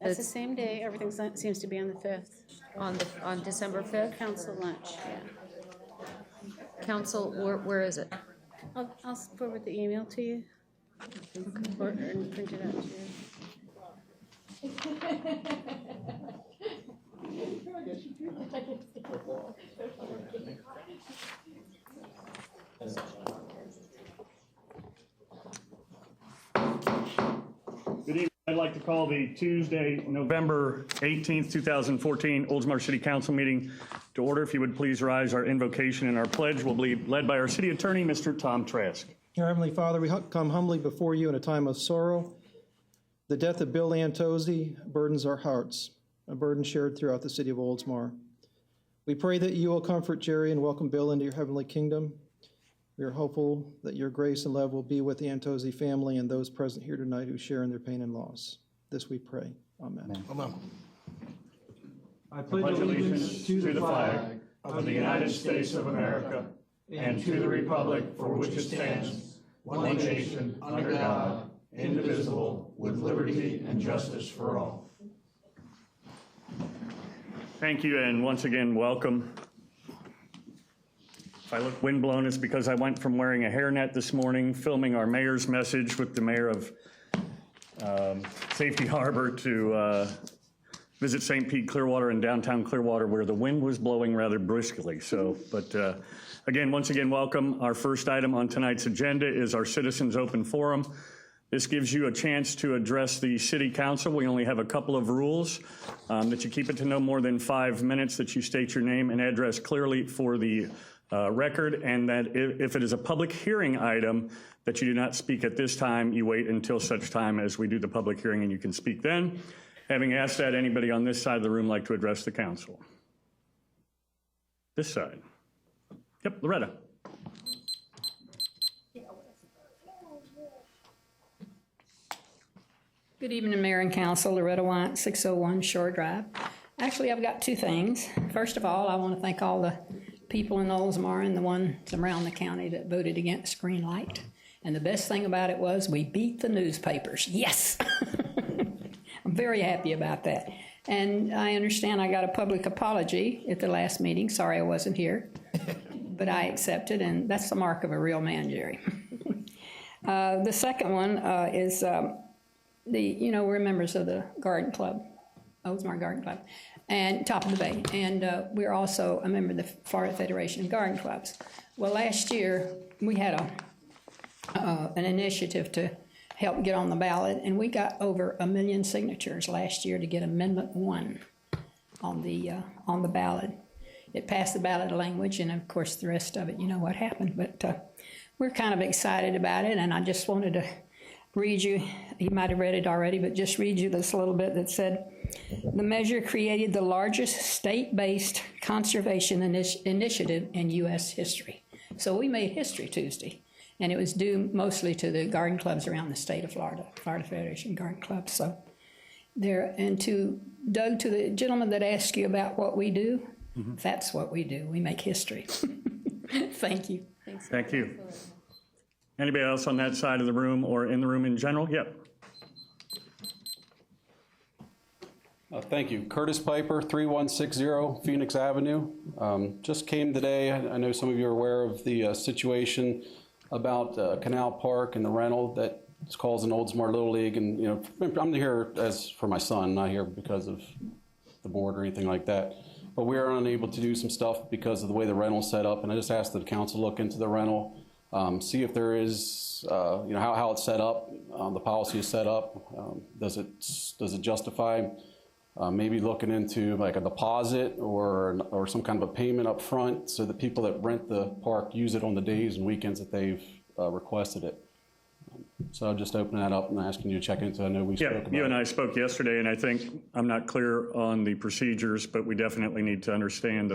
That's the same day. Everything seems to be on the 5th. On December 5th? Council lunch, yeah. Council, where is it? I'll forward the email to you. Okay. Or print it out to you. Good evening. I'd like to call the Tuesday, November 18th, 2014 Oldsmar City Council meeting to order. If you would please rise, our invocation and our pledge will be led by our City Attorney, Mr. Tom Trask. Our Heavenly Father, we come humbly before you in a time of sorrow. The death of Bill Antozzi burdens our hearts, a burden shared throughout the city of Oldsmar. We pray that you will comfort Jerry and welcome Bill into your heavenly kingdom. We are hopeful that your grace and love will be with the Antozzi family and those present here tonight who share in their pain and loss. This we pray. Amen. Amen. I pledge allegiance to the flag of the United States of America and to the republic for which it stands, one nation, under God, indivisible, with liberty and justice for all. Thank you, and once again, welcome. If I look windblown, it's because I went from wearing a hairnet this morning, filming our mayor's message with the mayor of Safety Harbor to visit St. Pete Clearwater in downtown Clearwater, where the wind was blowing rather briskly. So, but again, once again, welcome. Our first item on tonight's agenda is our Citizens Open Forum. This gives you a chance to address the City Council. We only have a couple of rules, that you keep it to no more than 5 minutes, that you state your name and address clearly for the record, and that if it is a public hearing item, that you do not speak at this time. You wait until such time as we do the public hearing and you can speak then. Having asked that, anybody on this side of the room like to address the council? This side. Yep, Loretta. Good evening, Mayor and Council. Loretta White, 601 Shore Drive. Actually, I've got two things. First of all, I want to thank all the people in Oldsmar and the ones around the county that voted against green light. And the best thing about it was we beat the newspapers. Yes! I'm very happy about that. And I understand I got a public apology at the last meeting. Sorry I wasn't here. But I accepted, and that's the mark of a real man, Jerry. The second one is we're members of the Garden Club, Oldsmar Garden Club, and Top of the Bay. And we're also a member of the Florida Federation of Garden Clubs. Well, last year we had an initiative to help get on the ballot, and we got over 1 million signatures last year to get Amendment 1 on the ballot. It passed the ballot language, and of course the rest of it, you know what happened. But we're kind of excited about it, and I just wanted to read you, you might have read it already, but just read you this little bit that said, the measure created the largest state-based conservation initiative in U.S. history. So we made history Tuesday, and it was due mostly to the garden clubs around the state of Florida, Florida Federation Garden Clubs. So there, and to Doug, to the gentleman that asked you about what we do, that's what we do. We make history. Thank you. Thanks. Thank you. Anybody else on that side of the room or in the room in general? Yep. Thank you. Curtis Piper, 3160 Phoenix Avenue. Just came today. I know some of you are aware of the situation about Canal Park and the rental that is causing Oldsmar Little League. And, I'm here as for my son, not here because of the board or anything like that. But we are unable to do some stuff because of the way the rental is set up. And I just asked the council look into the rental. See if there is, how it's set up, the policy is set up. Does it justify maybe looking into like a deposit or some kind of a payment up front so that people that rent the park use it on the days and weekends that they've requested it? So I'm just opening that up and asking you to check into it. I know we spoke about it. You and I spoke yesterday, and I think I'm not clear on the procedures, but we definitely need to understand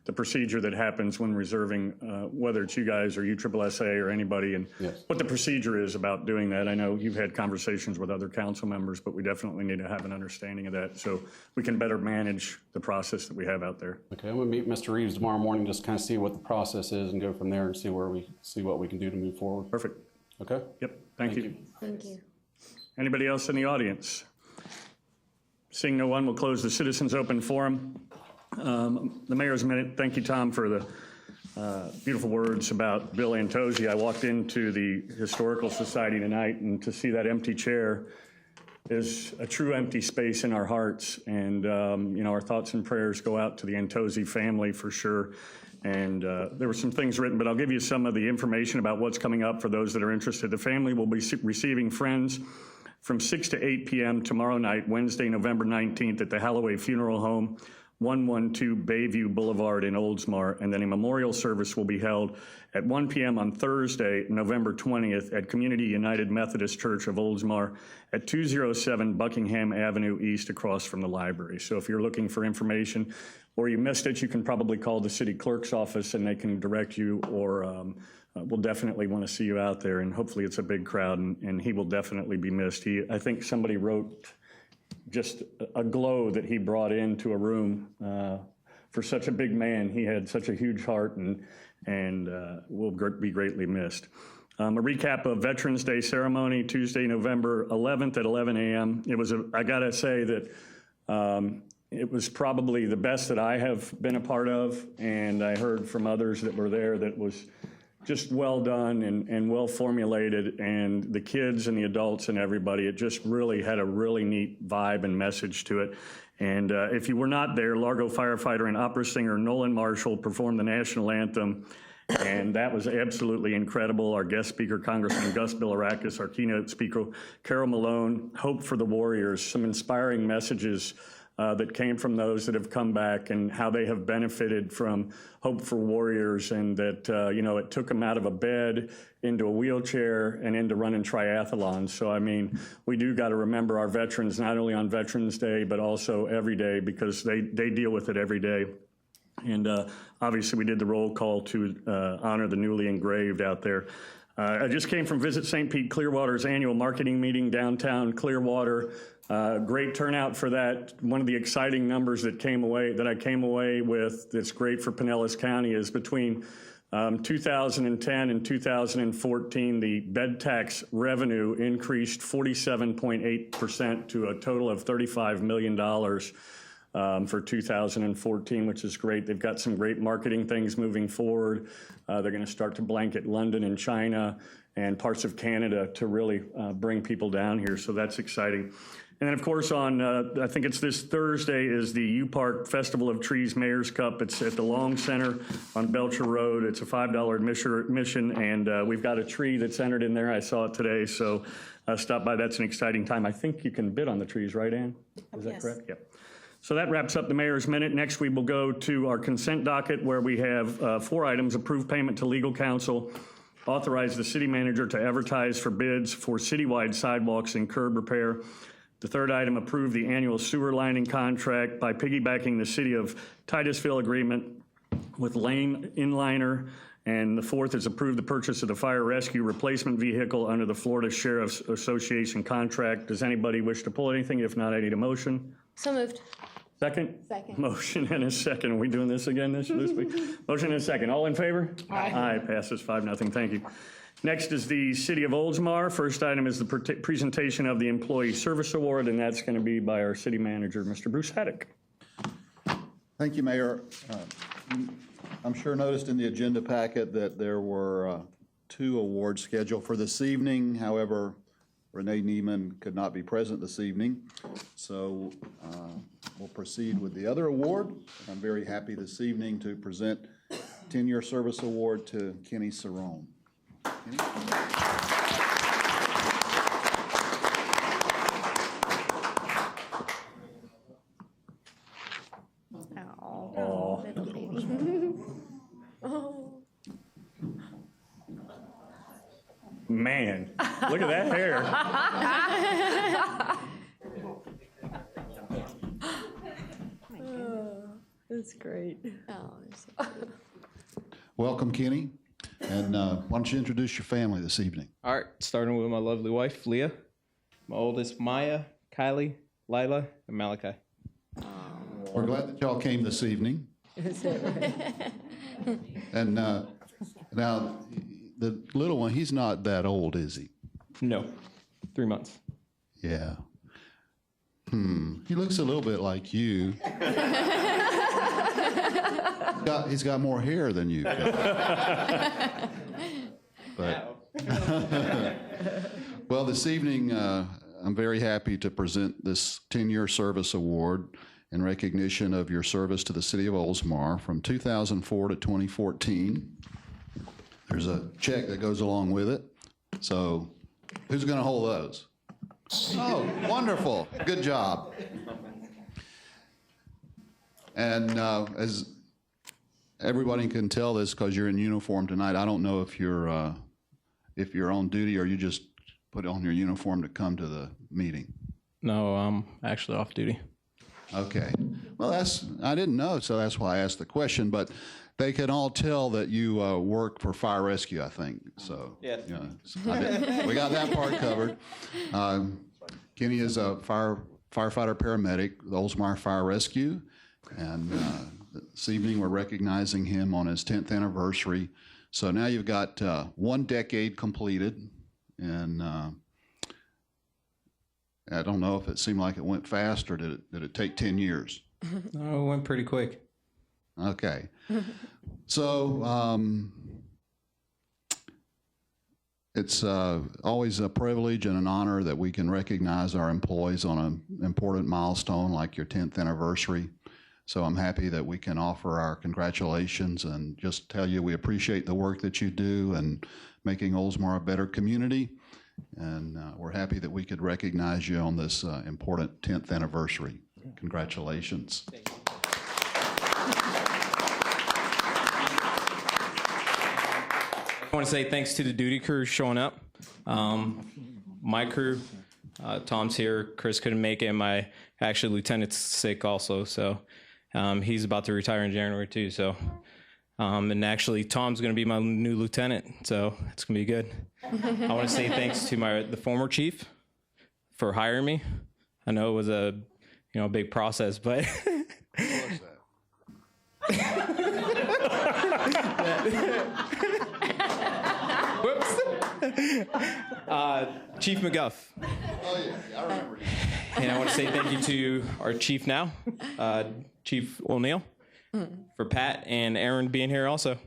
the procedure that happens when reserving, whether it's you guys or USSSA or anybody, and what the procedure is about doing that. I know you've had conversations with other council members, but we definitely need to have an understanding of that so we can better manage the process that we have out there. Okay, I'm going to meet Mr. Reeves tomorrow morning, just kind of see what the process is and go from there and see what we can do to move forward. Perfect. Okay? Yep. Thank you. Thank you. Anybody else in the audience? Seeing no one, we'll close the citizens' open forum. The mayor's minute. Thank you, Tom, for the beautiful words about Bill Antozzi. I walked into the Historical Society tonight, and to see that empty chair is a true empty space in our hearts. And, you know, our thoughts and prayers go out to the Antozzi family for sure. And there were some things written, but I'll give you some of the information about what's coming up for those that are interested. The family will be receiving friends from 6 to 8 p.m. tomorrow night, Wednesday, November 19th, at the Halloway Funeral Home, 112 Bayview Boulevard in Oldsmar. And then a memorial service will be held at 1 p.m. on Thursday, November 20th, at Community United Methodist Church of Oldsmar at 207 Buckingham Avenue East, across from the library. So if you're looking for information or you missed it, you can probably call the city clerk's office and they can direct you, or we'll definitely want to see you out there. And hopefully it's a big crowd, and he will definitely be missed. I think somebody wrote just a glow that he brought into a room. For such a big man, he had such a huge heart, and will be greatly missed. A recap of Veterans Day ceremony, Tuesday, November 11th at 11 a.m. It was, I gotta say that it was probably the best that I have been a part of, and I heard from others that were there that was just well done and well formulated, and the kids and the adults and everybody, it just really had a really neat vibe and message to it. And if you were not there, Largo firefighter and opera singer Nolan Marshall performed the national anthem, and that was absolutely incredible. Our guest speaker, Congressman Gus Bilirakis, our keynote speaker, Carol Malone, Hope for the Warriors, some inspiring messages that came from those that have come back and how they have benefited from Hope for Warriors, and that, you know, it took them out of a bed into a wheelchair and into running triathlons. So, I mean, we do got to remember our veterans, not only on Veterans Day, but also every day, because they deal with it every day. And obviously we did the roll call to honor the newly engraved out there. I just came from Visit St. Pete Clearwater's annual marketing meeting downtown Clearwater. Great turnout for that. One of the exciting numbers that I came away with that's great for Pinellas County is between 2010 and 2014, the bed tax revenue increased 47.8% to a total of $35 million for 2014, which is great. They've got some great marketing things moving forward. They're going to start to blanket London and China and parts of Canada to really bring people down here, so that's exciting. And then, of course, on, I think it's this Thursday, is the U Park Festival of Trees Mayor's Cup. It's at the Long Center on Belcher Road. It's a $5 admission, and we've got a tree that's entered in there. I saw it today, so stop by. That's an exciting time. I think you can bid on the trees, right, Ann? Is that correct? Yep. So that wraps up the mayor's minute. Next, we will go to our consent docket, where we have 4 items: approve payment to legal counsel, authorize the city manager to advertise for bids for citywide sidewalks and curb repair. The third item, approve the annual sewer lining contract by piggybacking the City of Titusville agreement with Layne Inliner. And the fourth is approve the purchase of the fire rescue replacement vehicle under the Florida Sheriff's Association contract. Does anybody wish to pull anything? If not, I need a motion. So moved. Second? Second. Motion and a second. Are we doing this again this week? Motion and a second. All in favor? Aye. Aye. Passes 5-0. Thank you. Next is the City of Oldsmar. First item is the presentation of the Employee Service Award, and that's going to be by our city manager, Mr. Bruce Haddock. Thank you, Mayor. I'm sure noticed in the agenda packet that there were 2 awards scheduled for this evening. However, Renee Neiman could not be present this evening, so we'll proceed with the other award. I'm very happy this evening to present 10-year service award to Kenny Cerrone. Kenny? Oh, little baby. Oh. Man, look at that hair. That's great. Oh, Welcome, Kenny. And why don't you introduce your family this evening? All right, starting with my lovely wife, Leah, my oldest, Maya, Kylie, Lila, and Malachi. We're glad that y'all came this evening. And now, the little one, he's not that old, is he? No, 3 months. Yeah. He looks a little bit like you. He's got more hair than you've got. But well, this evening, I'm very happy to present this 10-year service award in recognition of your service to the City of Oldsmar from 2004 to 2014. There's a check that goes along with it. So who's going to hold those? Oh, wonderful. Good job. And as everybody can tell this because you're in uniform tonight, I don't know if you're on duty or you just put on your uniform to come to the meeting. No, I'm actually off duty. Okay. Well, I didn't know, so that's why I asked the question, but they can all tell that you work for fire rescue, I think. So, Yes. you know, we got that part covered. Kenny is a firefighter paramedic, the Oldsmar Fire Rescue, and this evening we're recognizing him on his 10th anniversary. So now you've got 1 decade completed, and I don't know if it seemed like it went fast or did it take 10 years? No, it went pretty quick. Okay. So it's always a privilege and an honor that we can recognize our employees on an important milestone like your 10th anniversary. So I'm happy that we can offer our congratulations and just tell you we appreciate the work that you do and making Oldsmar a better community. And we're happy that we could recognize you on this important 10th anniversary. Congratulations. Thank you. I want to say thanks to the duty crew showing up. My crew, Tom's here, Chris couldn't make it, and my actually lieutenant's sick also, so he's about to retire in January too. So, and actually Tom's going to be my new lieutenant, so it's going to be good. I want to say thanks to the former chief for hiring me. I know it was a big process, but. Whoops. Chief McGuff. Oh, yeah, I remember. And I want to say thank you to our chief now, Chief O'Neill, for Pat and Aaron being here also. I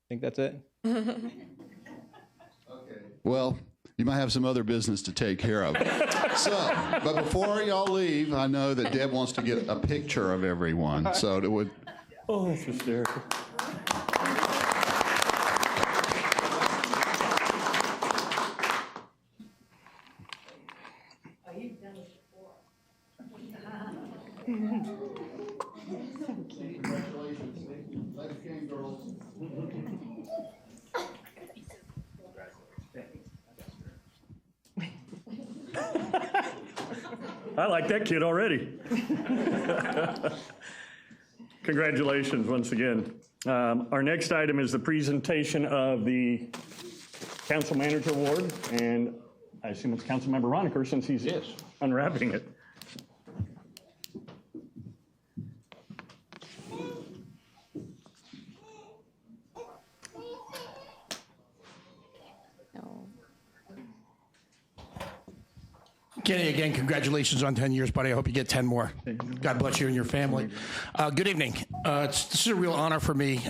think that's it. Okay. Well, you might have some other business to take care of. But before y'all leave, I know that Deb wants to get a picture of everyone. So it would. Oh, that's hysterical. I like that kid already. Congratulations once again. Our next item is the presentation of the Council Manager Award, and I assume it's Councilmember Roniker since he's unwrapping it. Kenny, again, congratulations on 10 years, buddy. I hope you get 10 more. God bless you and your family. Good evening. This is a real honor for me.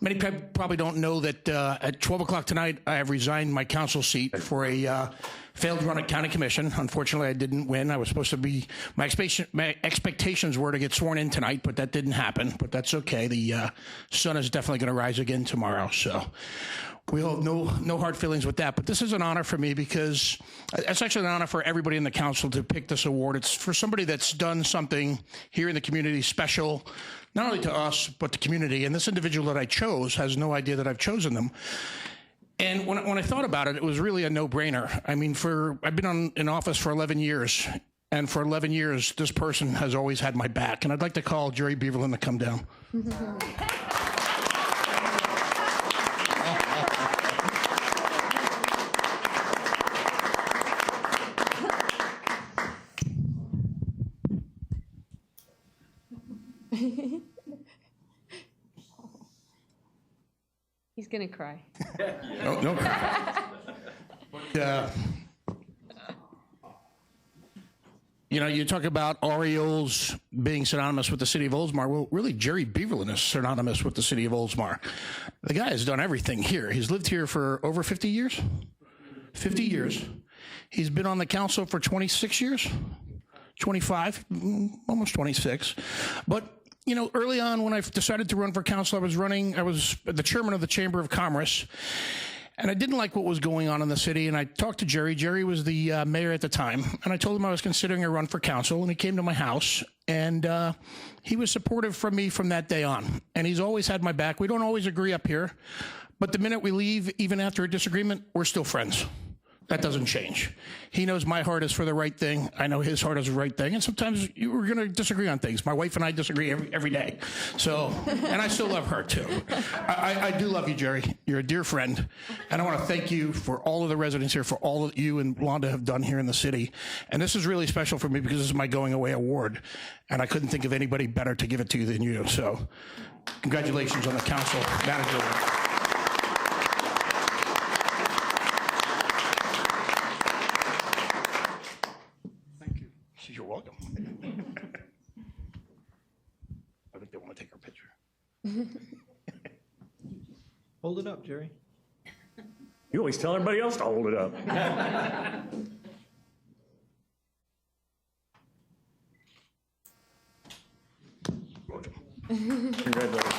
Many people probably don't know that at 12 o'clock tonight, I have resigned my council seat for a failed run at county commission. Unfortunately, I didn't win. I was supposed to be, my expectations were to get sworn in tonight, but that didn't happen. But that's okay. The sun is definitely going to rise again tomorrow. So we'll have no hard feelings with that. But this is an honor for me because it's actually an honor for everybody in the council to pick this award. It's for somebody that's done something here in the community special, not only to us, but the community. And this individual that I chose has no idea that I've chosen them. And when I thought about it, it was really a no-brainer. I mean, I've been in office for 11 years, and for 11 years, this person has always had my back. And I'd like to call Jerry Beaverland to come down. He's gonna cry. No. You know, you talk about Orioles being synonymous with the city of Oldsmar. Well, really, Jerry Beaverland is synonymous with the city of Oldsmar. The guy has done everything here. He's lived here for over 50 years. 50 years. He's been on the council for 26 years, 25, almost 26. But, you know, early on when I decided to run for council, I was the chairman of the Chamber of Commerce. And I didn't like what was going on in the city, and I talked to Jerry. Jerry was the mayor at the time, and I told him I was considering a run for council, and he came to my house, and he was supportive from me from that day on. And he's always had my back. We don't always agree up here, but the minute we leave, even after a disagreement, we're still friends. That doesn't change. He knows my heart is for the right thing. I know his heart is the right thing. And sometimes we're going to disagree on things. My wife and I disagree every day. So, and I still love her too. I do love you, Jerry. You're a dear friend. And I want to thank you for all of the residents here, for all that you and Wanda have done here in the city. And this is really special for me because this is my going away award. And I couldn't think of anybody better to give it to you than you. So congratulations on the council manager award. You're welcome. I think they want to take our picture. Hold it up, Jerry. You always tell everybody else to hold it up. Congratulations.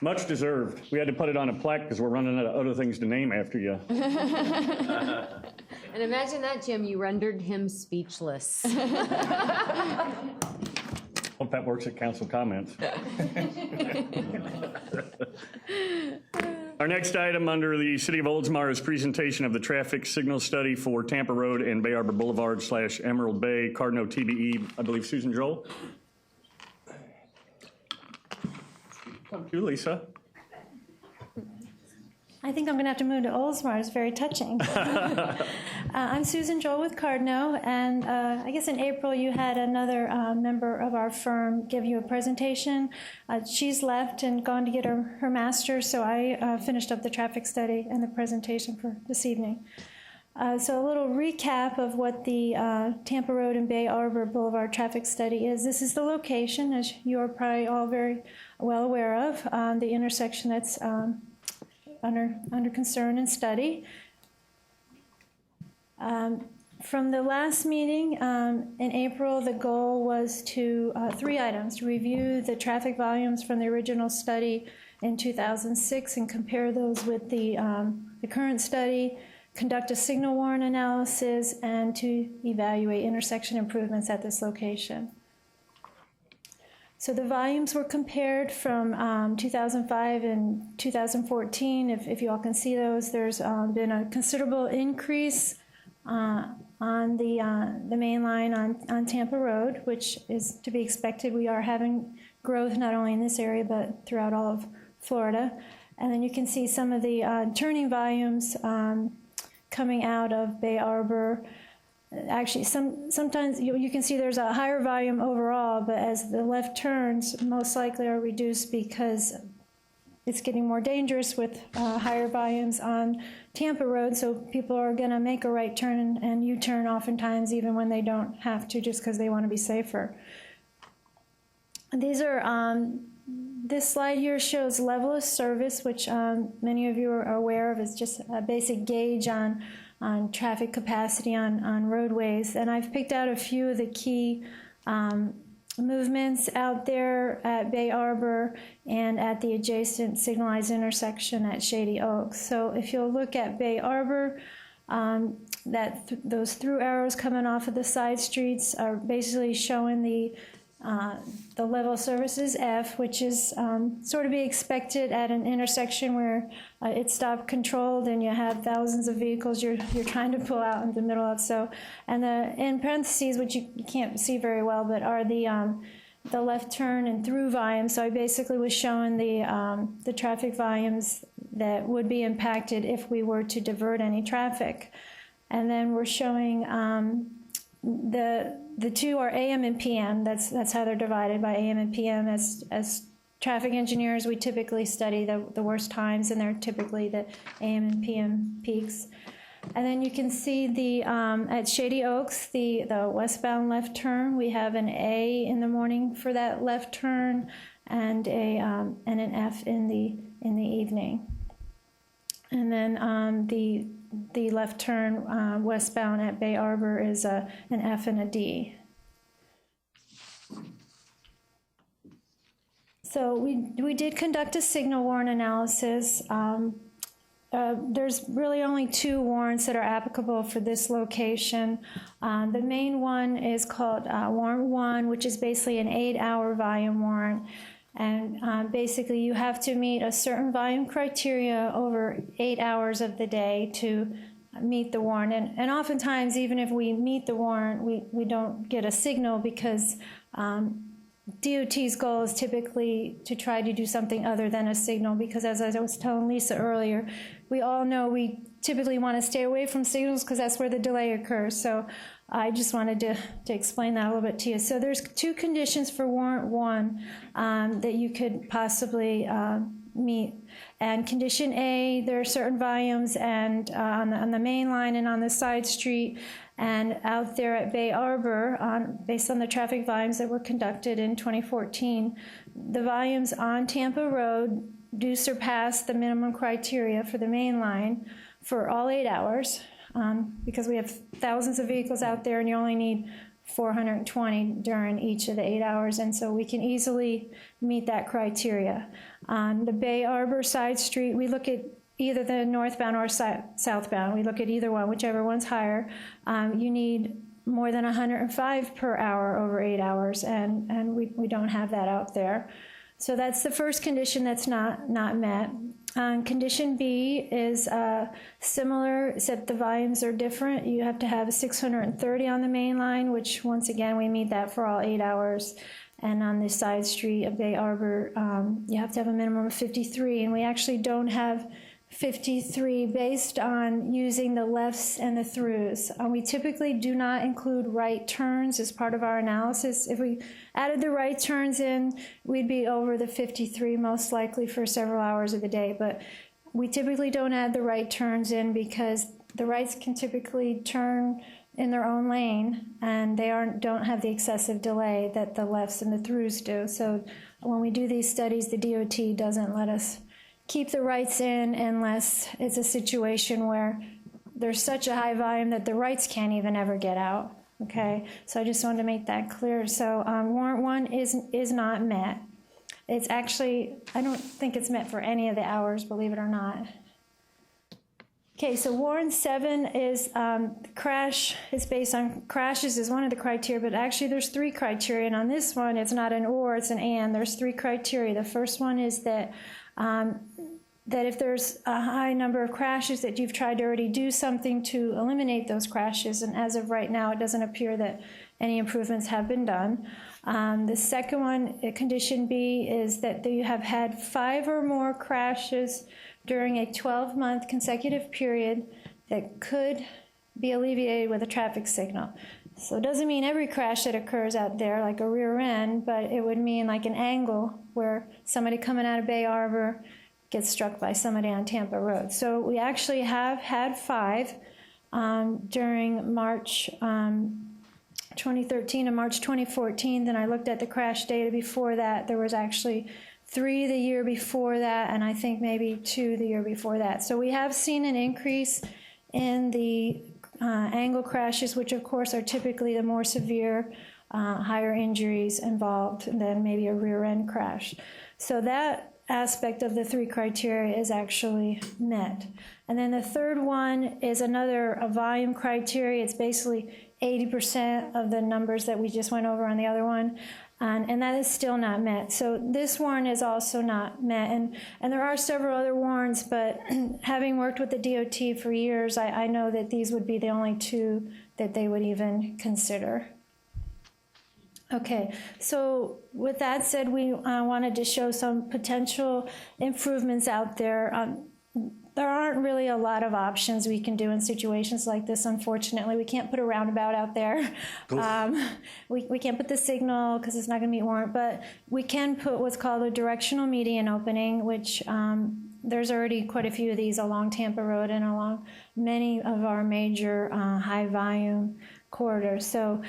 Much deserved. We had to put it on a plaque because we're running out of other things to name after you. And imagine that, Jim, you rendered him speechless. Hope that works at council comments. Our next item under the City of Oldsmar is presentation of the traffic signal study for Tampa Road and Bay Arbor Boulevard / Emerald Bay, Cardinal TBE, I believe Susan Joel. Come to Lisa. I think I'm going to have to move to Oldsmar. It's very touching. I'm Susan Joel with Cardno, and I guess in April you had another member of our firm give you a presentation. She's left and gone to get her master's, so I finished up the traffic study and the presentation for this evening. So a little recap of what the Tampa Road and Bay Arbor Boulevard traffic study is. This is the location, as you are probably all very well aware of, the intersection that's under concern and study. From the last meeting in April, the goal was to, 3 items, to review the traffic volumes from the original study in 2006 and compare those with the current study, conduct a signal warrant analysis, and to evaluate intersection improvements at this location. So the volumes were compared from 2005 and 2014. If you all can see those, there's been a considerable increase on the main line on Tampa Road, which is to be expected. We are having growth not only in this area, but throughout all of Florida. And then you can see some of the turning volumes coming out of Bay Arbor. Actually, sometimes you can see there's a higher volume overall, but as the left turns most likely are reduced because it's getting more dangerous with higher volumes on Tampa Road, so people are going to make a right turn and U-turn oftentimes even when they don't have to, just because they want to be safer. These are, this slide here shows level of service, which many of you are aware of. It's just a basic gauge on traffic capacity on roadways. And I've picked out a few of the key movements out there at Bay Arbor and at the adjacent signalized intersection at Shady Oaks. So if you'll look at Bay Arbor, those through arrows coming off of the side streets are basically showing the level of service is F, which is sort of be expected at an intersection where it's stop controlled and you have thousands of vehicles you're trying to pull out in the middle of. So, and in parentheses, which you can't see very well, but are the left turn and through volumes. So I basically was showing the traffic volumes that would be impacted if we were to divert any traffic. And then we're showing the two are AM and PM. That's how they're divided by AM and PM. As traffic engineers, we typically study the worst times, and they're typically the AM and PM peaks. And then you can see the, at Shady Oaks, the westbound left turn, we have an A in the morning for that left turn and an F in the evening. And then the left turn westbound at Bay Arbor is an F and a D. So we did conduct a signal warrant analysis. There's really only 2 warrants that are applicable for this location. The main one is called Warrant 1, which is basically an 8-hour volume warrant. And basically you have to meet a certain volume criteria over 8 hours of the day to meet the warrant. And oftentimes, even if we meet the warrant, we don't get a signal because DOT's goal is typically to try to do something other than a signal, because as I was telling Lisa earlier, we all know we typically want to stay away from signals because that's where the delay occurs. So I just wanted to explain that a little bit to you. So there's 2 conditions for Warrant 1 that you could possibly meet. And condition A, there are certain volumes and on the main line and on the side street and out there at Bay Arbor, based on the traffic volumes that were conducted in 2014, the volumes on Tampa Road do surpass the minimum criteria for the main line for all 8 hours, because we have thousands of vehicles out there and you only need 420 during each of the 8 hours, and so we can easily meet that criteria. On the Bay Arbor side street, we look at either the northbound or southbound. We look at either one, whichever one's higher. You need more than 105 per hour over 8 hours, and we don't have that out there. So that's the first condition that's not met. Condition B is similar, except the volumes are different. You have to have 630 on the main line, which once again, we meet that for all 8 hours. And on the side street of Bay Arbor, you have to have a minimum of 53, and we actually don't have 53 based on using the lefts and the throughs. We typically do not include right turns as part of our analysis. If we added the right turns in, we'd be over the 53 most likely for several hours of the day, but we typically don't add the right turns in because the rights can typically turn in their own lane and they don't have the excessive delay that the lefts and the throughs do. So when we do these studies, the DOT doesn't let us keep the rights in unless it's a situation where there's such a high volume that the rights can't even ever get out, okay? So I just wanted to make that clear. So Warrant 1 is not met. It's actually, I don't think it's met for any of the hours, believe it or not. Okay, so Warrant 7 is crash is based on crashes is one of the criteria, but actually there's 3 criteria, and on this one it's not an or, it's an and. There's 3 criteria. The first one is that that if there's a high number of crashes, that you've tried to already do something to eliminate those crashes, and as of right now, it doesn't appear that any improvements have been done. The second one, condition B, is that you have had 5 or more crashes during a 12-month consecutive period that could be alleviated with a traffic signal. So it doesn't mean every crash that occurs out there, like a rear end, but it would mean like an angle where somebody coming out of Bay Arbor gets struck by somebody on Tampa Road. So we actually have had 5 during March 2013 and March 2014. Then I looked at the crash data before that. There was actually 3 the year before that, and I think maybe 2 the year before that. So we have seen an increase in the angle crashes, which of course are typically the more severe, higher injuries involved than maybe a rear end crash. So that aspect of the 3 criteria is actually met. And then the third one is a volume criteria. It's basically 80% of the numbers that we just went over on the other one. And that is still not met. So this warrant is also not met. And there are several other warrants, but having worked with the DOT for years, I know that these would be the only 2 that they would even consider. Okay, so with that said, we wanted to show some potential improvements out there. There aren't really a lot of options we can do in situations like this, unfortunately. We can't put a roundabout out there. We can't put the signal because it's not going to meet warrant, but we can put what's called a directional median opening, which there's already quite a few of these along Tampa Road and along many of our major high-volume corridors. So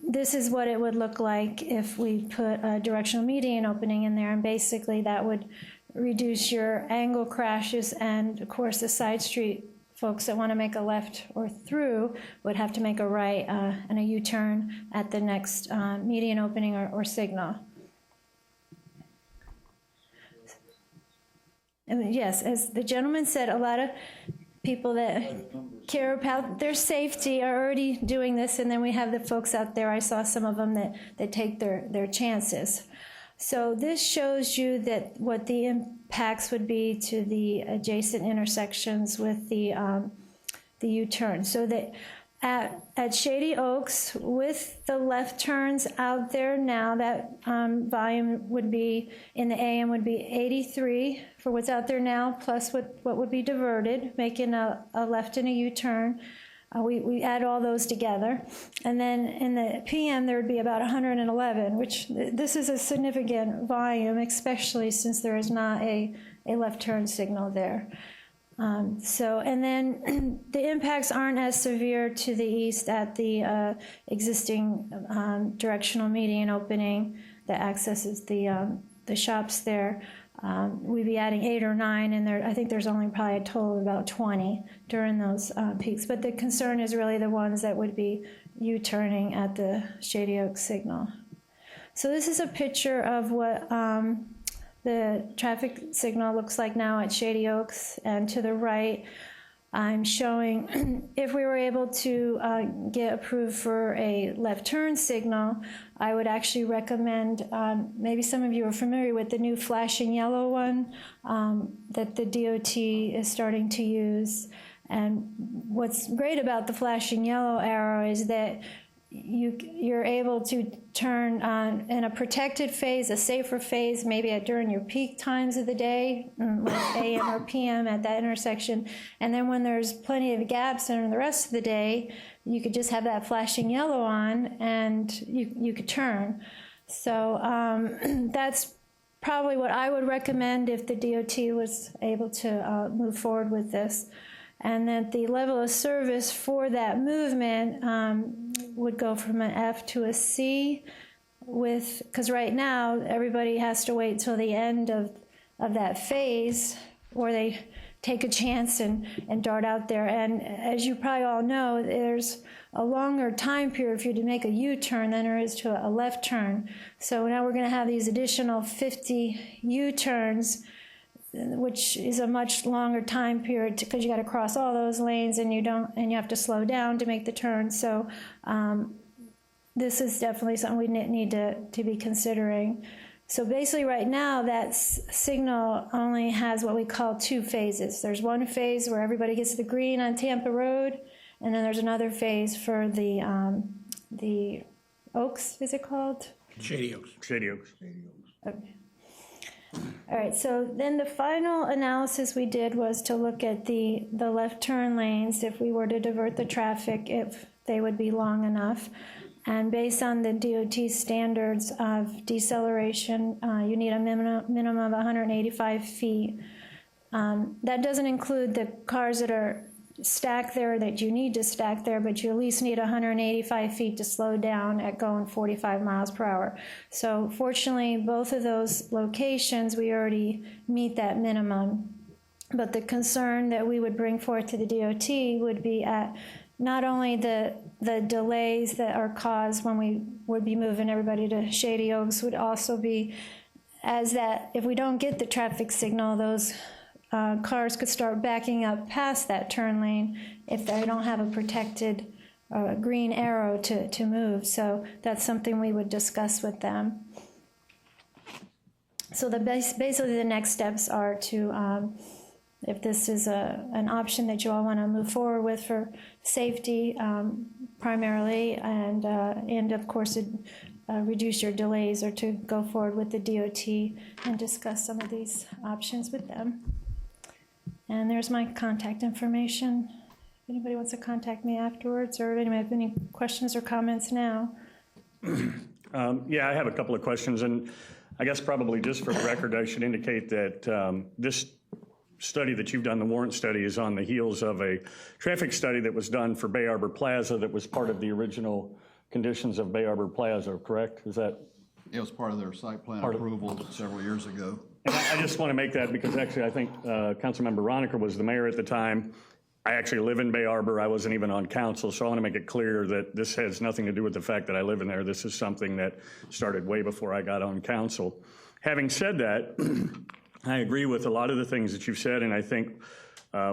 this is what it would look like if we put a directional median opening in there, and basically that would reduce your angle crashes, and of course the side street folks that want to make a left or through would have to make a right and a U-turn at the next median opening or signal. And yes, as the gentleman said, a lot of people that care about their safety are already doing this, and then we have the folks out there, I saw some of them that take their chances. So this shows you that what the impacts would be to the adjacent intersections with the U-turn. So that at Shady Oaks, with the left turns out there now, that volume would be, in the AM would be 83 for what's out there now, plus what would be diverted, making a left and a U-turn. We add all those together. And then in the PM, there would be about 111, which this is a significant volume, especially since there is not a left turn signal there. And then the impacts aren't as severe to the east at the existing directional median opening that accesses the shops there. We'd be adding 8 or 9, and I think there's only probably a total of about 20 during those peaks. But the concern is really the ones that would be U-turning at the Shady Oaks signal. So this is a picture of what the traffic signal looks like now at Shady Oaks, and to the right, I'm showing if we were able to get approved for a left turn signal, I would actually recommend, maybe some of you are familiar with the new flashing yellow one that the DOT is starting to use. And what's great about the flashing yellow arrow is that you're able to turn on in a protected phase, a safer phase, maybe during your peak times of the day, like AM or PM at that intersection. And then when there's plenty of gaps in the rest of the day, you could just have that flashing yellow on and you could turn. So that's probably what I would recommend if the DOT was able to move forward with this. And that the level of service for that movement would go from an F to a C, because right now everybody has to wait till the end of that phase, or they take a chance and dart out there. And as you probably all know, there's a longer time period for you to make a U-turn than there is to a left turn. So now we're going to have these additional 50 U-turns, which is a much longer time period because you got to cross all those lanes, and you have to slow down to make the turn. So this is definitely something we need to be considering. So basically right now that signal only has what we call 2 phases. There's one phase where everybody gets the green on Tampa Road, and then there's another phase for the Oaks, is it called? Shady Oaks. Shady Oaks. Okay. All right, so then the final analysis we did was to look at the left turn lanes, if we were to divert the traffic, if they would be long enough. And based on the DOT standards of deceleration, you need a minimum of 185 feet. That doesn't include the cars that are stacked there that you need to stack there, but you at least need 185 feet to slow down at going 45 miles per hour. So fortunately, both of those locations, we already meet that minimum. But the concern that we would bring forth to the DOT would be at not only the delays that are caused when we would be moving everybody to Shady Oaks, would also be as that if we don't get the traffic signal, those cars could start backing up past that turn lane if they don't have a protected green arrow to move. So that's something we would discuss with them. So basically the next steps are to, if this is an option that you all want to move forward with for safety primarily, and of course reduce your delays, or to go forward with the DOT and discuss some of these options with them. And there's my contact information. If anybody wants to contact me afterwards, or anybody have any questions or comments now? Yeah, I have a couple of questions, and I guess probably just for the record, I should indicate that this study that you've done, the warrant study, is on the heels of a traffic study that was done for Bay Arbor Plaza that was part of the original conditions of Bay Arbor Plaza, correct? Is that? It was part of their site plan approval several years ago. And I just want to make that because actually I think Councilmember Roniker was the mayor at the time. I actually live in Bay Arbor. I wasn't even on council, so I want to make it clear that this has nothing to do with the fact that I live in there. This is something that started way before I got on council. Having said that, I agree with a lot of the things that you've said, and I think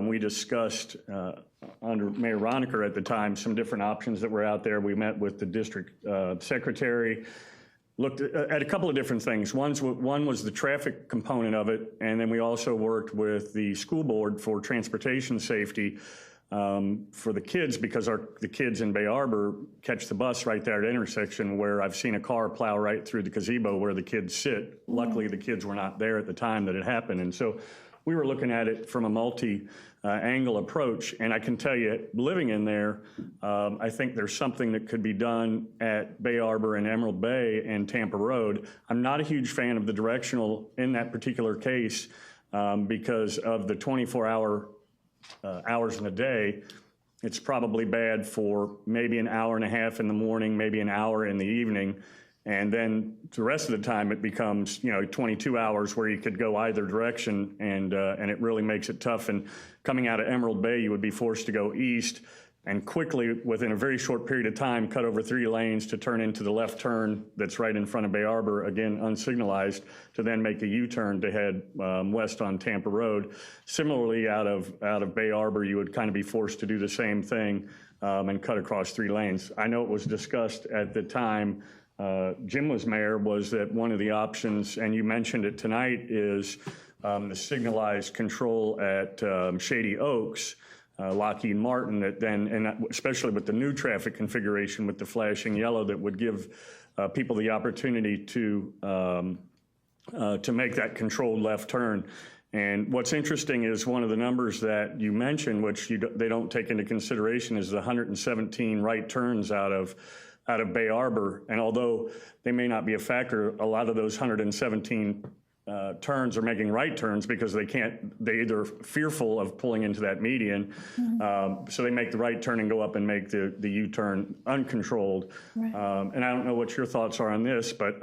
we discussed under Mayor Roniker at the time some different options that were out there. We met with the district secretary, looked at a couple of different things. One was the traffic component of it, and then we also worked with the school board for transportation safety for the kids, because the kids in Bay Arbor catch the bus right there at intersection where I've seen a car plow right through the gazebo where the kids sit. Luckily, the kids were not there at the time that it happened. And so we were looking at it from a multi-angle approach, and I can tell you, living in there, I think there's something that could be done at Bay Arbor and Emerald Bay and Tampa Road. I'm not a huge fan of the directional in that particular case because of the 24-hour hours in a day. It's probably bad for maybe an hour and a half in the morning, maybe an hour in the evening. And then the rest of the time it becomes, 22 hours where you could go either direction, and it really makes it tough. And coming out of Emerald Bay, you would be forced to go east and quickly, within a very short period of time, cut over 3 lanes to turn into the left turn that's right in front of Bay Arbor, again, unsignalized, to then make a U-turn to head west on Tampa Road. Similarly, out of Bay Arbor, you would kind of be forced to do the same thing and cut across 3 lanes. I know it was discussed at the time Jim was mayor, was that one of the options, and you mentioned it tonight, is the signalized control at Shady Oaks, Lockheed Martin, that then, and especially with the new traffic configuration with the flashing yellow, that would give people the opportunity to make that controlled left turn. And what's interesting is one of the numbers that you mentioned, which they don't take into consideration, is the 117 right turns out of Bay Arbor. And although they may not be a factor, a lot of those 117 turns are making right turns because they either fearful of pulling into that median, so they make the right turn and go up and make the U-turn uncontrolled. Right. And I don't know what your thoughts are on this, but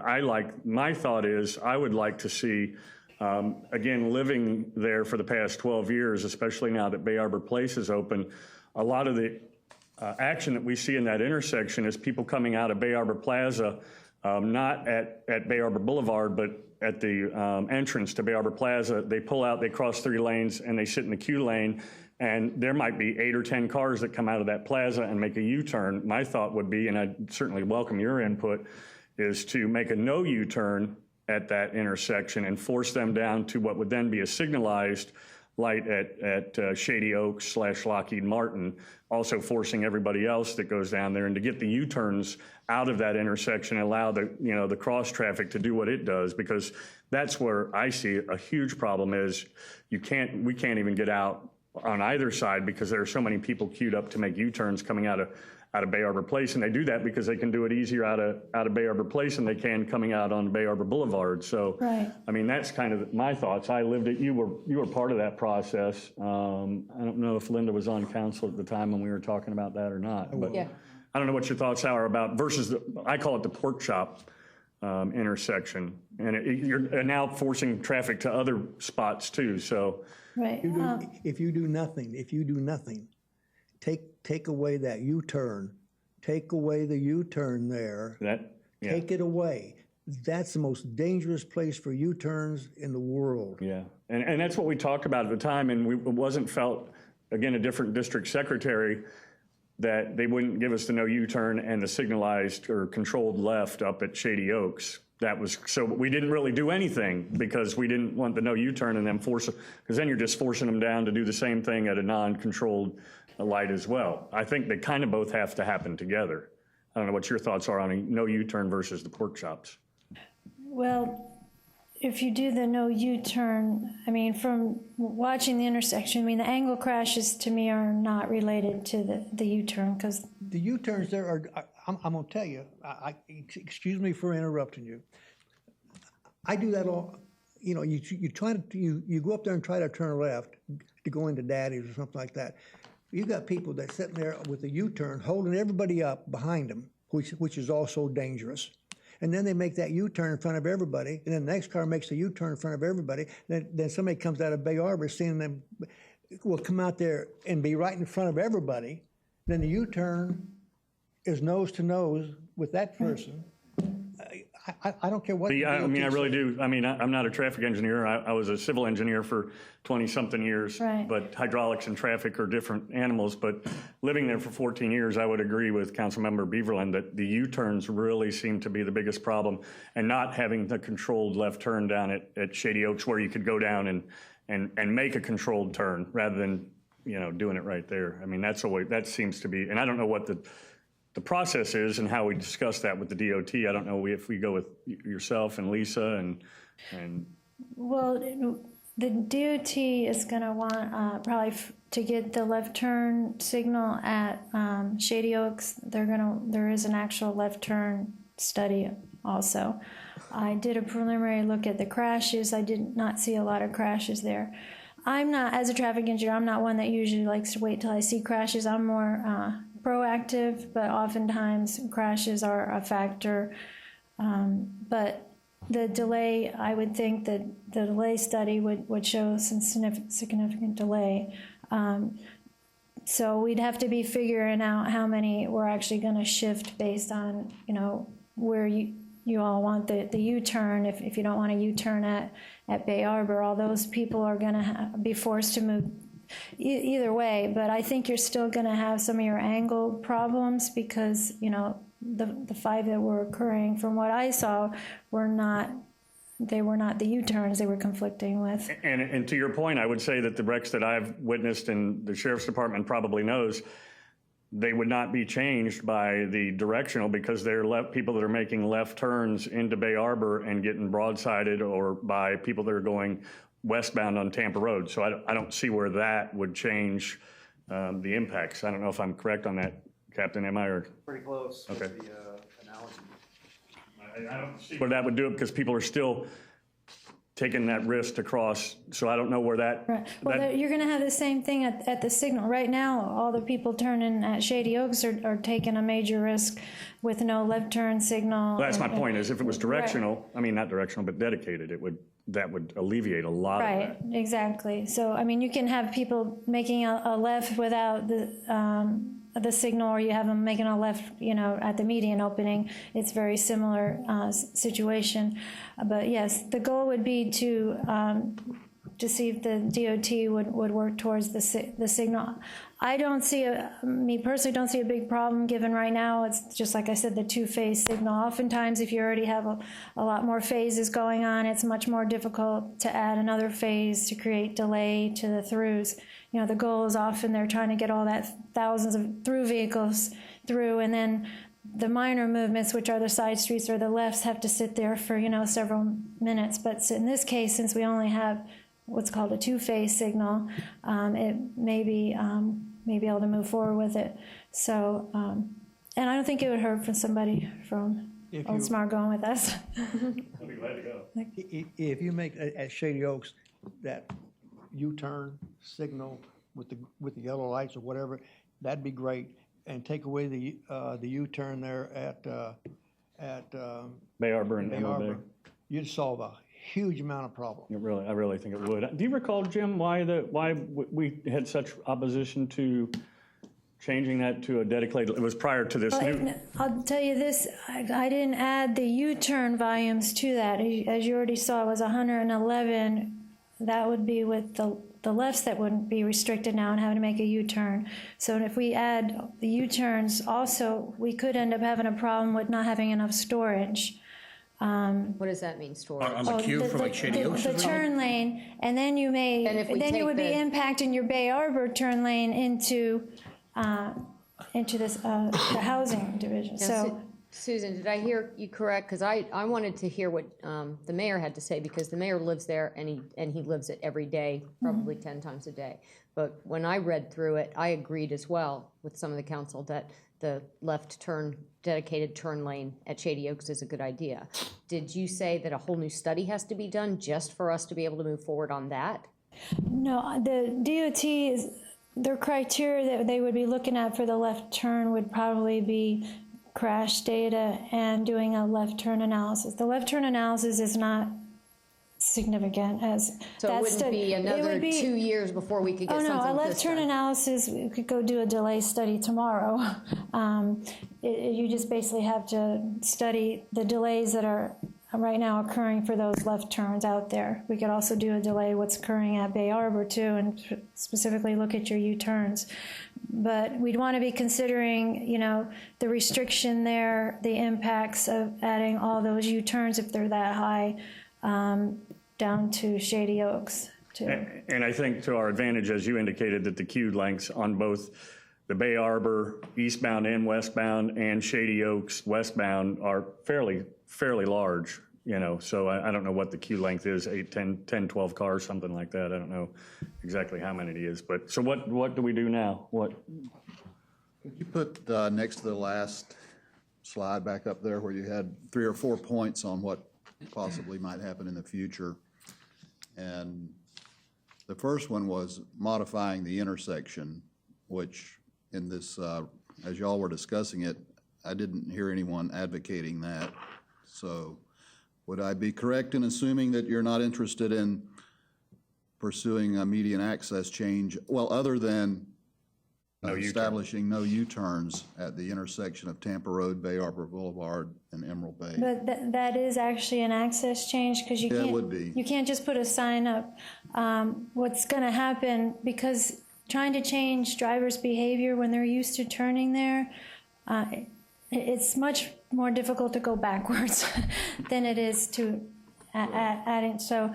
my thought is I would like to see, again, living there for the past 12 years, especially now that Bay Arbor Place is open, a lot of the action that we see in that intersection is people coming out of Bay Arbor Plaza, not at Bay Arbor Boulevard, but at the entrance to Bay Arbor Plaza. They pull out, they cross 3 lanes, and they sit in the queue lane, and there might be 8 or 10 cars that come out of that plaza and make a U-turn. My thought would be, and I'd certainly welcome your input, is to make a no U-turn at that intersection and force them down to what would then be a signalized light at Shady Oaks / Lockheed Martin, also forcing everybody else that goes down there, and to get the U-turns out of that intersection and allow the cross traffic to do what it does, because that's where I see a huge problem is we can't even get out on either side because there are so many people queued up to make U-turns coming out of Bay Arbor Place, and they do that because they can do it easier out of Bay Arbor Place than they can coming out on Bay Arbor Boulevard. So, right. I mean, that's kind of my thoughts. I lived it. You were part of that process. I don't know if Linda was on council at the time when we were talking about that or not. But yeah. I don't know what your thoughts are about versus I call it the pork chop intersection, and you're now forcing traffic to other spots too. So, right. If you do nothing. Take away that U-turn. Take away the U-turn there. Take it away. That's the most dangerous place for U-turns in the world. Yeah, and that's what we talked about at the time, and it wasn't felt, again, a different district secretary, that they wouldn't give us the no U-turn and the signalized or controlled left up at Shady Oaks. That was, so we didn't really do anything because we didn't want the no U-turn and then force it, because then you're just forcing them down to do the same thing at a non-controlled light as well. I think they kind of both have to happen together. I don't know what your thoughts are on a no U-turn versus the pork chops. Well, if you do the no U-turn, I mean, from watching the intersection, I mean, the angle crashes to me are not related to the U-turn, because the U-turns there are, I'm going to tell you, excuse me for interrupting you. I do that all. you try to, you go up there and try to turn left to go into Daddy's or something like that. You got people that sitting there with a U-turn holding everybody up behind them, which is also dangerous. And then they make that U-turn in front of everybody, and then the next car makes a U-turn in front of everybody. Then somebody comes out of Bay Arbor, seeing them, will come out there and be right in front of everybody. Then the U-turn is nose to nose with that person. I don't care what. I mean, I really do. I mean, I'm not a traffic engineer. I was a civil engineer for 20-something years. Right. But hydraulics and traffic are different animals. But living there for 14 years, I would agree with Councilmember Beaverland that the U-turns really seem to be the biggest problem, and not having the controlled left turn down at Shady Oaks where you could go down and make a controlled turn rather than, doing it right there. I mean, that seems to be, and I don't know what the process is and how we discuss that with the DOT. I don't know if we go with yourself and Lisa and. Well, the DOT is going to want probably to get the left turn signal at Shady Oaks. There is an actual left turn study also. I did a preliminary look at the crashes. I did not see a lot of crashes there. I'm not, as a traffic engineer, I'm not one that usually likes to wait till I see crashes. I'm more proactive, but oftentimes crashes are a factor. But the delay, I would think that the delay study would show some significant delay. So we'd have to be figuring out how many we're actually going to shift based on, where you all want the U-turn. If you don't want a U-turn at Bay Arbor, all those people are going to be forced to move either way. But I think you're still going to have some of your angle problems because, the 5 that were occurring, from what I saw, were not the U-turns they were conflicting with. And to your point, I would say that the wrecks that I've witnessed, and the Sheriff's Department probably knows, they would not be changed by the directional because they're people that are making left turns into Bay Arbor and getting broadsided, or by people that are going westbound on Tampa Road. So I don't see where that would change the impacts. I don't know if I'm correct on that, Captain, am I? Or? Pretty close. Okay. With the analogy. I don't see where that would do it because people are still taking that risk to cross. So I don't know where that. Right. Well, you're going to have the same thing at the signal. Right now, all the people turning at Shady Oaks are taking a major risk with no left turn signal. Well, that's my point, is if it was directional, right. I mean, not directional, but dedicated, that would alleviate a lot of that. Right, exactly. So, I mean, you can have people making a left without the signal, or you have them making a left, at the median opening. It's very similar situation. But yes, the goal would be to see if the DOT would work towards the signal. I don't see me personally don't see a big problem, given right now it's just like I said, the 2-phase signal. Oftentimes, if you already have a lot more phases going on, it's much more difficult to add another phase to create delay to the throughs. The goal is often they're trying to get all that thousands of through vehicles through, and then the minor movements, which are the side streets or the lefts, have to sit there for several minutes. But in this case, since we only have what's called a 2-phase signal, it may be able to move forward with it. So, and I don't think it would hurt for somebody from Oldsmar going with us. I'll be glad to go. If you make at Shady Oaks that U-turn signal with the yellow lights or whatever, that'd be great. And take away the U-turn there at Bay Arbor and Bay Arbor, you'd solve a huge amount of problems. I really think it would. Do you recall, Jim, why we had such opposition to changing that to a dedicated? It was prior to this. I'll tell you this: I didn't add the U-turn volumes to that. As you already saw, it was 111. That would be with the lefts that wouldn't be restricted now and having to make a U-turn. So if we add the U-turns also, we could end up having a problem with not having enough storage. What does that mean, storage? On the queue for like Shady Oaks? The turn lane, and then you may, then you would be impacting your Bay Arbor turn lane into this the housing division. Now, Susan, did I hear you correct? Because I wanted to hear what the mayor had to say, because the mayor lives there and he lives it every day, probably 10 times a day. But when I read through it, I agreed as well with some of the council that the left turn, dedicated turn lane at Shady Oaks is a good idea. Did you say that a whole new study has to be done just for us to be able to move forward on that? No, the DOT is, their criteria that they would be looking at for the left turn would probably be crash data and doing a left turn analysis. The left turn analysis is not significant as So it wouldn't be another 2 years before we could get something a like left this turn done. analysis, we could go do a delay study tomorrow. You just basically have to study the delays that are right now occurring for those left turns out there. We could also do a delay what's occurring at Bay Arbor too, and specifically look at your U-turns. But we'd want to be considering, you know, the restriction there, the impacts of adding all those U-turns if they're that high, down to Shady Oaks too. And I think to our advantage, as you indicated, that the queue lengths on both the Bay Arbor eastbound and westbound and Shady Oaks westbound are fairly large, you know, so I don't know what the queue length is, 8, 10, 12 cars, something like that. I don't know exactly how many it is, but so what do we do now? You put next to the last slide back up there where you had 3 or 4 points on what possibly might happen in the future. And the first one was modifying the intersection, which in this, as y'all were discussing it, I didn't hear anyone advocating that. So would I be correct in assuming that you're not interested in pursuing a median access change, well, other than establishing no U-turns at the intersection of Tampa Road, Bay Arbor Boulevard, and Emerald Bay? But that is actually an access change, because you can't. It would be. You can't just put a sign up. What's going to happen, because trying to change drivers' behavior when they're used to turning there, it's much more difficult to go backwards than it is to add it. So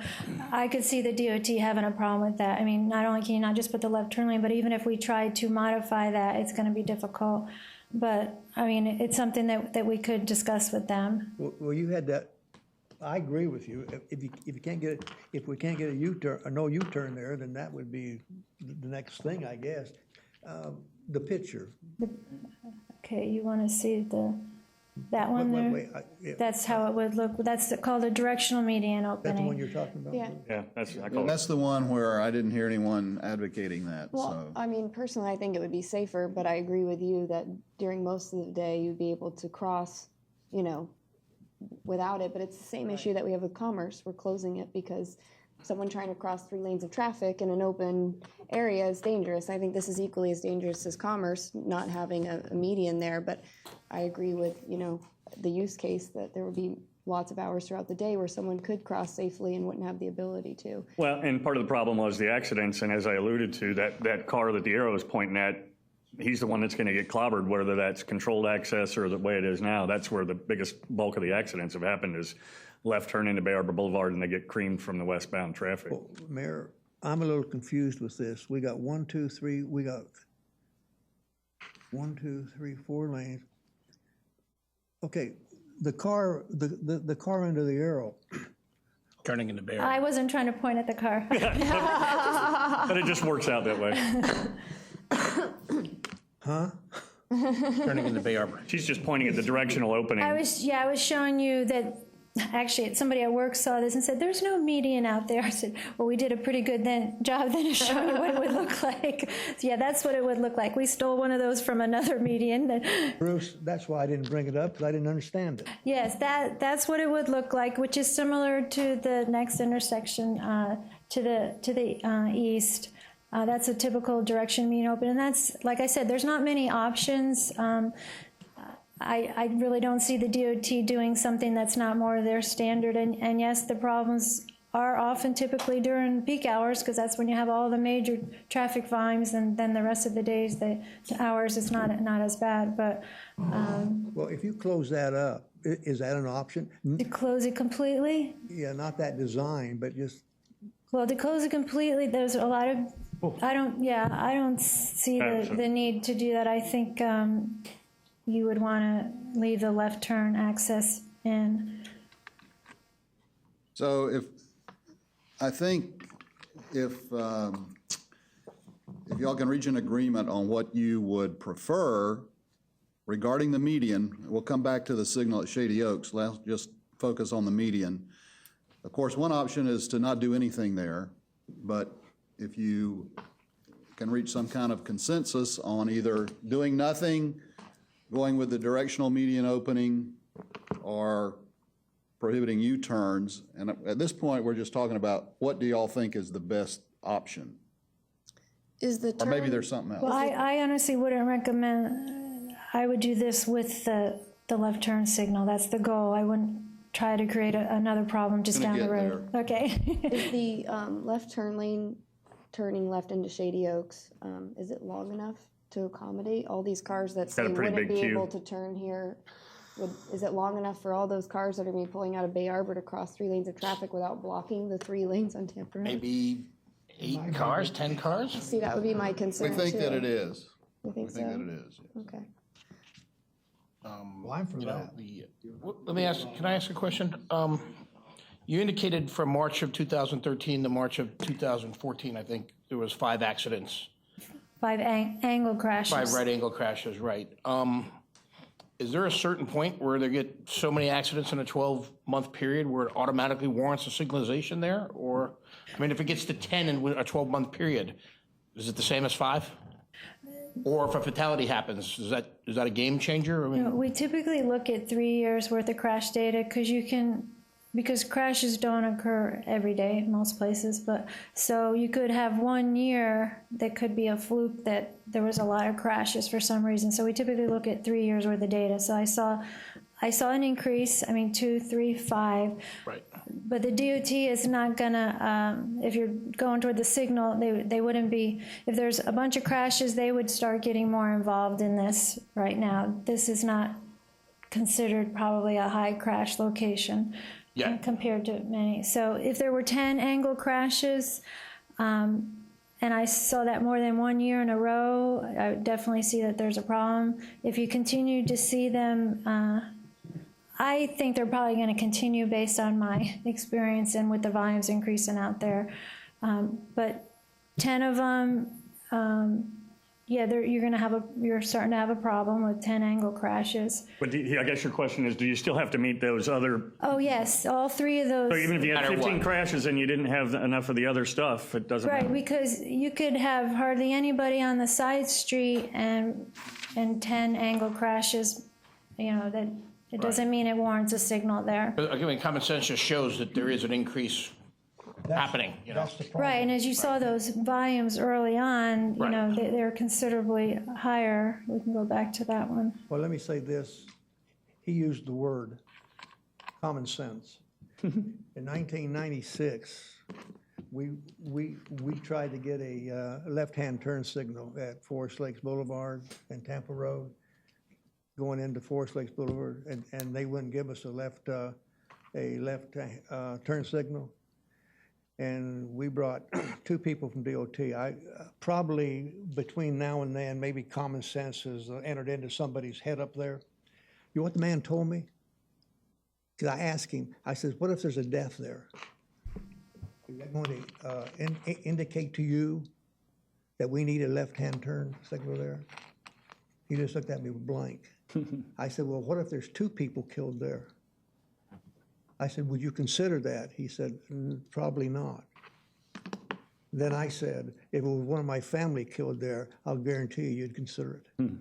I could see the DOT having a problem with that. I mean, not only can you not just put the left turn lane, but even if we tried to modify that, it's going to be difficult. But I mean, it's something that we could discuss with them. Well, you had that. I agree with you. If we can't get a U-turn, a no U-turn there, then that would be the next thing, I guess. The picture. Okay, you want to see that one there? Wait, That's how it would look. That's called a directional median that's the one opening. you're talking about? Yeah. That's the one where I didn't hear anyone advocating that, Well, so. I mean, personally, I think it would be safer, but I agree with you that during most of the day, you'd be able to cross, you know, without it. But it's the same issue that we have with Commerce. We're closing it because someone trying to cross 3 lanes of traffic in an open area is dangerous. I think this is equally as dangerous as Commerce, not having a median there. But I agree with, you know, the use case that there would be lots of hours throughout the day where someone could cross safely and wouldn't have the ability to. Well, and part of the problem was the accidents, and as I alluded to, that car that the arrow is pointing at, he's the one that's going to get clobbered, whether that's controlled access or the way it is now. That's where the biggest bulk of the accidents have happened, is left turn into Bay Arbor Boulevard and they get creamed from the westbound traffic. Well, Mayor, I'm a little confused with this. We got 1, 2, 3, 4 lanes. Okay, the car under the arrow. Turning into Bear. I wasn't trying to point at the car. But it just works out that way. Huh? Turning into Bay Arbor. She's just pointing at the directional opening. I was showing you that. Actually, somebody at work saw this and said, "There's no median out there." I said, "Well, we did a pretty good job then of showing you what it would look like." So, yeah, that's what it would look like. We stole one of those from another median. Bruce, that's why I didn't bring it up, because I didn't understand it. Yes, that's what it would look like, which is similar to the next intersection to the east. That's a typical direction median open, and that's, like I said, there's not many options. I really don't see the DOT doing something that's not more their standard. And yes, the problems are often typically during peak hours, because that's when you have all the major traffic volumes, and then the rest of the days, the hours, it's not as bad. But Well, if you close that up, is that an option? to close it completely, Yeah, not that design, but just. well, to close it completely, there's a lot of, I don't see the need to do that. I think you would want to leave the left turn access in. So if y'all can reach an agreement on what you would prefer regarding the median, we'll come back to the signal at Shady Oaks. Let's just focus on the median. Of course, one option is to not do anything there, but if you can reach some kind of consensus on either doing nothing, going with the directional median opening, or prohibiting U-turns, and at this point, we're just talking about what do y'all think is the best option? Is the Or turn? maybe there's something else. Well, I honestly wouldn't recommend, I would do this with the left turn signal. That's the goal. I wouldn't try to create another problem just down Gonna the get road. Okay. Is the left turn lane turning left into Shady Oaks, is it long enough to accommodate all these cars that say Got a pretty wouldn't big be queue. able to turn here? Is it long enough for all those cars that are going to be pulling out of Bay Arbor to cross 3 lanes of traffic without blocking the 3 lanes on Tampa Road? Maybe 8 cars, 10 cars? See, that would be my We concern think that too. it is. You think We so? think that it is. Okay. Well, I'm for You know, that. let me ask, can I ask a question? You indicated from March of 2013 to March of 2014, I think, there was 5 accidents, 5 angle crashes. 5 right angle crashes, right? Is there a certain point where they get so many accidents in a 12-month period where it automatically warrants a signalization there? Or, I mean, if it gets to 10 in a 12-month period, is it the same as 5? Or if a fatality happens, is that a game changer? I mean, We typically look at 3 years worth of crash data because crashes don't occur every day in most places, but so you could have 1 year that could be a fluke that there was a lot of crashes for some reason. So we typically look at 3 years worth of data. So I saw an increase, 2, 3, 5. right. But the DOT is not gonna, if you're going toward the signal, they wouldn't be, if there's a bunch of crashes, they would start getting more involved in this right now. This is not considered probably a high crash location. Yeah. Compared to many. So if there were 10 angle crashes, and I saw that more than 1 year in a row, I would definitely see that there's a problem. If you continue to see them, I think they're probably going to continue based on my experience and with the volumes increasing out there. But 10 of them, you're starting to have a problem with 10 angle crashes. But I guess your question is, do you still have to meet those other, Oh, yes, all 3 of those. so even if you had Matter 15 what. crashes and you didn't have enough of the other stuff, it doesn't matter? Right, because you could have hardly anybody on the side street and 10 angle crashes, that it doesn't mean it warrants a signal there. But again, common sense just shows that there is an increase happening, That's the problem. Right, and as you saw those volumes early on, Right. they're considerably higher. We can go back to that one. Well, let me say this. He used the word common sense. In 1996, we tried to get a left-hand turn signal at Forest Lakes Boulevard and Tampa Road, going into Forest Lakes Boulevard, and they wouldn't give us a left turn signal. And we brought 2 people from DOT. Probably between now and then, maybe common sense has entered into somebody's head up there. You know what the man told me? Because I asked him, I said, what if there's a death there? Is that going to indicate to you that we need a left-hand turn signal there? He just looked at me blank. I said, well, what if there's 2 people killed there? I said, would you consider that? He said, probably not. Then I said, if it was one of my family killed there, I'll guarantee you'd consider it.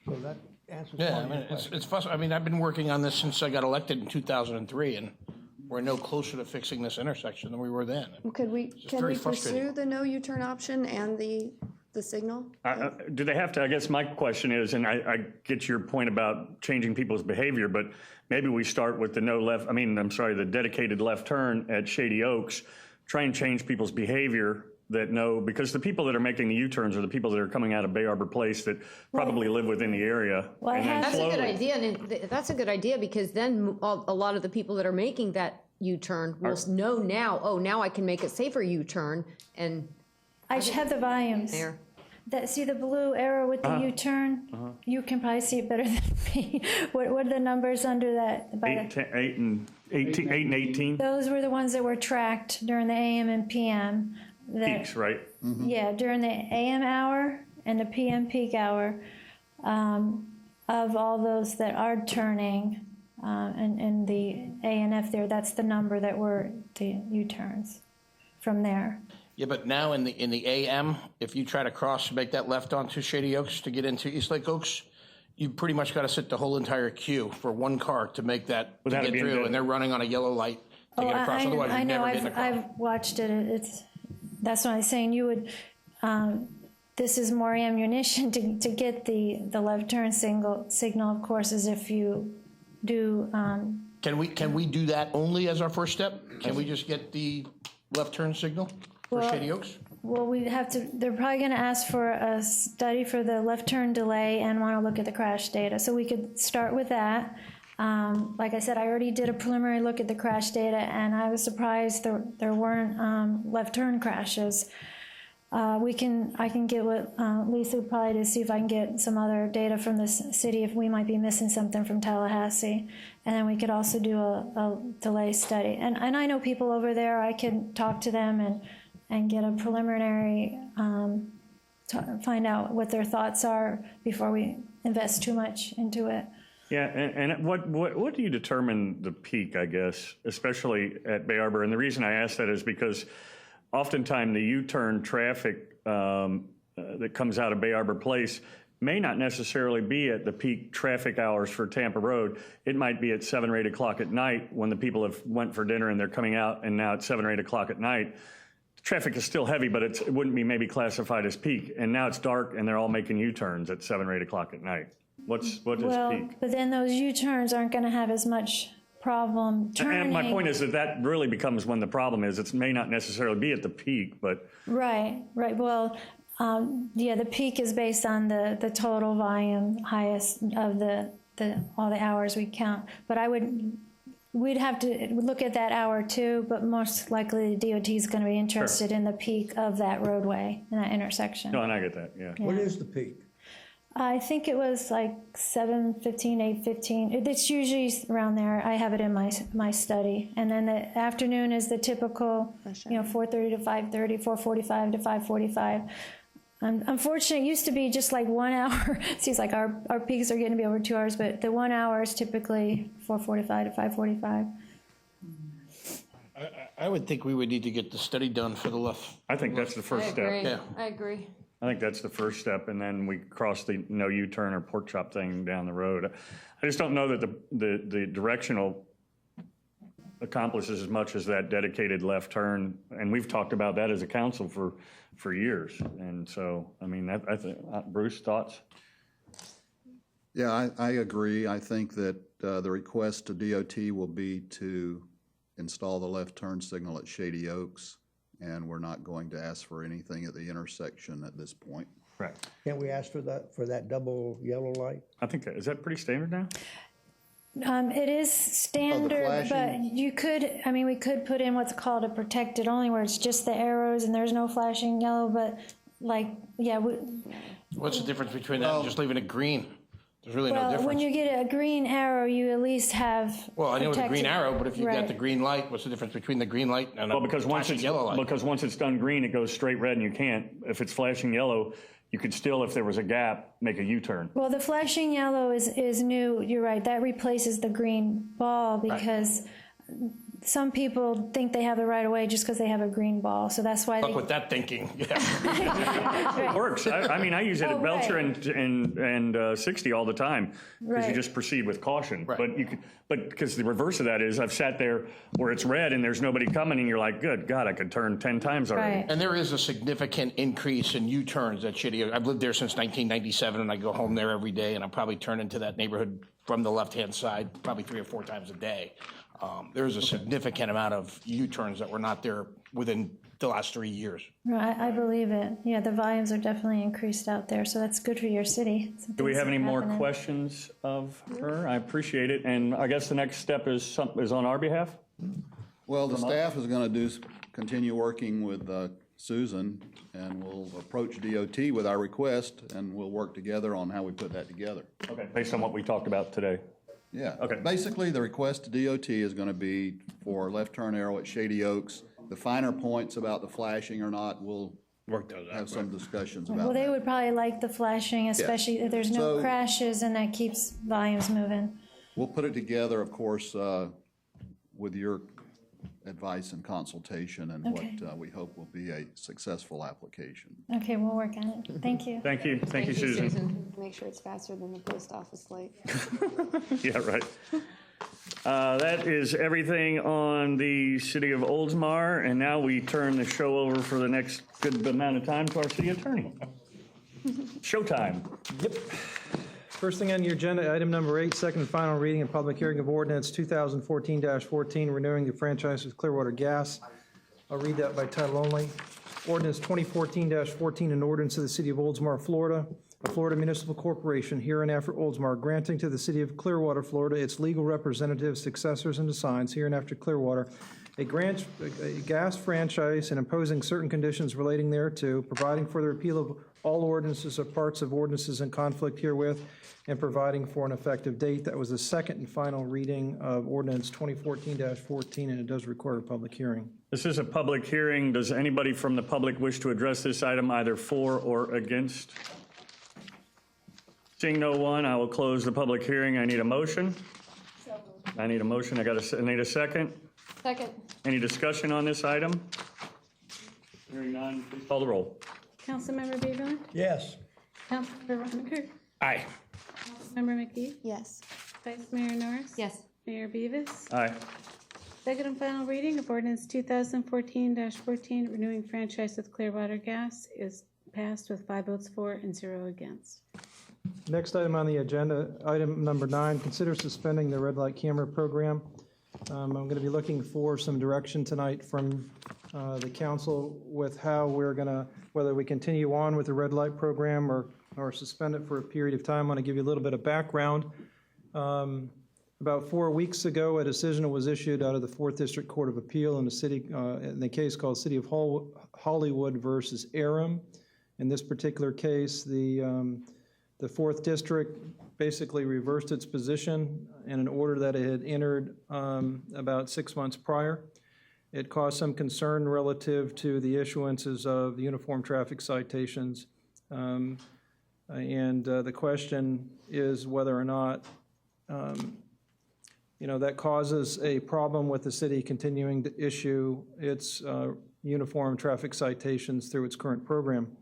So that answers Yeah, part I of mean, your question. it's frustrating. I've been working on this since I got elected in 2003, and we're no closer to fixing this intersection than we were then. Can we very frustrating. pursue the no U-turn option and the signal? Do they have to, I guess my question is, and I get your point about changing people's behavior, but maybe we start with the dedicated left turn at Shady Oaks, try and change people's behavior because the people that are making the U-turns are the people that are coming out of Bay Arbor Place that probably live within the area. Well, And then That's a good slowly- idea, and that's a good idea, because then a lot of the people that are making that U-turn will know now, now I can make a safer U-turn, and I should have the volumes. there. see the blue arrow with the U-turn? You can probably see it better than me. What are the numbers under that? By 8 and 18. those were the ones that were tracked during the AM and PM. Peaks, right? Yeah, during the AM hour and the PM peak hour, of all those that are turning, and the A and F there, that's the number that were the U-turns from there. Yeah, but now in the AM, if you try to cross, make that left onto Shady Oaks to get into East Lake Oaks, you pretty much got to sit the whole entire queue for one car to make that, to Without it get being through, dead. and they're running on a yellow light to get across. Otherwise, I you know, never get across. I've watched it. That's what I'm saying. You would, this is more ammunition to get the left turn signal, of course, as if you do. Can we do that only as our first step? Can we just get the left turn signal for Shady Oaks? Well, we have to, they're probably going to ask for a study for the left turn delay and want to look at the crash data. So we could start with that. Like I said, I already did a preliminary look at the crash data, and I was surprised there weren't left turn crashes. I can get with Lisa probably to see if I can get some other data from the city if we might be missing something from Tallahassee. And then we could also do a delay study. And I know people over there, I can talk to them and get a preliminary, find out what their thoughts are before we invest too much into it. Yeah, and what do you determine the peak, I guess, especially at Bay Arbor? And the reason I ask that is because oftentimes the U-turn traffic that comes out of Bay Arbor Place may not necessarily be at the peak traffic hours for Tampa Road. It might be at 7 or 8 o'clock at night when the people have went for dinner and they're coming out, and now it's 7 or 8 o'clock at night. Traffic is still heavy, but it wouldn't be maybe classified as peak. And now it's dark and they're all making U-turns at 7 or 8 o'clock at night. What is peak? But then those U-turns aren't going to have as much problem turning. And my point is that really becomes when the problem is. It may not necessarily be at the peak, but. Right. Well, yeah, the peak is based on the total volume highest of all the hours we count. But we'd have to look at that hour too, but most likely the DOT is going to be interested in the peak of that roadway and that intersection. No, and I get that, yeah. What is the peak? I think it was like 7:15, 8:15. It's usually around there. I have it in my study. And then the afternoon is the typical, 4:30 to 5:30, 4:45 to 5:45. Unfortunately, it used to be just like 1 hour. It seems like our peaks are getting to be over 2 hours, but the 1 hour is typically 4:45 to 5:45. I would think we would need to get the study done for the left. I think that's the first step. Yeah. I agree. I think that's the first step, and then we cross the no U-turn or pork chop thing down the road. I just don't know that the directional accomplishes as much as that dedicated left turn, and we've talked about that as a council for years. And so, I mean, I think, Bruce, thoughts? Yeah, I agree. I think that the request to DOT will be to install the left turn signal at Shady Oaks, and we're not going to ask for anything at the intersection at this point. Right. Can't we ask for that double yellow light? I think is that pretty standard now? It is standard, but flashing? we could put in what's called a protected only, where it's just the arrows and there's no flashing yellow, but What's the difference between that and just leaving it green? There's really no difference. when you get a green arrow, you at least have Well, I know it's a green protected- arrow, but if you got Right. the green light, what's the difference between the green light and a flashing yellow light? Because once it's done green, it goes straight red, and you can't. If it's flashing yellow, you could still, if there was a gap, make a U-turn. Well, the flashing yellow is new. You're right. That replaces the green ball because some people think they have the right of way just because they have a green ball. So that's why Fuck with that thinking. Yeah. It works. I use it at Belcher and 60 all the time because you just proceed with caution. Right. But because the reverse of that is I've sat there where it's red and there's nobody coming, and you're like, good God, I could turn 10 times already. Right. And there is a significant increase in U-turns at Shady Oaks. I've lived there since 1997, and I go home there every day, and I probably turn into that neighborhood from the left-hand side probably 3 or 4 times a day. There's a significant amount of U-turns that were not there within the last 3 years. Right, I believe it. Yeah, the volumes are definitely increased out there, so that's good for your city. Do we have any more questions of her? I appreciate it. And I guess the next step is on our behalf? Well, the staff is going to continue working with Susan, and we'll approach DOT with our request, and we'll work together on how we put that together. Okay, based on what we talked about today. Yeah. Okay. Basically, the request to DOT is going to be for left turn arrow at Shady Oaks. The finer points about the flashing or not, we'll have some discussions about Well, they that. would probably like the flashing, especially if there's no So- crashes and that keeps volumes moving. We'll put it together, of course, with your advice and consultation and Okay. what we hope will be a successful application. Okay, we'll work on it. Thank you. Thank you, thank you, Susan. Make sure it's faster than the post office light. Yeah, right. That is everything on the City of Oldsmar, and now we turn the show over for the next good amount of time to our city attorney. Showtime. Yep. First thing on your agenda, item number 8, second and final reading and public hearing of ordinance 2014-14, renewing the franchise with Clearwater Gas. I'll read that by title only. Ordinance 2014-14, an ordinance of the City of Oldsmar, Florida, a Florida municipal corporation, hereinafter Oldsmar, granting to the City of Clearwater, Florida, its legal representatives, successors, and assigns, hereinafter Clearwater, a gas franchise and imposing certain conditions relating thereto, providing for the repeal of all ordinances or parts of ordinances in conflict herewith, and providing for an effective date. That was the second and final reading of ordinance 2014-14, and it does require a public hearing. This is a public hearing. Does anybody from the public wish to address this item either for or against? Seeing no one, I will close the public hearing. I need a motion. I need a motion. I need a second. Second. Any discussion on this item? Hearing none, please call the roll. Councilmember Beverland? Yes. Councilmember Roniker? Aye. Councilmember McGee? Yes. Vice Mayor Norris? Yes. Mayor Beavis? Aye. Second and final reading of ordinance 2014-14, renewing franchise with Clearwater Gas is passed with 5 votes for and 0 against. Next item on the agenda, item number 9, consider suspending the red light camera program. I'm going to be looking for some direction tonight from the council with how we're going to, whether we continue on with the red light program or suspend it for a period of time. I want to give you a little bit of background. About 4 weeks ago, a decision was issued out of the 4th District Court of Appeal in the case called City of Hollywood versus Aram. In this particular case, the 4th District basically reversed its position in an order that it had entered about 6 months prior. It caused some concern relative to the issuances of uniform traffic citations. And the question is whether or not, that causes a problem with the city continuing to issue its uniform traffic citations through its current program.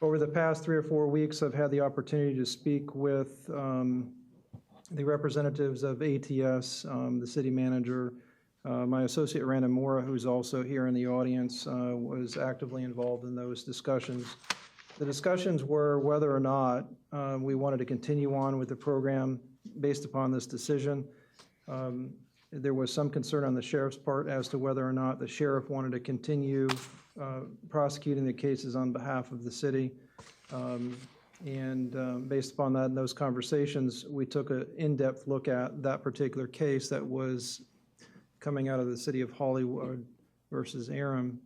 Over the past 3 or 4 weeks, I've had the opportunity to speak with the representatives of ATS, the city manager. My associate, Randa Mora, who's also here in the audience, was actively involved in those discussions. The discussions were whether or not we wanted to continue on with the program based upon this decision. There was some concern on the sheriff's part as to whether or not the sheriff wanted to continue prosecuting the cases on behalf of the city. Based upon that and those conversations, we took an in-depth look at that particular case that was coming out of the City of Hollywood versus Aram.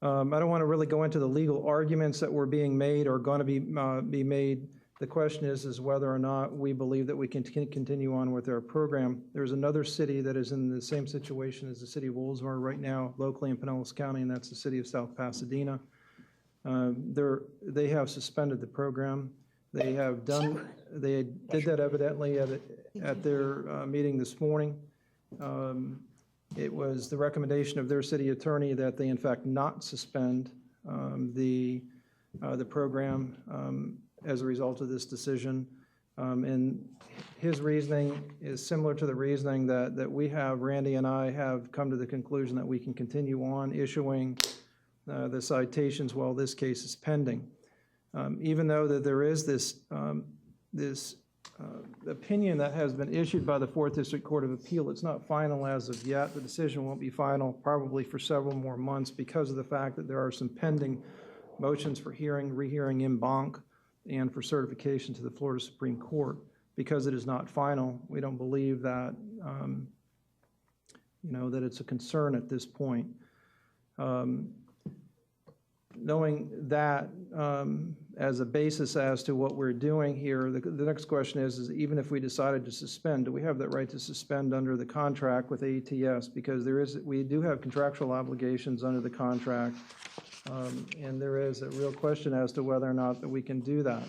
I don't want to really go into the legal arguments that were being made or going to be made. The question is whether or not we believe that we can continue on with our program. There's another city that is in the same situation as the City of Oldsmar right now, locally in Pinellas County, and that's the City of South Pasadena. They have suspended the program. They did that evidently at their meeting this morning. It was the recommendation of their city attorney that they in fact not suspend the program as a result of this decision. And his reasoning is similar to the reasoning that we have. Randy and I have come to the conclusion that we can continue on issuing the citations while this case is pending. Even though that there is this opinion that has been issued by the 4th District Court of Appeal, it's not final as of yet. The decision won't be final probably for several more months because of the fact that there are some pending motions for rehearing en banc and for certification to the Florida Supreme Court. Because it is not final, we don't believe that, that it's a concern at this point. knowing that as a basis as to what we're doing here, the next question is even if we decided to suspend, do we have that right to suspend under the contract with ATS? Because we do have contractual obligations under the contract, and there is a real question as to whether or not that we can do that.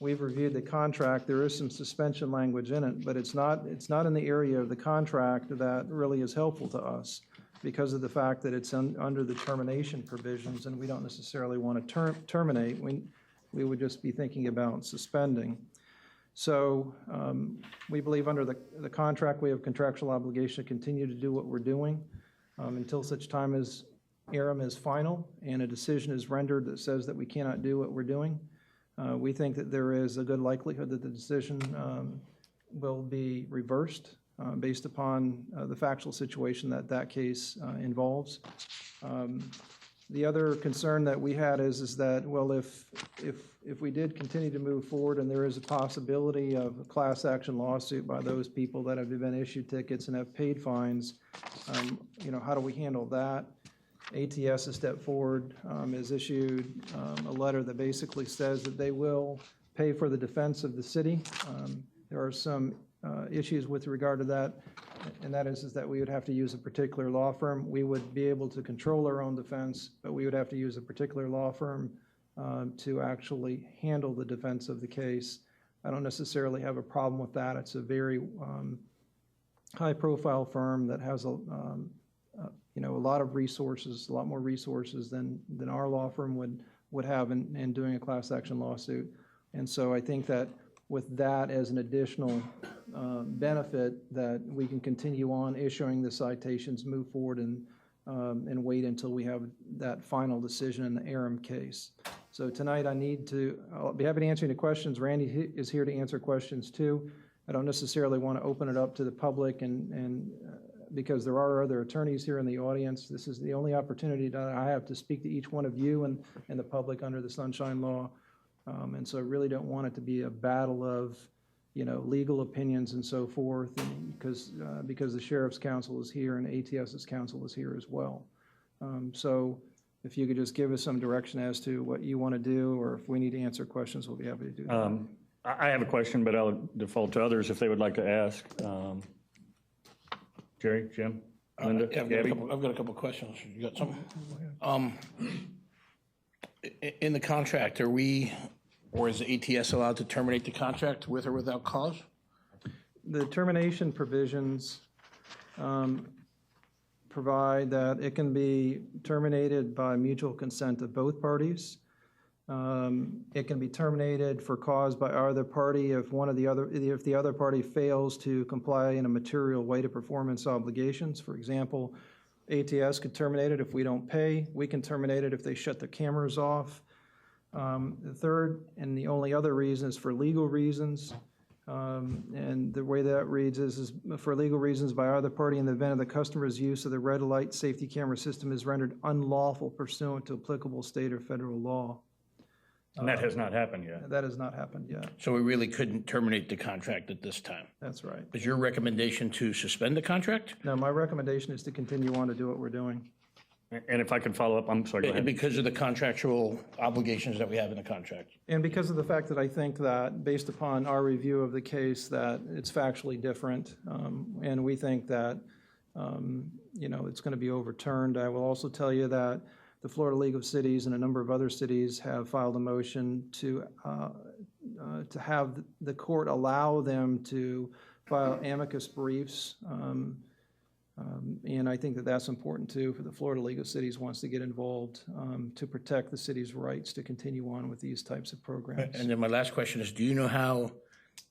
We've reviewed the contract. There is some suspension language in it, but it's not in the area of the contract that really is helpful to us because of the fact that it's under the termination provisions, and we don't necessarily want to terminate. We would just be thinking about suspending. So we believe under the contract we have contractual obligation to continue to do what we're doing until such time as ARM is final and a decision is rendered that says that we cannot do what we're doing. We think that there is a good likelihood that the decision will be reversed based upon the factual situation that case involves. The other concern that we had is that, well, if we did continue to move forward and there is a possibility of a class action lawsuit by those people that have been issued tickets and have paid fines, how do we handle that? ATS has stepped forward, has issued a letter that basically says that they will pay for the defense of the city. There are some issues with regard to that, and that is that we would have to use a particular law firm. We would be able to control our own defense, but we would have to use a particular law firm to actually handle the defense of the case. I don't necessarily have a problem with that. It's a very high-profile firm that has a lot of resources, a lot more resources than our law firm would have in doing a class action lawsuit. And so I think that with that as an additional benefit, that we can continue on issuing the citations, move forward, and wait until we have that final decision in the ARM case. So tonight I'll be happy to answer any questions. Randy is here to answer questions too. I don't necessarily want to open it up to the public and because there are other attorneys here in the audience. This is the only opportunity that I have to speak to each one of you and the public under the Sunshine Law. And so I really don't want it to be a battle of, legal opinions and so forth, and because the Sheriff's Counsel is here and ATS's counsel is here as well. So if you could just give us some direction as to what you want to do, or if we need to answer questions, we'll be happy to do that. I have a question, but I'll default to others if they would like to ask. Jerry, Jim, Linda, Gabby? I've got a couple of questions. You got something? In the contract, or is the ATS allowed to terminate the contract with or without cause? The termination provisions provide that it can be terminated by mutual consent of both parties. It can be terminated for cause by either party if the other party fails to comply in a material way to performance obligations. For example, ATS could terminate it if we don't pay. We can terminate it if they shut their cameras off. The third and the only other reason is for legal reasons. And the way that reads is for legal reasons by either party in the event of the customer's use of the red light safety camera system is rendered unlawful pursuant to applicable state or federal law. And that has not happened yet. That has not happened yet. So we really couldn't terminate the contract at this time? That's right. Is your recommendation to suspend the contract? No, my recommendation is to continue on to do what we're doing. And if I could follow up, I'm sorry, go ahead. Because of the contractual obligations that we have in the contract? And because of the fact that I think that, based upon our review of the case, that it's factually different, and we think that, it's going to be overturned. I will also tell you that the Florida League of Cities and a number of other cities have filed a motion to have the court allow them to file amicus briefs. And I think that that's important too for the Florida League of Cities wants to get involved to protect the city's rights to continue on with these types of programs. And then my last question is, do you know how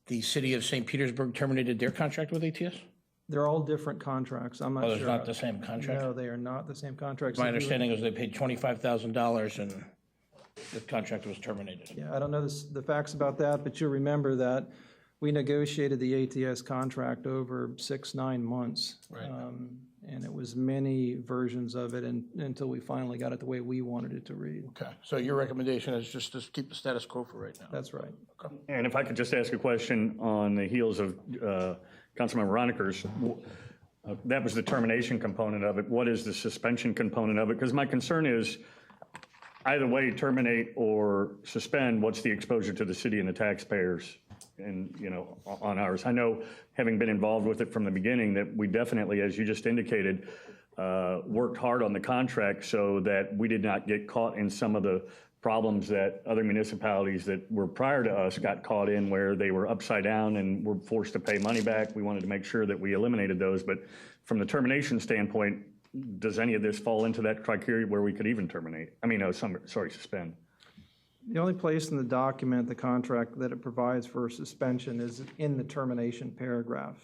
the city of St. Petersburg terminated their contract with ATS? They're all different contracts. I'm not sure. Oh, it's not the same contract? No, they are not the same contracts. My understanding is they paid $25,000 and the contract was terminated. Yeah, I don't know the facts about that, but you remember that we negotiated the ATS contract over 6-9 months. Right. And it was many versions of it until we finally got it the way we wanted it to read. Okay, so your recommendation is just to keep the status quo for right now? That's right. Okay. And if I could just ask a question on the heels of Councilmember Roniker's, that was the termination component of it. What is the suspension component of it? Because my concern is, either way, terminate or suspend, what's the exposure to the city and the taxpayers and, on ours? I know, having been involved with it from the beginning, that we definitely, as you just indicated, worked hard on the contract so that we did not get caught in some of the problems that other municipalities that were prior to us got caught in, where they were upside down and were forced to pay money back. We wanted to make sure that we eliminated those. But from the termination standpoint, does any of this fall into that criteria where we could even terminate? Suspend. The only place in the document, the contract, that it provides for suspension is in the termination paragraph.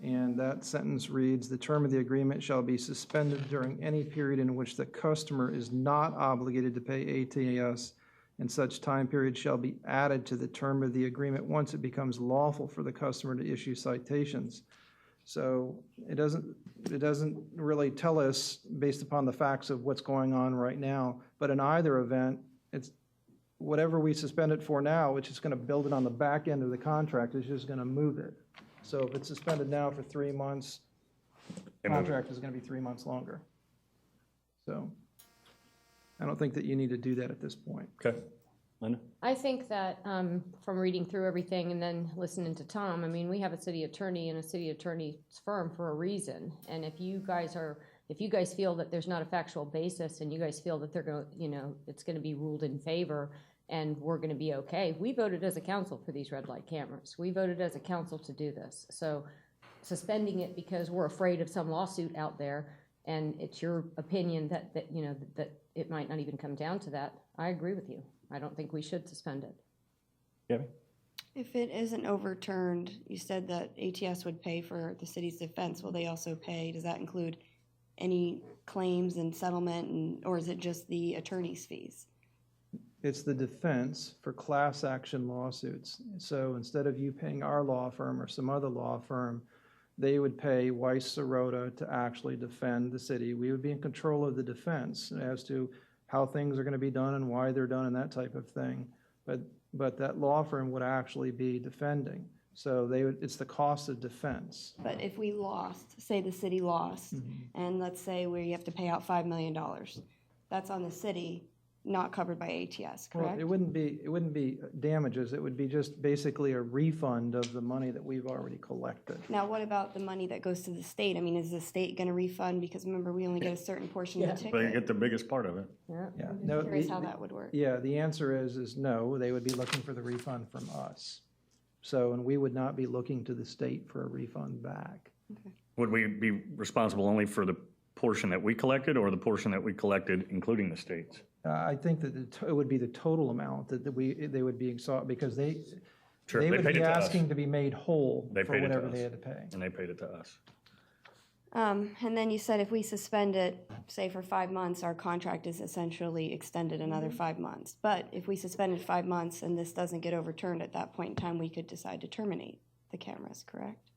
And that sentence reads, "The term of the agreement shall be suspended during any period in which the customer is not obligated to pay ATS, and such time period shall be added to the term of the agreement once it becomes lawful for the customer to issue citations." So it doesn't really tell us based upon the facts of what's going on right now. But in either event, it's whatever we suspend it for now, which is going to build it on the back end of the contract, is just going to move it. So if it's suspended now for 3 months, the contract is going to be 3 months longer. So I don't think that you need to do that at this point. Okay. Linda? I think that from reading through everything and then listening to Tom, I mean, we have a city attorney and a city attorney's firm for a reason. And if you guys feel that there's not a factual basis and you guys feel that they're going to, it's going to be ruled in favor and we're going to be okay. We voted as a council for these red light cameras. We voted as a council to do this. So suspending it because we're afraid of some lawsuit out there and it's your opinion that it might not even come down to that, I agree with you. I don't think we should suspend it. Gabby? If it isn't overturned, you said that ATS would pay for the city's defense. Will they also pay? Does that include any claims and settlement, or is it just the attorney's fees? It's the defense for class action lawsuits. So instead of you paying our law firm or some other law firm, they would pay Weiss Sirota to actually defend the city. We would be in control of the defense as to how things are going to be done and why they're done and that type of thing. But that law firm would actually be defending. So it's the cost of defense. But if we lost, say the city lost, and let's say we have to pay out $5 million, that's on the city, not covered by ATS, correct? Well, it wouldn't be damages. It would be just basically a refund of the money that we've already collected. Now, what about the money that goes to the state? I mean, is the state going to refund? Because remember, we only get a certain portion of the ticket. They get the biggest part of it. Yeah. I'm curious how that would work. Yeah, the answer is no. They would be looking for the refund from us. So, and we would not be looking to the state for a refund back. Okay. Would we be responsible only for the portion that we collected or the portion that we collected, including the states? I think that it would be the total amount that they would be sought, because they Sure, would paid be it to us. asking to be made whole They for paid it to whatever us. they had to pay. And they paid it to us. And then you said if we suspend it, say for 5 months, our contract is essentially extended another 5 months. But if we suspended 5 months and this doesn't get overturned at that point in time, we could decide to terminate the cameras, correct?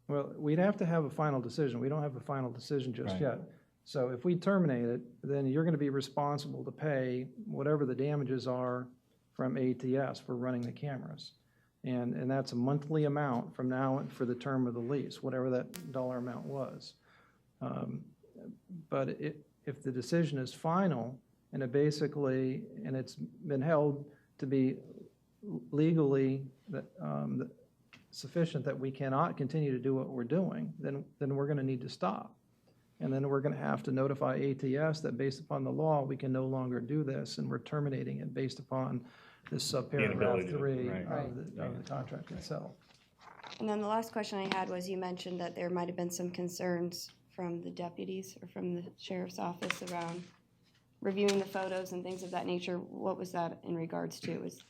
Well, we'd have to have a final decision. We don't have a final decision just yet. So if we terminate it, then you're going to be responsible to pay whatever the damages are from ATS for running the cameras. And that's a monthly amount from now for the term of the lease, whatever that dollar amount was. But if the decision is final and it's been held to be legally sufficient that we cannot continue to do what we're doing, then we're going to need to stop. And then we're going to have to notify ATS that based upon the law, we can no longer do this, and we're terminating it based upon this subparagraph 3 of the contract itself. And then the last question I had was, you mentioned that there might have been some concerns from the deputies or from the sheriff's office around reviewing the photos and things of that nature. What was that in regards to? Is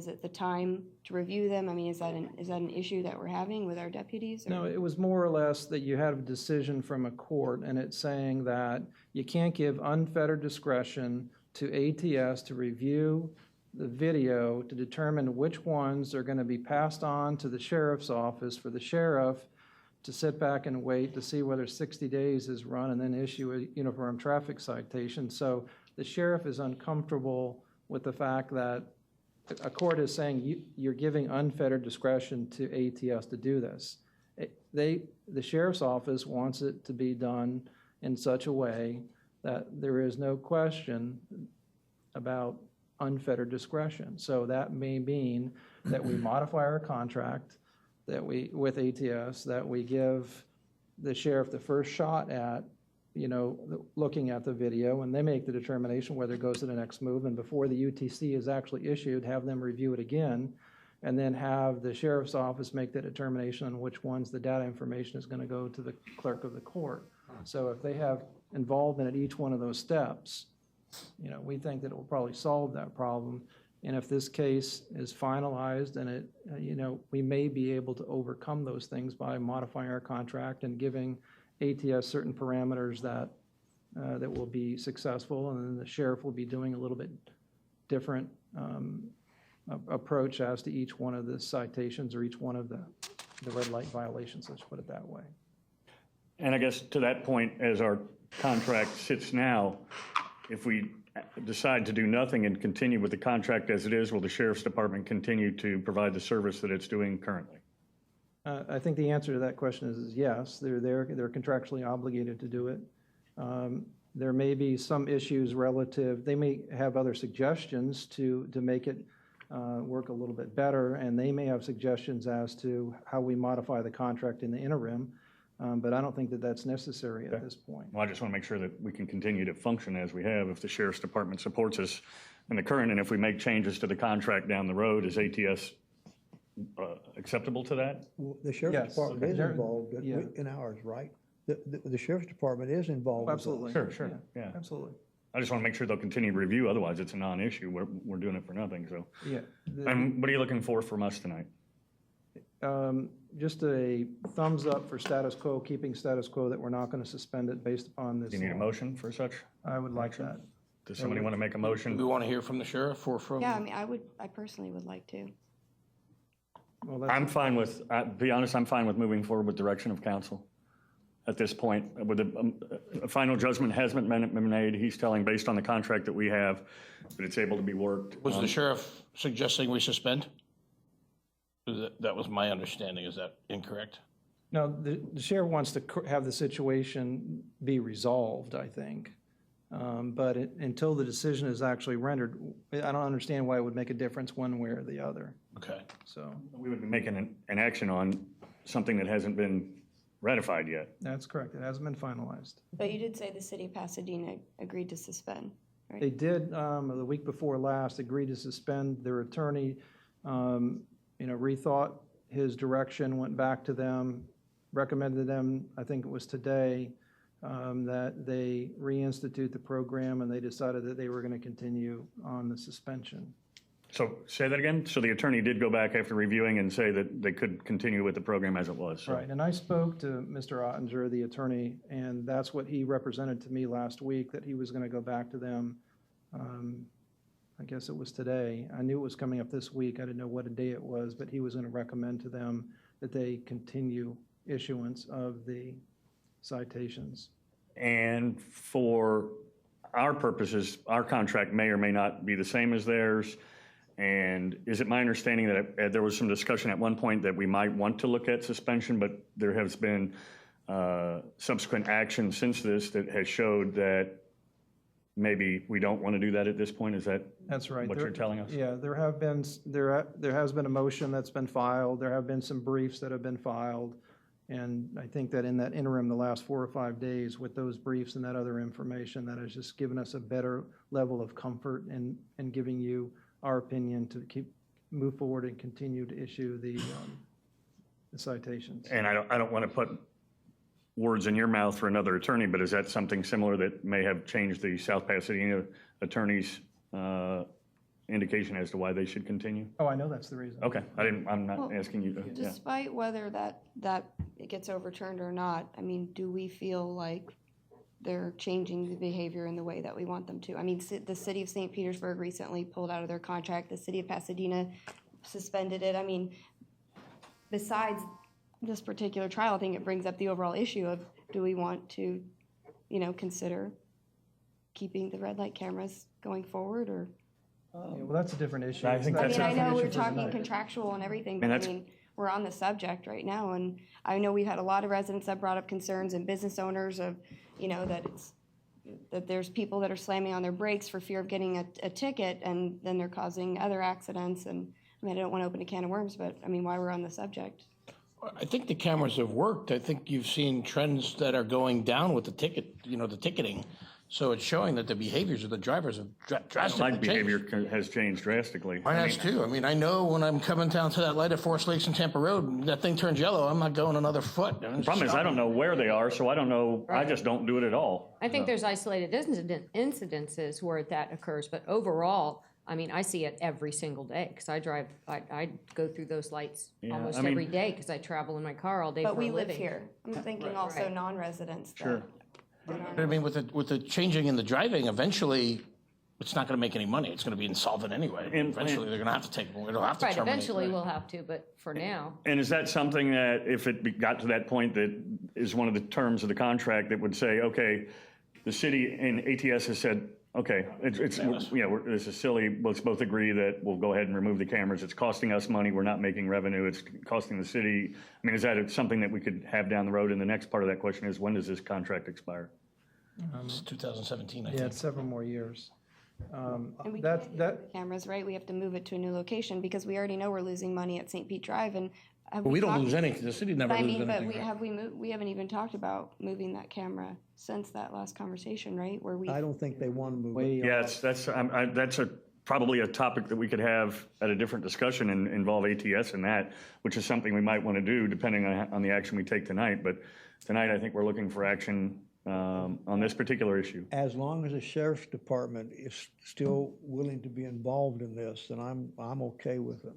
it the time to review them? I mean, is that an issue that we're having with our deputies? Or? No, it was more or less that you had a decision from a court, and it's saying that you can't give unfettered discretion to ATS to review the video to determine which ones are going to be passed on to the sheriff's office for the sheriff to sit back and wait to see whether 60 days is run and then issue a uniform traffic citation. So the sheriff is uncomfortable with the fact that a court is saying you're giving unfettered discretion to ATS to do this. The sheriff's office wants it to be done in such a way that there is no question about unfettered discretion. So that may mean that we modify our contract with ATS, that we give the sheriff the first shot at, looking at the video, and they make the determination whether it goes to the next move, and before the UTC is actually issued, have them review it again, and then have the sheriff's office make the determination on which ones the data information is going to go to the clerk of the court. So if they have involvement at each one of those steps, we think that it will probably solve that problem. And if this case is finalized and we may be able to overcome those things by modifying our contract and giving ATS certain parameters that will be successful, and then the sheriff will be doing a little bit different approach as to each one of the citations or each one of the red light violations, let's put it that way. And I guess to that point, as our contract sits now, if we decide to do nothing and continue with the contract as it is, will the sheriff's department continue to provide the service that it's doing currently? I think the answer to that question is yes. They're contractually obligated to do it. There may be some issues relative. They may have other suggestions to make it work a little bit better, and they may have suggestions as to how we modify the contract in the interim. But I don't think that that's necessary at this point. Well, I just want to make sure that we can continue to function as we have if the sheriff's department supports us in the current, and if we make changes to the contract down the road, is ATS acceptable to that? Well, the sheriff's department is involved in ours, right? The sheriff's department is involved. Absolutely. Sure, yeah. Absolutely. I just want to make sure they'll continue to review, otherwise it's a non-issue. We're doing it for nothing, so. Yeah. And what are you looking for from us tonight? Just a thumbs up for status quo, keeping status quo, that we're not going to suspend it based upon this. Do you need a motion for such? I would like that. Does somebody want to make a motion? We want to hear from the sheriff or from? Yeah, I mean, I personally would like to. Well, that's, I'm fine with, to be honest, I'm fine with moving forward with direction of council at this point. With a final judgment hasn't been made. He's telling, based on the contract that we have, that it's able to be worked. Was the sheriff suggesting we suspend? That was my understanding. Is that incorrect? no, the sheriff wants to have the situation be resolved, I think. But until the decision is actually rendered, I don't understand why it would make a difference one way or the other. Okay. So We would be making an action on something that hasn't been ratified yet. that's correct. It hasn't been finalized. But you did say the city of Pasadena agreed to suspend, right? They did, the week before last, agree to suspend. Their attorney, rethought his direction, went back to them, recommended them, I think it was today, that they reinstitute the program, and they decided that they were going to continue on the suspension. So say that again? So the attorney did go back after reviewing and say that they could continue with the program as it was? So. Right, and I spoke to Mr. Ottinger, the attorney, and that's what he represented to me last week, that he was going to go back to them. I guess it was today. I knew it was coming up this week. I didn't know what a day it was, but he was going to recommend to them that they continue issuance of the citations. And for our purposes, our contract may or may not be the same as theirs. And is it my understanding that there was some discussion at one point that we might want to look at suspension, but there has been subsequent action since this that has showed that maybe we don't want to do that at this point? Is that That's right. what you're telling us? Yeah, there has been a motion that's been filed. There have been some briefs that have been filed. And I think that in that interim, the last 4 or 5 days with those briefs and that other information, that has just given us a better level of comfort in giving you our opinion to move forward and continue to issue the citations. And I don't want to put words in your mouth for another attorney, but is that something similar that may have changed the South Pasadena attorney's indication as to why they should continue? Oh, I know that's the reason. Okay, I'm not asking you to. Yeah. Despite whether that it gets overturned or not, I mean, do we feel like they're changing the behavior in the way that we want them to? I mean, the city of St. Petersburg recently pulled out of their contract. The city of Pasadena suspended it. I mean, besides this particular trial, I think it brings up the overall issue of, do we want to, consider keeping the red light cameras going forward, or? Yeah, well, that's a different issue. I think that's I know we're issue for talking tonight. contractual and everything, but I mean, we're on the subject right now, and I know we've had a lot of residents that brought up concerns and business owners of, that it's that there's people that are slamming on their brakes for fear of getting a ticket, and then they're causing other accidents. And I mean, I don't want to open a can of worms, but I mean, while we're on the subject. I think the cameras have worked. I think you've seen trends that are going down with the the ticketing. So it's showing that the behaviors of the drivers have drastically My changed. behavior has changed drastically. Mine has too. I mean, I know when I'm coming down to that light at Forest Lakes and Tampa Road, that thing turns yellow, I'm not going another foot. The problem is I don't know where they are, so I don't know, I just don't do it at all. I think there's isolated incidences where that occurs, but overall, I mean, I see it every single day, because I go through those lights almost every day, because I travel in my car all day for a But we living. live here. I'm thinking also non-residents. Sure. I mean, with the changing in the driving, eventually, it's not going to make any money. It's going to be insolvent anyway. Eventually, they're going to have to take, it'll have to Right, terminate. eventually we'll have to, but for now. And is that something that, if it got to that point, that is one of the terms of the contract that would say, okay, the city and ATS has said, okay, this is silly, let's both agree that we'll go ahead and remove the cameras. It's costing us money, we're not making revenue, it's costing the city. I mean, is that something that we could have down the road? And the next part of that question is, when does this contract expire? It's 2017, I Yeah, think. it's several more years. And we can't do the cameras, right? We have to move it to a new location because we already know we're losing money at St. Pete Drive. And But we don't lose anything. The city never I loses mean, but anything. we haven't even talked about moving that camera since that last conversation, right? Where we I don't think they want to move it. Yes, that's probably a topic that we could have at a different discussion and involve ATS in that, which is something we might want to do depending on the action we take tonight. But tonight, I think we're looking for action on this particular issue. As long as the sheriff's department is still willing to be involved in this, then I'm okay with it.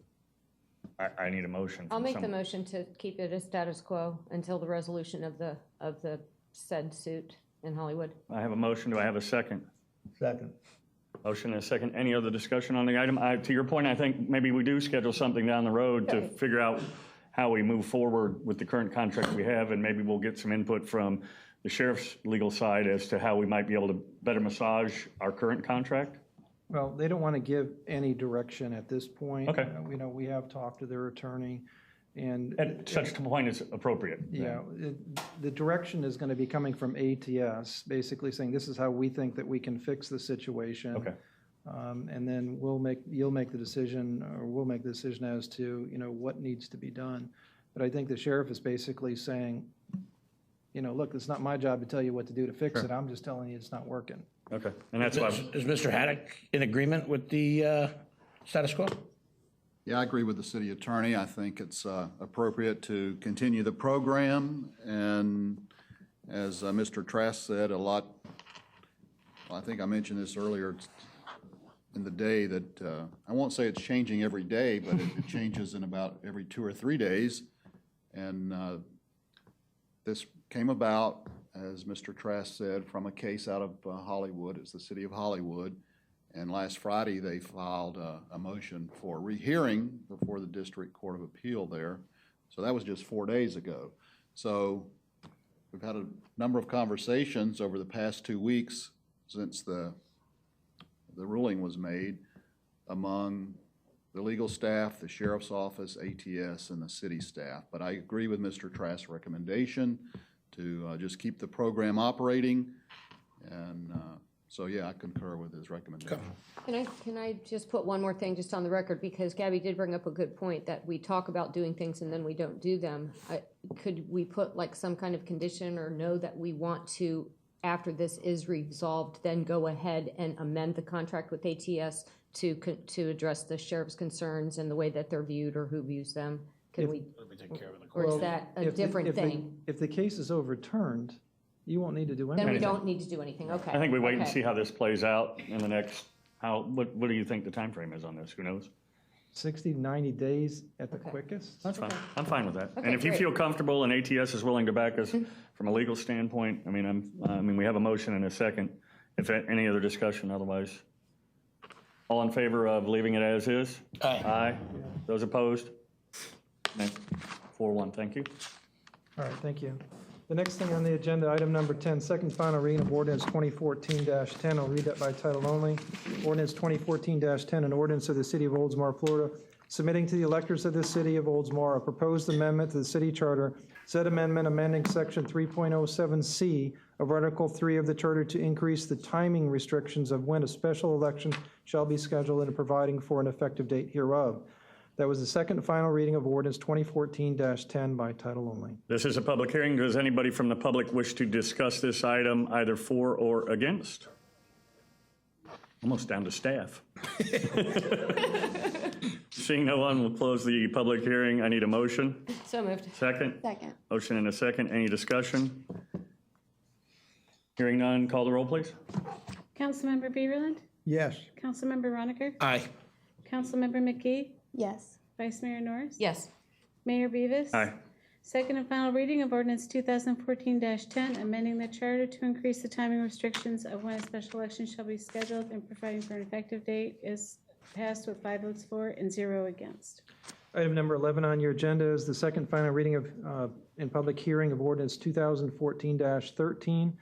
I need a motion. I'll from make the someone. motion to keep it as status quo until the resolution of the said suit in Hollywood. I have a motion. Do I have a second? Second. Motion and a second. Any other discussion on the item? To your point, I think maybe we do schedule something down the road to figure out how we move forward with the current contract we have, and maybe we'll get some input from the sheriff's legal side as to how we might be able to better massage our current contract. Well, they don't want to give any direction at this point. Okay. We have talked to their attorney, and At such a point is appropriate. yeah, the direction is going to be coming from ATS, basically saying this is how we think that we can fix the situation. Okay. And then you'll make the decision, or we'll make the decision as to, what needs to be done. But I think the sheriff is basically saying, look, it's not my job to tell you what to do to fix it. I'm just telling you it's not working. Okay. And that's why. Is Mr. Haddock in agreement with the status quo? Yeah, I agree with the city attorney. I think it's appropriate to continue the program. And as Mr. Trask said, I think I mentioned this earlier in the day, that I won't say it's changing every day, but it changes in about every 2 or 3 days. And this came about, as Mr. Trask said, from a case out of Hollywood. It's the City of Hollywood. And last Friday, they filed a motion for rehearing before the District Court of Appeal there. So that was just 4 days ago. So we've had a number of conversations over the past 2 weeks since the ruling was made among the legal staff, the sheriff's office, ATS, and the city staff. But I agree with Mr. Trask's recommendation to just keep the program operating. And so, yeah, I concur with his recommendation. Can I just put one more thing just on the record, because Gabby did bring up a good point that we talk about doing things and then we don't do them. Could we put like some kind of condition or know that we want to, after this is resolved, then go ahead and amend the contract with ATS to address the sheriff's concerns and the way that they're viewed or who views them? Can we, or is that a different thing? If the case is overturned, you won't need to do anything. Then we don't need to do anything, okay. I think we wait and Okay. see how this plays out in the next, what do you think the time frame is on this? Who knows? 60, 90 days at the quickest? That's fine. I'm fine with that. Okay, And if you great. feel comfortable and ATS is willing to back us from a legal standpoint, I mean, we have a motion and a second. If any other discussion, otherwise, all in favor of leaving it as is? Aye. Aye. Those opposed? Nay. 4-1, thank you. All right, thank you. The next thing on the agenda, item number 10, second final reading of ordinance 2014-10. I'll read that by title only. Ordinance 2014-10, an ordinance of the City of Oldsmar, Florida, submitting to the electors of the city of Oldsmar a proposed amendment to the city charter, said amendment amending section 3.07C of Article 3 of the charter to increase the timing restrictions of when a special election shall be scheduled and providing for an effective date hereof. That was the second and final reading of ordinance 2014-10 by title only. This is a public hearing. Does anybody from the public wish to discuss this item either for or against? Almost down to staff. Seeing no one, we'll close the public hearing. I need a motion. So moved. Second? Second. Motion and a second. Any discussion? Hearing none, call the roll, please. Councilmember Beverland? Yes. Councilmember Roniker? Aye. Councilmember McKee? Yes. Vice Mayor Norris? Yes. Mayor Beavis? Aye. Second and final reading of ordinance 2014-10, amending the charter to increase the timing restrictions of when a special election shall be scheduled and providing for an effective date is passed with 5 votes for and 0 against. Item number 11 on your agenda is the second and final reading of, in public hearing of ordinance 2014-13.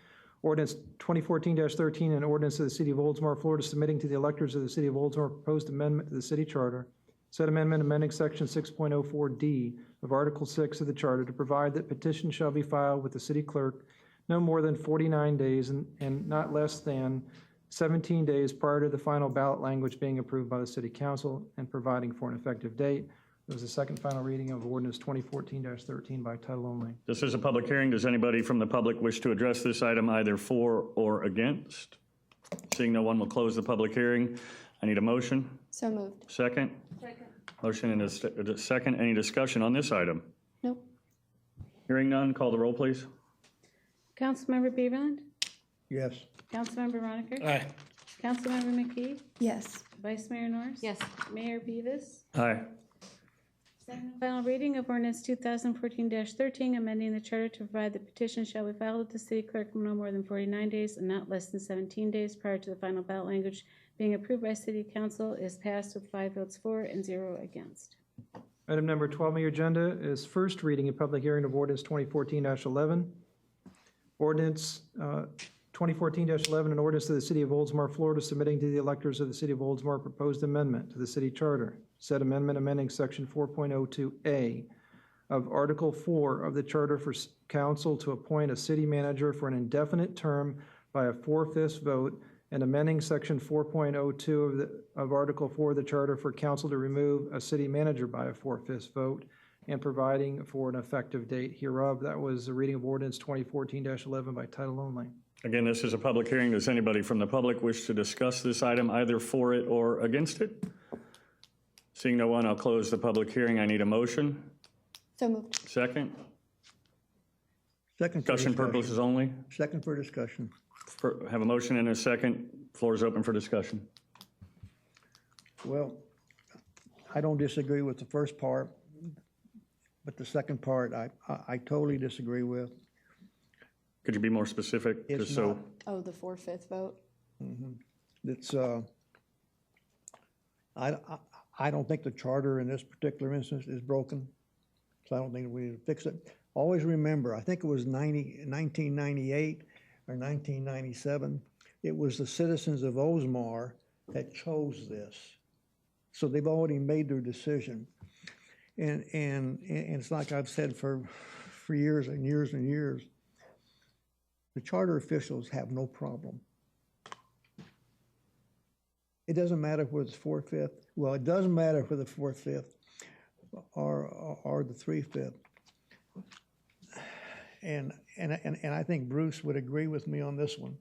Ordinance 2014-13, an ordinance of the City of Oldsmar, Florida, submitting to the electors of the City of Oldsmar proposed amendment to the city charter. Said amendment amending section 6.04D of Article 6 of the charter to provide that petitions shall be filed with the city clerk no more than 49 days and not less than 17 days prior to the final ballot language being approved by the city council and providing for an effective date. It was the second final reading of ordinance 2014-13 by title only. This is a public hearing. Does anybody from the public wish to address this item either for or against? Seeing no one, will close the public hearing. I need a motion. So moved. Second? Second. Motion and a second. Any discussion on this item? Nope. Hearing none, call the roll, please. Councilmember Beverland? Yes. Councilmember Roniker? Aye. Councilmember McKee? Yes. Vice Mayor Norris? Yes. Mayor Beavis? Aye. Second and final reading of ordinance 2014-13, amending the charter to provide that petitions shall be filed with the city clerk no more than 49 days and not less than 17 days prior to the final ballot language being approved by city council is passed with 5 votes for and 0 against. Item number 12 on your agenda is first reading and public hearing of ordinance 2014-11. Ordinance 2014-11, an ordinance of the City of Oldsmar, Florida, submitting to the electors of the City of Oldsmar proposed amendment to the city charter. Said amendment amending section 4.02A of Article 4 of the charter for council to appoint a city manager for an indefinite term by a 4/5 vote, and amending section 4.02 of Article 4 of the charter for council to remove a city manager by a 4/5 vote, and providing for an effective date hereof. That was a reading of ordinance 2014-11 by title only. Again, this is a public hearing. Does anybody from the public wish to discuss this item either for it or against it? Seeing no one, I'll close the public hearing. I need a motion. So moved. Second. Second for Discussion discussion. purposes only. Second for discussion. Have a motion and a second. Floor is open for discussion. Well, I don't disagree with the first part, but the second part, I totally disagree with. Could you be more specific? It's just so not. Oh, the 4/5 vote? It's, I don't think the charter in this particular instance is broken, so I don't think we need to fix it. Always remember, I think it was 1998 or 1997, it was the citizens of Oldsmar that chose this. So they've already made their decision. And it's like I've said for years and years and years, the charter officials have no problem. It doesn't matter whether it's 4/5. Well, it doesn't matter whether 4/5 or the 3/5. And I think Bruce would agree with me on this one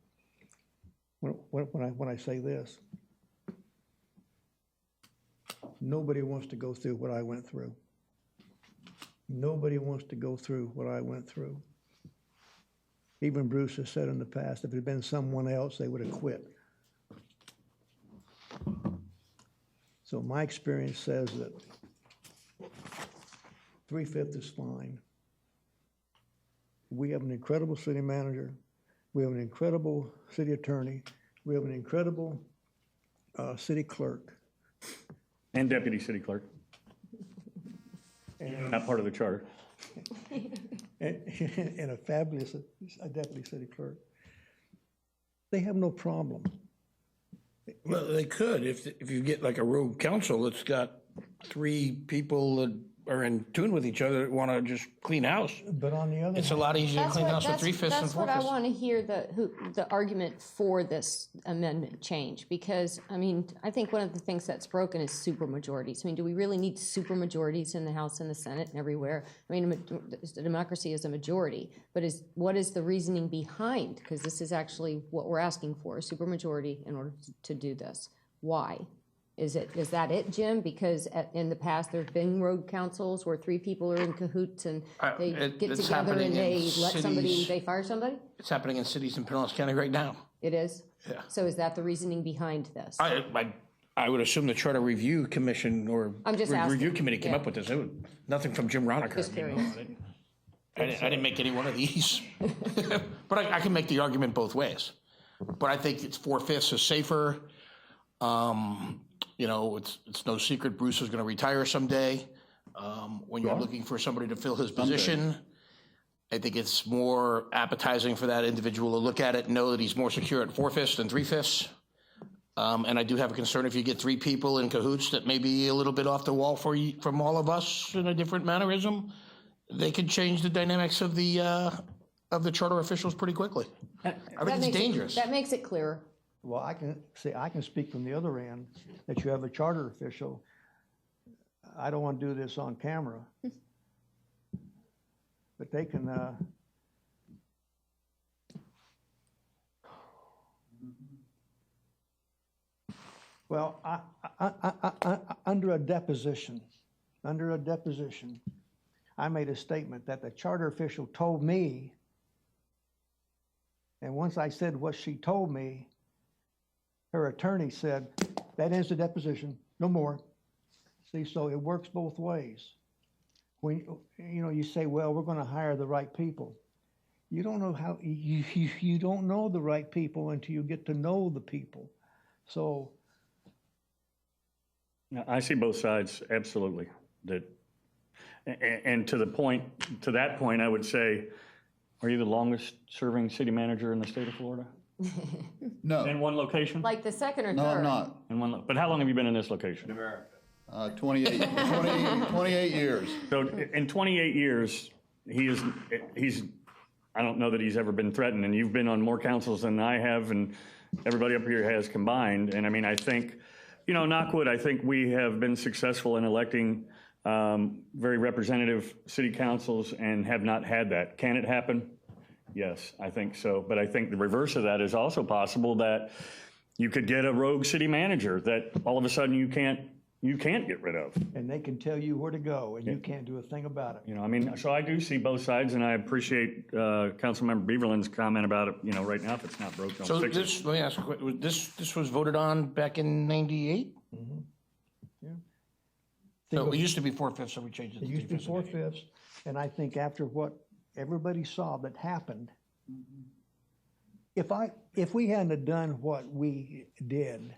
when I say this. Nobody wants to go through what I went through. Nobody wants to go through what I went through. Even Bruce has said in the past, if it had been someone else, they would have quit. So my experience says that 3/5 is fine. We have an incredible city manager. We have an incredible city attorney. We have an incredible city clerk. and deputy city clerk. Not part of the charter. And a fabulous deputy city clerk. They have no problem. Well, they could if you get like a rogue council that's got three people that are in tune with each other that want to just clean house. But on the other It's a hand, lot easier to clean house with 3/5 than That's what I 4/5. want to hear, the argument for this amendment change, because, I mean, I think one of the things that's broken is supermajorities. I mean, do we really need supermajorities in the House and the Senate and everywhere? I mean, a democracy is a majority, but what is the reasoning behind? Because this is actually what we're asking for, a supermajority in order to do this. Why? Is that it, Jim? Because in the past, there've been road councils where three people are in cahoots and they get it's together happening and in they let somebody, cities. they fire somebody? It's happening in cities in Pinellas County right now. It is? Yeah. So is that the reasoning behind this? I would assume the Charter Review Commission or I'm just asking. Review Committee came Yeah. up with this. Nothing from Jim Roniker. Just curious. I didn't make any one of these. But I can make the argument both ways. But I think it's 4/5 is safer. You know, it's no secret Bruce is going to retire someday. When you're looking for somebody to fill his position, I think it's more appetizing for that individual to look at it and know that he's more secure at 4/5 than 3/5. And I do have a concern if you get three people in cahoots that may be a little bit off the wall from all of us in a different mannerism, they could change the dynamics of the charter officials pretty quickly. I think it's dangerous. That makes it clearer. well, I can speak from the other end, that you have a charter official. I don't want to do this on camera. But they can, well, under a deposition, I made a statement that the charter official told me, and once I said what she told me, her attorney said, that ends the deposition, no more. See, so it works both ways. When, you know, you say, well, we're gonna hire the right people. You don't know how, you don't know the right people until you get to know the people. So, I see both sides, absolutely. And to that point, I would say, are you the longest serving city manager in the state of Florida? No, In one location? Like the second or third? no, I'm not. In one, but how long have you been in this location? 28 years. So in 28 years, he's, I don't know that he's ever been threatened, and you've been on more councils than I have, and everybody up here has combined. And I mean, I think, you know, knock wood, I think we have been successful in electing very representative city councils and have not had that. Can it happen? Yes, I think so. But I think the reverse of that is also possible, that you could get a rogue city manager that all of a sudden you can't get rid of. and they can tell you where to go, and you can't do a thing about it. You know, I mean, so I do see both sides, and I appreciate Councilmember Beaverland's comment about it. You know, right now, if it's not broke, don't So fix it. let me ask, this was voted on back in 98? So it used to be 4/5, so we changed it to It used to be 3/5. 4/5, and I think after what everybody saw that happened, if we hadn't have done what we did,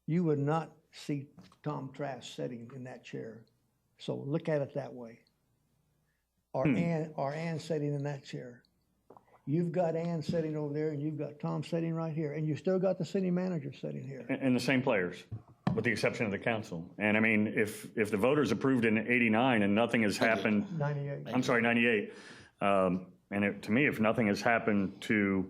you would not see Tom Trask sitting in that chair. So look at it that way. Or Ann sitting in that chair. You've got Ann sitting over there, and you've got Tom sitting right here, and you still got the city manager sitting here. And the same players, with the exception of the council. And I mean, if the voters approved in 89 and nothing has happened, 98. I'm sorry, 98, and to me, if nothing has happened to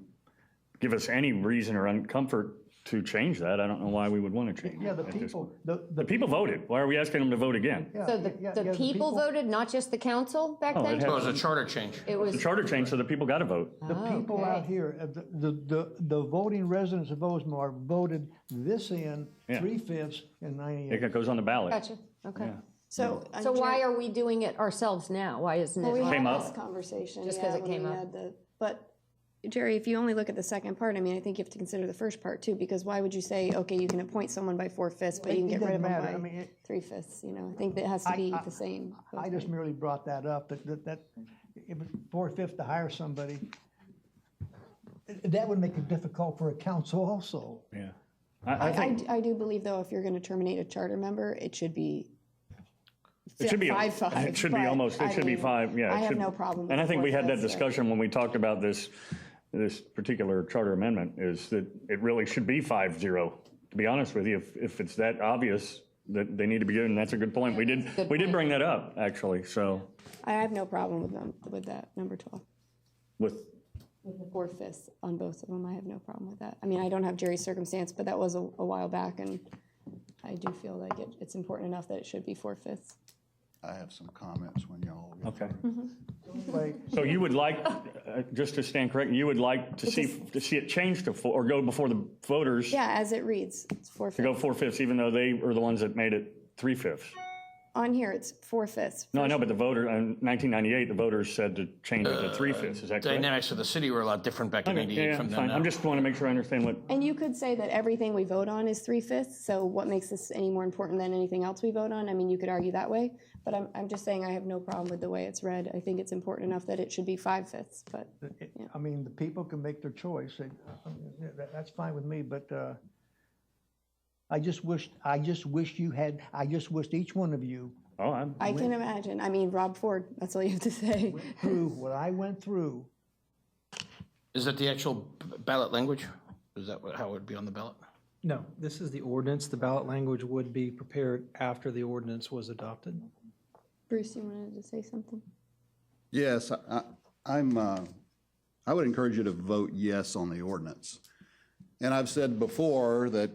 give us any reason or comfort to change that, I don't know why we would want to change it. Yeah, the at this people, point. the The people voted. Why are we asking them to vote again? So the people voted, not just the council back Oh, then? it So it was a charter change. It The was, charter changed, so the people got to vote. The people out okay. here, the voting residents of Oldsmar voted this in Yeah. 3/5 in 98. It goes on the ballot. gotcha, okay. Yeah. So, So why are we doing it ourselves now? Why isn't Well, we it? Came had up. this conversation. Just yeah, 'cause it when came we up. had but Jerry, if you only look at the second part, I mean, I think you have to consider the first part too, because why would you say, okay, you can appoint someone by 4/5, but you can It get rid of doesn't matter. I them mean, by it- 3/5? You know, I think that has to be the same. I just merely brought that up, that if it's 4/5 to hire somebody, that would make it difficult for a council also. Yeah. I think I do believe though, if you're going to terminate a charter member, it should be it should be 5/5. It should be but, almost. It I should be mean, 5. Yeah. I it have should- no problem. And I with think we had that 4/5, discussion when we talked about this particular charter amendment. Is that it really should be 5-0. To be honest with you, if it's that obvious, that they need to be given. That's a good point. We did bring that up, actually, so. I have no problem with that, number 12. With, With the 4/5 on both of them, I have no problem with that. I mean, I don't have Jerry's circumstance, but that was a while back, and I do feel like it's important enough that it should be 4/5. I have some comments when y'all get okay. Wait, So you would like, just to stand correct, you would like to see it change to 4, or go before the voters Yeah, as it reads, it's to 4/5. go 4/5, even though they are the ones that made it 3/5. On here, it's 4/5. No, I know, but the voter, in 1998, the voters said to change it to 3/5, is that correct? Dynamics of the city were a lot different back in Okay, '88 yeah, from then fine. now. I'm just want to make sure I understand what, And you could say that everything we vote on is 3/5, so what makes this any more important than anything else we vote on? I mean, you could argue that way, but I'm just saying I have no problem with the way it's read. I think it's important enough that it should be 5/5, but. I mean, the people can make their choice. That's fine with me, but I just wished each one of you oh, I'm, I can imagine. I mean, Rob Ford, that's all you have to say. through what I went through. Is that the actual ballot language? Is that how it would be on the ballot? No, this is the ordinance. The ballot language would be prepared after the ordinance was adopted. Bruce, you wanted to say something? Yes, I would encourage you to vote yes on the ordinance. And I've said before that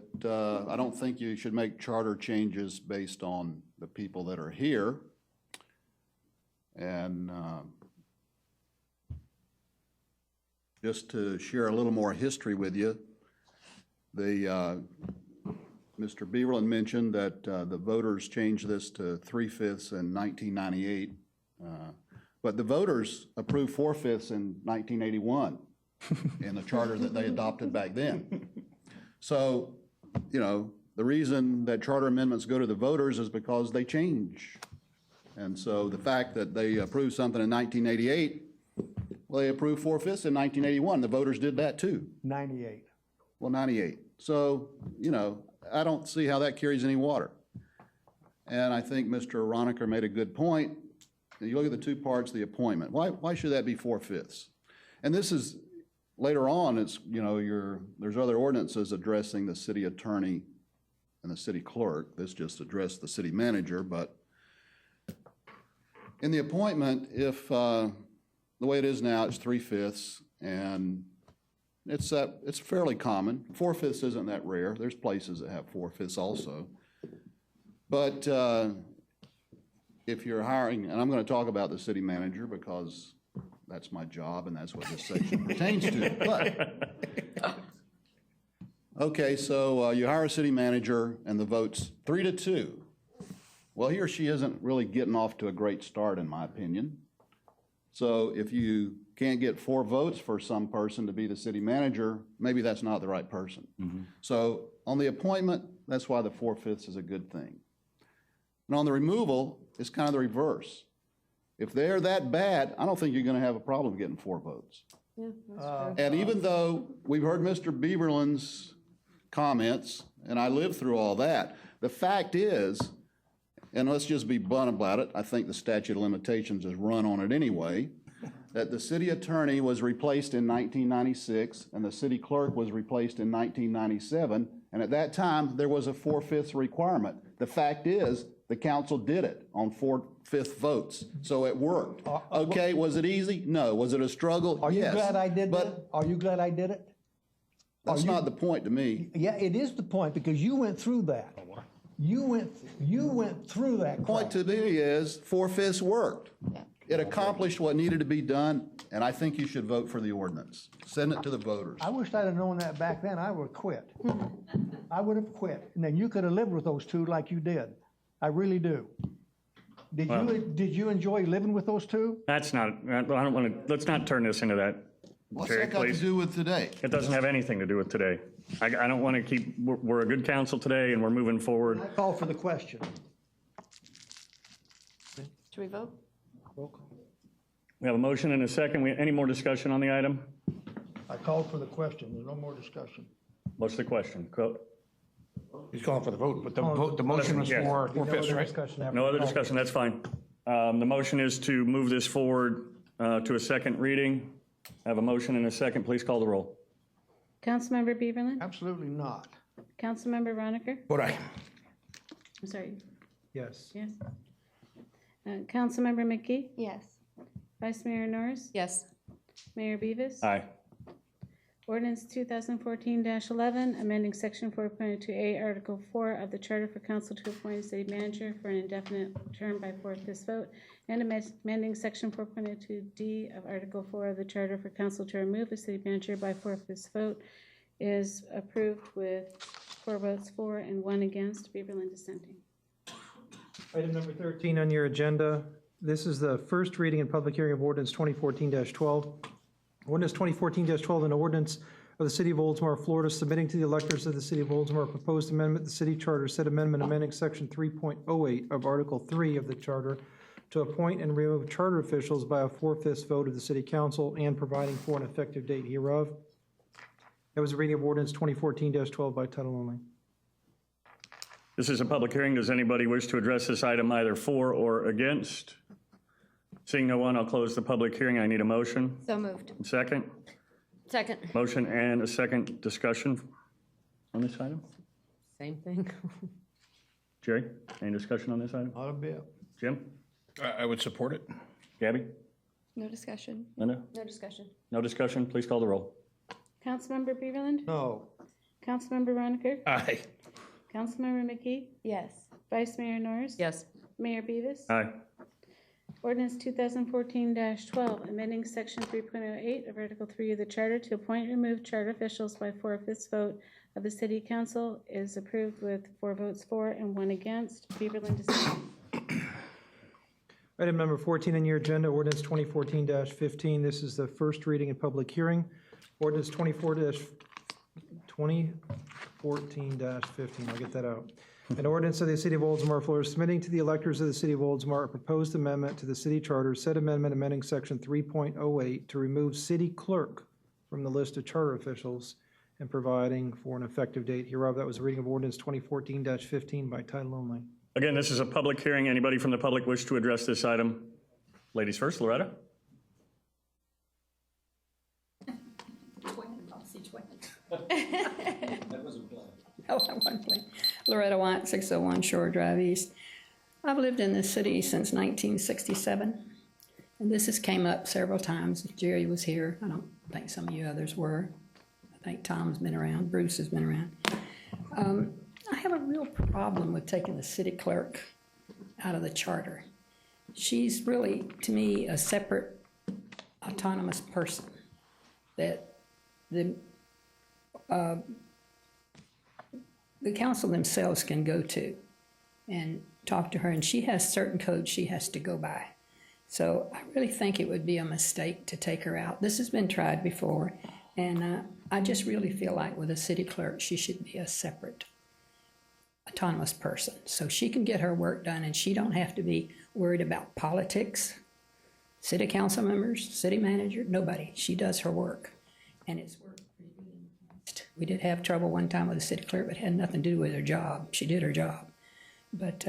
I don't think you should make charter changes based on the people that are here. And just to share a little more history with you, Mr. Beverland mentioned that the voters changed this to 3/5 in 1998. But the voters approved 4/5 in 1981 in the charter that they adopted back then. So, you know, the reason that charter amendments go to the voters is because they change. And so the fact that they approved something in 1988, well, they approved 4/5 in 1981. The voters did that too. 98. Well, 98. So, you know, I don't see how that carries any water. And I think Mr. Roniker made a good point. You look at the two parts of the appointment. Why should that be 4/5? And this is, later on, it's, you know, there's other ordinances addressing the city attorney and the city clerk. This just addressed the city manager, but in the appointment, if the way it is now, it's 3/5, and it's fairly common. 4/5 isn't that rare. There's places that have 4/5 also. But if you're hiring, and I'm going to talk about the city manager because that's my job and that's what this section pertains to. But okay, so you hire a city manager and the vote's 3-2. Well, he or she isn't really getting off to a great start, in my opinion. So if you can't get 4 votes for some person to be the city manager, maybe that's not the right person. So on the appointment, that's why the 4/5 is a good thing. And on the removal, it's kind of the reverse. If they're that bad, I don't think you're going to have a problem getting 4 votes. Yeah, that's true. And even though we've heard Mr. Beverland's comments, and I lived through all that, the fact is, and let's just be blunt about it, I think the statute of limitations is run on it anyway, that the city attorney was replaced in 1996 and the city clerk was replaced in 1997, and at that time, there was a 4/5 requirement. The fact is, the council did it on 4/5 votes, so it worked. Okay, was it easy? No. Was it a struggle? Are you Yes. glad I did But that? Are you glad I did it? that's not the point to me. Yeah, it is the point, because you went through that. You went through that Point crap. to me is 4/5 worked. Yeah. It accomplished what needed to be done, and I think you should vote for the ordinance. Send it to the voters. I wished I'd have known that back then. I would have quit. I would have quit. And then you could have lived with those 2 like you did. I really do. Did you enjoy living with those 2? that's not, I don't want to, let's not turn this into that. What's Jerry, that got to please. do with today? It doesn't have anything to do with today. I don't want to keep, we're a good council today and we're moving forward. I call for the question. Should we vote? We have a motion and a second. Any more discussion on the item? I called for the question. There's no more discussion. What's the question? He's calling for the vote, but the motion was Yes. for 4/5, right? No other discussion, that's fine. The motion is to move this forward to a second reading. I have a motion and a second. Please call the roll. Councilmember Beverland? Absolutely not. Councilmember Roniker? Vote aye. I'm sorry, Yes. yes. Councilmember McGee, Yes. Vice Mayor Norris, Yes. Mayor Beavis. Aye. Ordinance 2014-11, amending Section 4.2A, Article 4 of the Charter for Council to appoint a city manager for an indefinite term by 4/5 vote, and amending Section 4.2D of Article 4 of the Charter for Council to remove a city manager by 4/5 vote is approved with 4 votes for and 1 against, Beaverland dissenting. Item number 13 on your agenda. This is the first reading and public hearing of ordinance 2014-12. Ordinance 2014-12, an ordinance of the City of Oldsmar, Florida, submitting to the electors of the City of Oldsmar a proposed amendment to the city charter, said amendment amending Section 3.08 of Article 3 of the charter to appoint and remove charter officials by a 4/5 vote of the City Council and providing for an effective date hereof. That was a reading of ordinance 2014-12 by title only. This is a public hearing. Does anybody wish to address this item either for or against? Seeing no one, I'll close the public hearing. I need a motion. So moved. Second? Second. Motion and a second. Discussion on this item? Same thing. Jerry, any discussion on this item? Not a bit. Jim? I would support it. Gabby? No discussion. Linda? No discussion. No discussion? Please call the roll. Councilmember Beaverland, No. Councilmember Roniker, Aye. Councilmember McGee, Yes. Vice Mayor Norris, Yes. Mayor Beavis. Aye. Ordinance 2014-12, amending Section 3.08 of Article 3 of the Charter to appoint and remove charter officials by 4/5 vote of the City Council is approved with 4 votes for and 1 against. Beaverland dissenting. Item number 14 on your agenda, ordinance 2014-15. This is the first reading and public hearing. Ordinance 2014-15, I'll get that out. An ordinance of the City of Oldsmar, Florida, submitting to the electors of the City of Oldsmar a proposed amendment to the city charter, said amendment amending Section 3.08 to remove city clerk from the list of charter officials and providing for an effective date hereof. That was a reading of ordinance 2014-15 by title only. Again, this is a public hearing. Anybody from the public wish to address this item? Ladies first, Loretta? Oh, I wasn't playing. Loretta White, 601 Shore Drive East. I've lived in this city since 1967, and this has came up several times. Jerry was here. I don't think some of you others were. I think Tom's been around. Bruce has been around. I have a real problem with taking the city clerk out of the charter. She's really, to me, a separate, autonomous person that the council themselves can go to and talk to her, and she has certain codes she has to go by. So I really think it would be a mistake to take her out. This has been tried before, and I just really feel like with a city clerk, she should be a separate, autonomous person. So she can get her work done, and she don't have to be worried about politics, city council members, city manager, nobody. She does her work, and it's worked pretty good in the past. We did have trouble one time with the city clerk, but it had nothing to do with her job. She did her job. But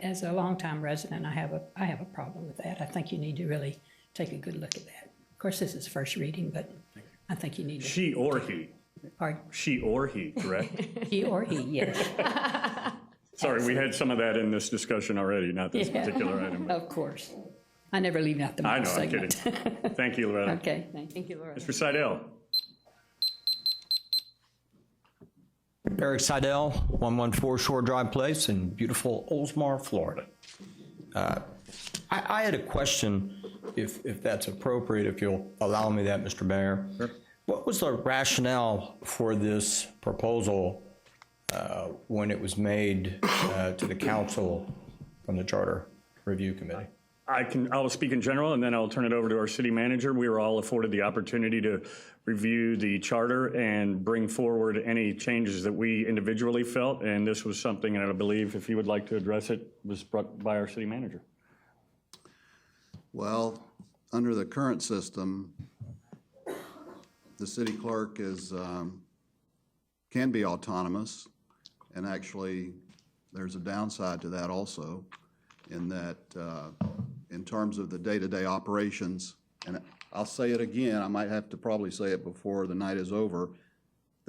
as a longtime resident, I have a problem with that. I think you need to really take a good look at that. Of course, this is first reading, but I think you need to. She or he? Pardon? She or he, correct? He or he, yes. Sorry, we had some of that in this discussion already, not this Yeah. particular item. Of course. I never leave out the I middle know, I'm segment. kidding. Thank you, Loretta. Okay, thank you. Thank you, Loretta. Mr. Seidel? Eric Seidel, 114 Shore Drive Place in beautiful Oldsmar, Florida. I had a question, if that's appropriate, if you'll allow me that, Mr. Mayor. Sure. What was the rationale for this proposal when it was made to the council from the Charter Review Committee? I'll speak in general, and then I'll turn it over to our city manager. We were all afforded the opportunity to review the charter and bring forward any changes that we individually felt, and this was something, and I believe, if you would like to address it, was brought by our city manager. Well, under the current system, the city clerk is, can be autonomous, and actually, there's a downside to that also, in that in terms of the day-to-day operations, and I'll say it again, I might have to probably say it before the night is over,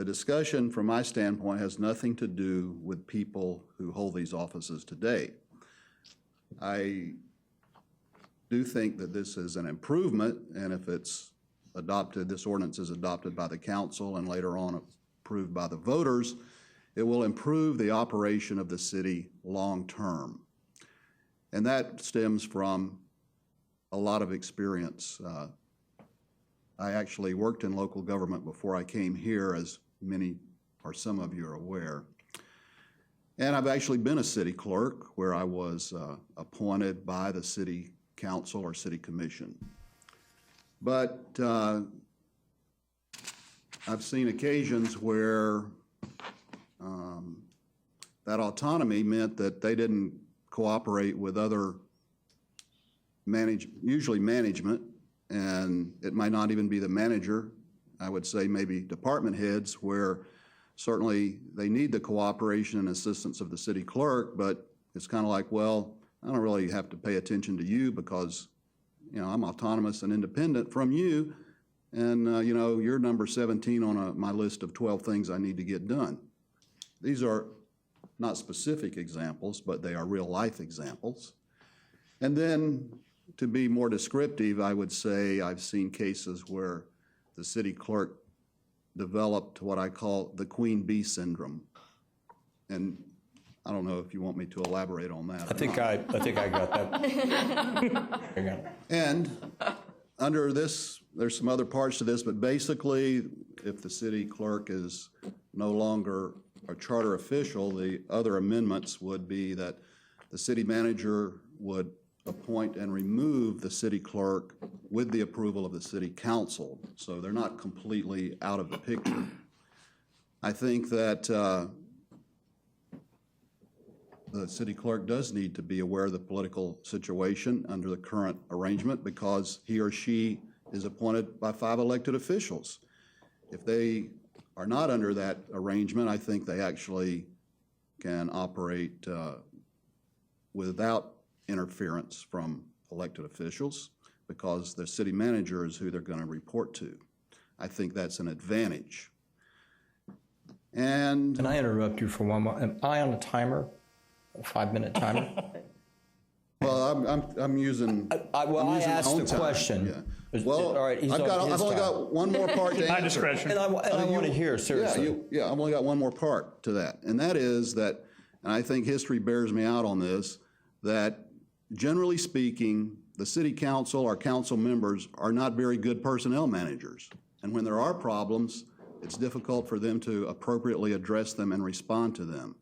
The discussion from my standpoint has nothing to do with people who hold these offices today. I do think that this is an improvement, and if it's adopted, this ordinance is adopted by the council and later on approved by the voters, it will improve the operation of the city long-term. And that stems from a lot of experience. I actually worked in local government before I came here, as many or some of you are aware. And I've actually been a city clerk where I was appointed by the city council or city commission. But I've seen occasions where that autonomy meant that they didn't cooperate with other usually management, and it might not even be the manager. I would say maybe department heads, where certainly they need the cooperation and assistance of the city clerk, but it's kind of like, well, I don't really have to pay attention to you because, you know, I'm autonomous and independent from you, and, you know, you're number 17 on my list of 12 things I need to get done. These are not specific examples, but they are real-life examples. And then, to be more descriptive, I would say I've seen cases where the city clerk developed what I call the queen bee syndrome. And I don't know if you want me to elaborate on that. I think I got that. And under this, there's some other parts to this, but basically, if the city clerk is no longer a charter official, the other amendments would be that the city manager would appoint and remove the city clerk with the approval of the city council. So they're not completely out of the picture. I think that the city clerk does need to be aware of the political situation under the current arrangement, because he or she is appointed by 5 elected officials. If they are not under that arrangement, I think they actually can operate without interference from elected officials, because the city manager is who they're going to report to. I think that's an advantage. And Can I interrupt you for one more? Am I on a timer? A 5-minute timer? Well, I'm using. I asked the question. Yeah. Well, all right, I've only got one more part to answer. My discretion. And I want to hear, seriously. Yeah, I've only got one more part to that, and that is that, and I think history bears me out on this, that generally speaking, the city council, our council members, are not very good personnel managers. And when there are problems, it's difficult for them to appropriately address them and respond to them.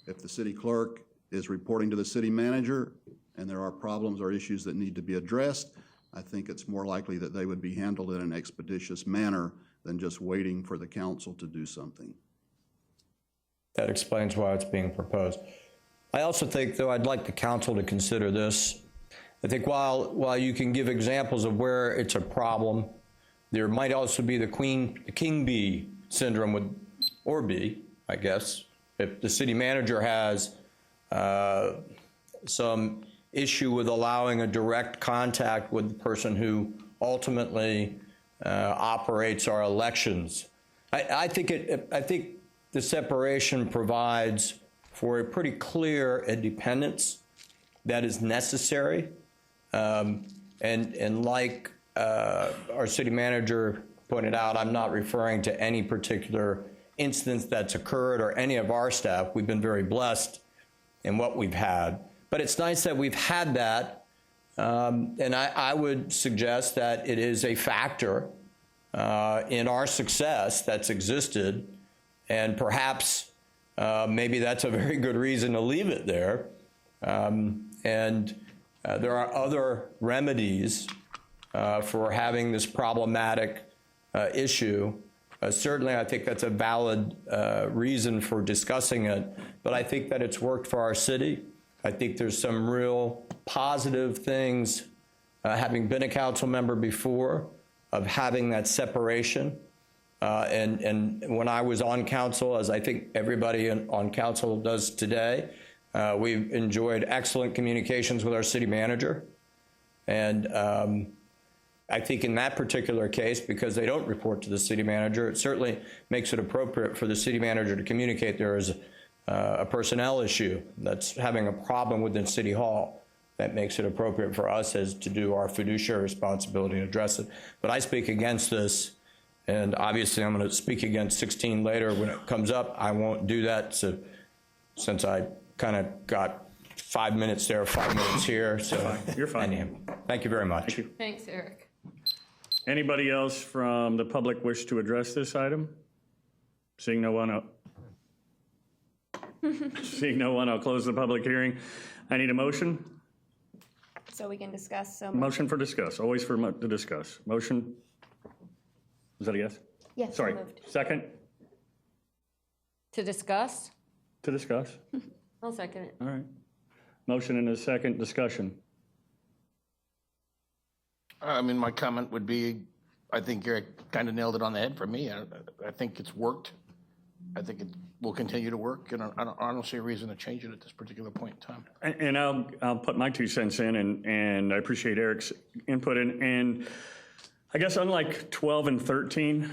If the city clerk is reporting to the city manager and there are problems or issues that need to be addressed, I think it's more likely that they would be handled in an expeditious manner than just waiting for the council to do something. That explains why it's being proposed. I also think, though, I'd like the council to consider this. I think while you can give examples of where it's a problem, there might also be the king bee syndrome with, or bee, I guess. If the city manager has some issue with allowing a direct contact with the person who ultimately operates our elections, I think the separation provides for a pretty clear independence that is necessary. And like our city manager pointed out, I'm not referring to any particular instance that's occurred or any of our staff. We've been very blessed in what we've had. But it's nice that we've had that. And I would suggest that it is a factor in our success that's existed. And perhaps maybe that's a very good reason to leave it there. And there are other remedies for having this problematic issue. Certainly, I think that's a valid reason for discussing it, but I think that it's worked for our city. I think there's some real positive things, having been a council member before, of having that separation. And when I was on council, as I think everybody on council does today, we've enjoyed excellent communications with our city manager. And I think in that particular case, because they don't report to the city manager, it certainly makes it appropriate for the city manager to communicate there is a personnel issue that's having a problem within City Hall. That makes it appropriate for us as to do our fiduciary responsibility and address it. But I speak against this, and obviously I'm going to speak against 16 later when it comes up. I won't do that since I kind of got 5 minutes there, 5 minutes here. So You're fine. Anyhow, thank you very much. Thank you. Thanks, Eric. Anybody else from the public wish to address this item? Seeing no one, I'll close the public hearing. I need a motion. So we can discuss. Motion for discuss, always to discuss. Motion, is that a yes? Yes. Sorry, Moved. second, To discuss? to discuss. I'll second it. All right. Motion and a second, discussion. I mean, my comment would be, I think Eric kind of nailed it on the head for me. I think it's worked. I think it will continue to work, and I don't see a reason to change it at this particular point in time. And I'll put my 2 cents in, and I appreciate Eric's input. And I guess unlike 12 and 13,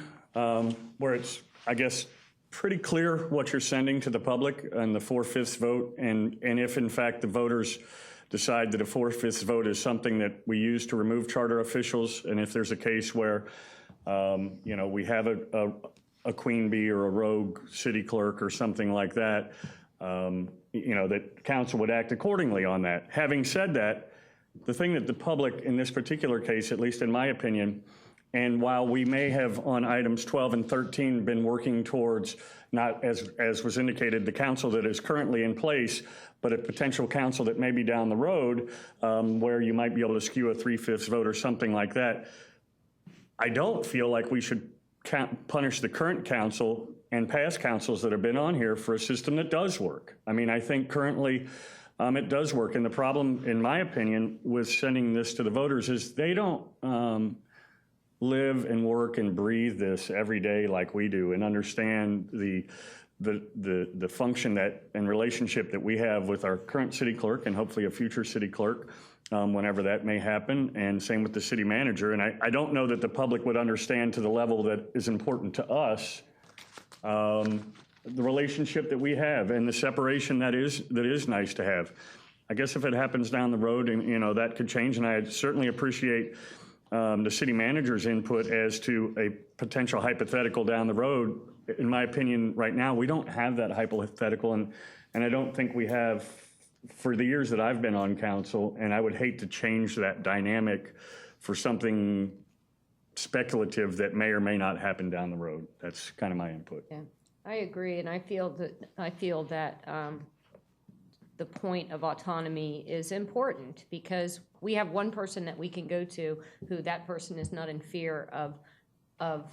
where it's, I guess, pretty clear what you're sending to the public and the 4/5 vote, and if in fact the voters decide that a 4/5 vote is something that we use to remove charter officials, and if there's a case where, we have a queen bee or a rogue city clerk or something like that, that council would act accordingly on that. Having said that, the thing that the public in this particular case, at least in my opinion, and while we may have on items 12 and 13 been working towards not, as was indicated, the council that is currently in place, but a potential council that may be down the road where you might be able to skew a 3/5 vote or something like that, I don't feel like we should punish the current council and past councils that have been on here for a system that does work. I mean, I think currently it does work. And the problem, in my opinion, with sending this to the voters is they don't live and work and breathe this every day like we do and understand the function that and relationship that we have with our current city clerk and hopefully a future city clerk whenever that may happen, and same with the city manager. And I don't know that the public would understand to the level that is important to us the relationship that we have and the separation that is nice to have. I guess if it happens down the road, and that could change, and I certainly appreciate the city manager's input as to a potential hypothetical down the road. In my opinion, right now, we don't have that hypothetical, and I don't think we have for the years that I've been on council, and I would hate to change that dynamic for something speculative that may or may not happen down the road. That's kind of my input. Yeah, I agree, and I feel that the point of autonomy is important because we have one person that we can go to who that person is not in fear of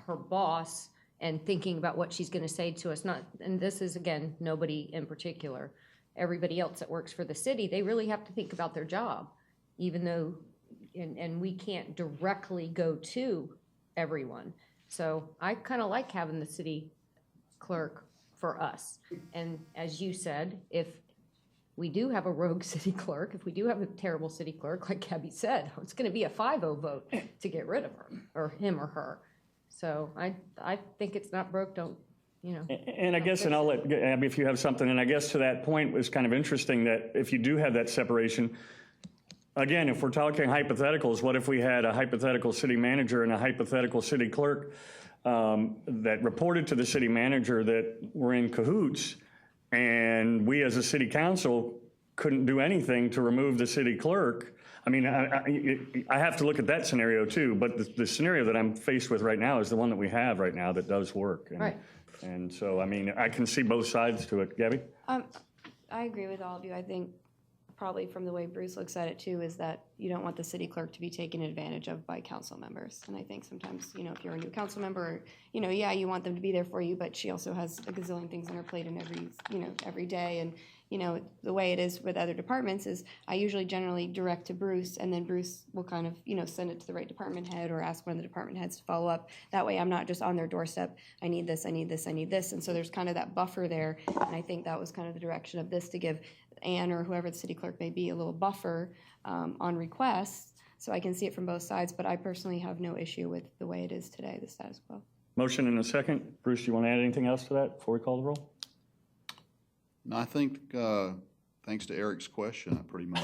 her boss and thinking about what she's going to say to us. And this is, again, nobody in particular. Everybody else that works for the city, they really have to think about their job, even though, and we can't directly go to everyone. So I kind of like having the city clerk for us. And as you said, if we do have a rogue city clerk, if we do have a terrible city clerk, like Gabby said, it's going to be a 5-0 vote to get rid of her, or him or her. So I think it's not broke, don't. And I guess, and I'll let Abby if you have something, and I guess to that point was kind of interesting that if you do have that separation, again, if we're talking hypotheticals, what if we had a hypothetical city manager and a hypothetical city clerk that reported to the city manager that were in cahoots, and we as a city council couldn't do anything to remove the city clerk? I mean, I have to look at that scenario too, but the scenario that I'm faced with right now is the one that we have right now that does work. Right. And so, I mean, I can see both sides to it. Gabby? I agree with all of you. I think probably from the way Bruce looks at it too is that you don't want the city clerk to be taken advantage of by council members. And I think sometimes, if you're a new council member, you want them to be there for you, but she also has a gazillion things on her plate in every day. And, the way it is with other departments is I usually generally direct to Bruce, and then Bruce will kind of, send it to the right department head or ask one of the department heads to follow up. That way I'm not just on their doorstep. I need this, I need this, I need this. And so there's kind of that buffer there. And I think that was kind of the direction of this, to give Ann or whoever the city clerk may be a little buffer on requests so I can see it from both sides, but I personally have no issue with the way it is today, the status quo. Motion and a second. Bruce, you want to add anything else to that before we call the roll? No, I think, thanks to Eric's question, I pretty much.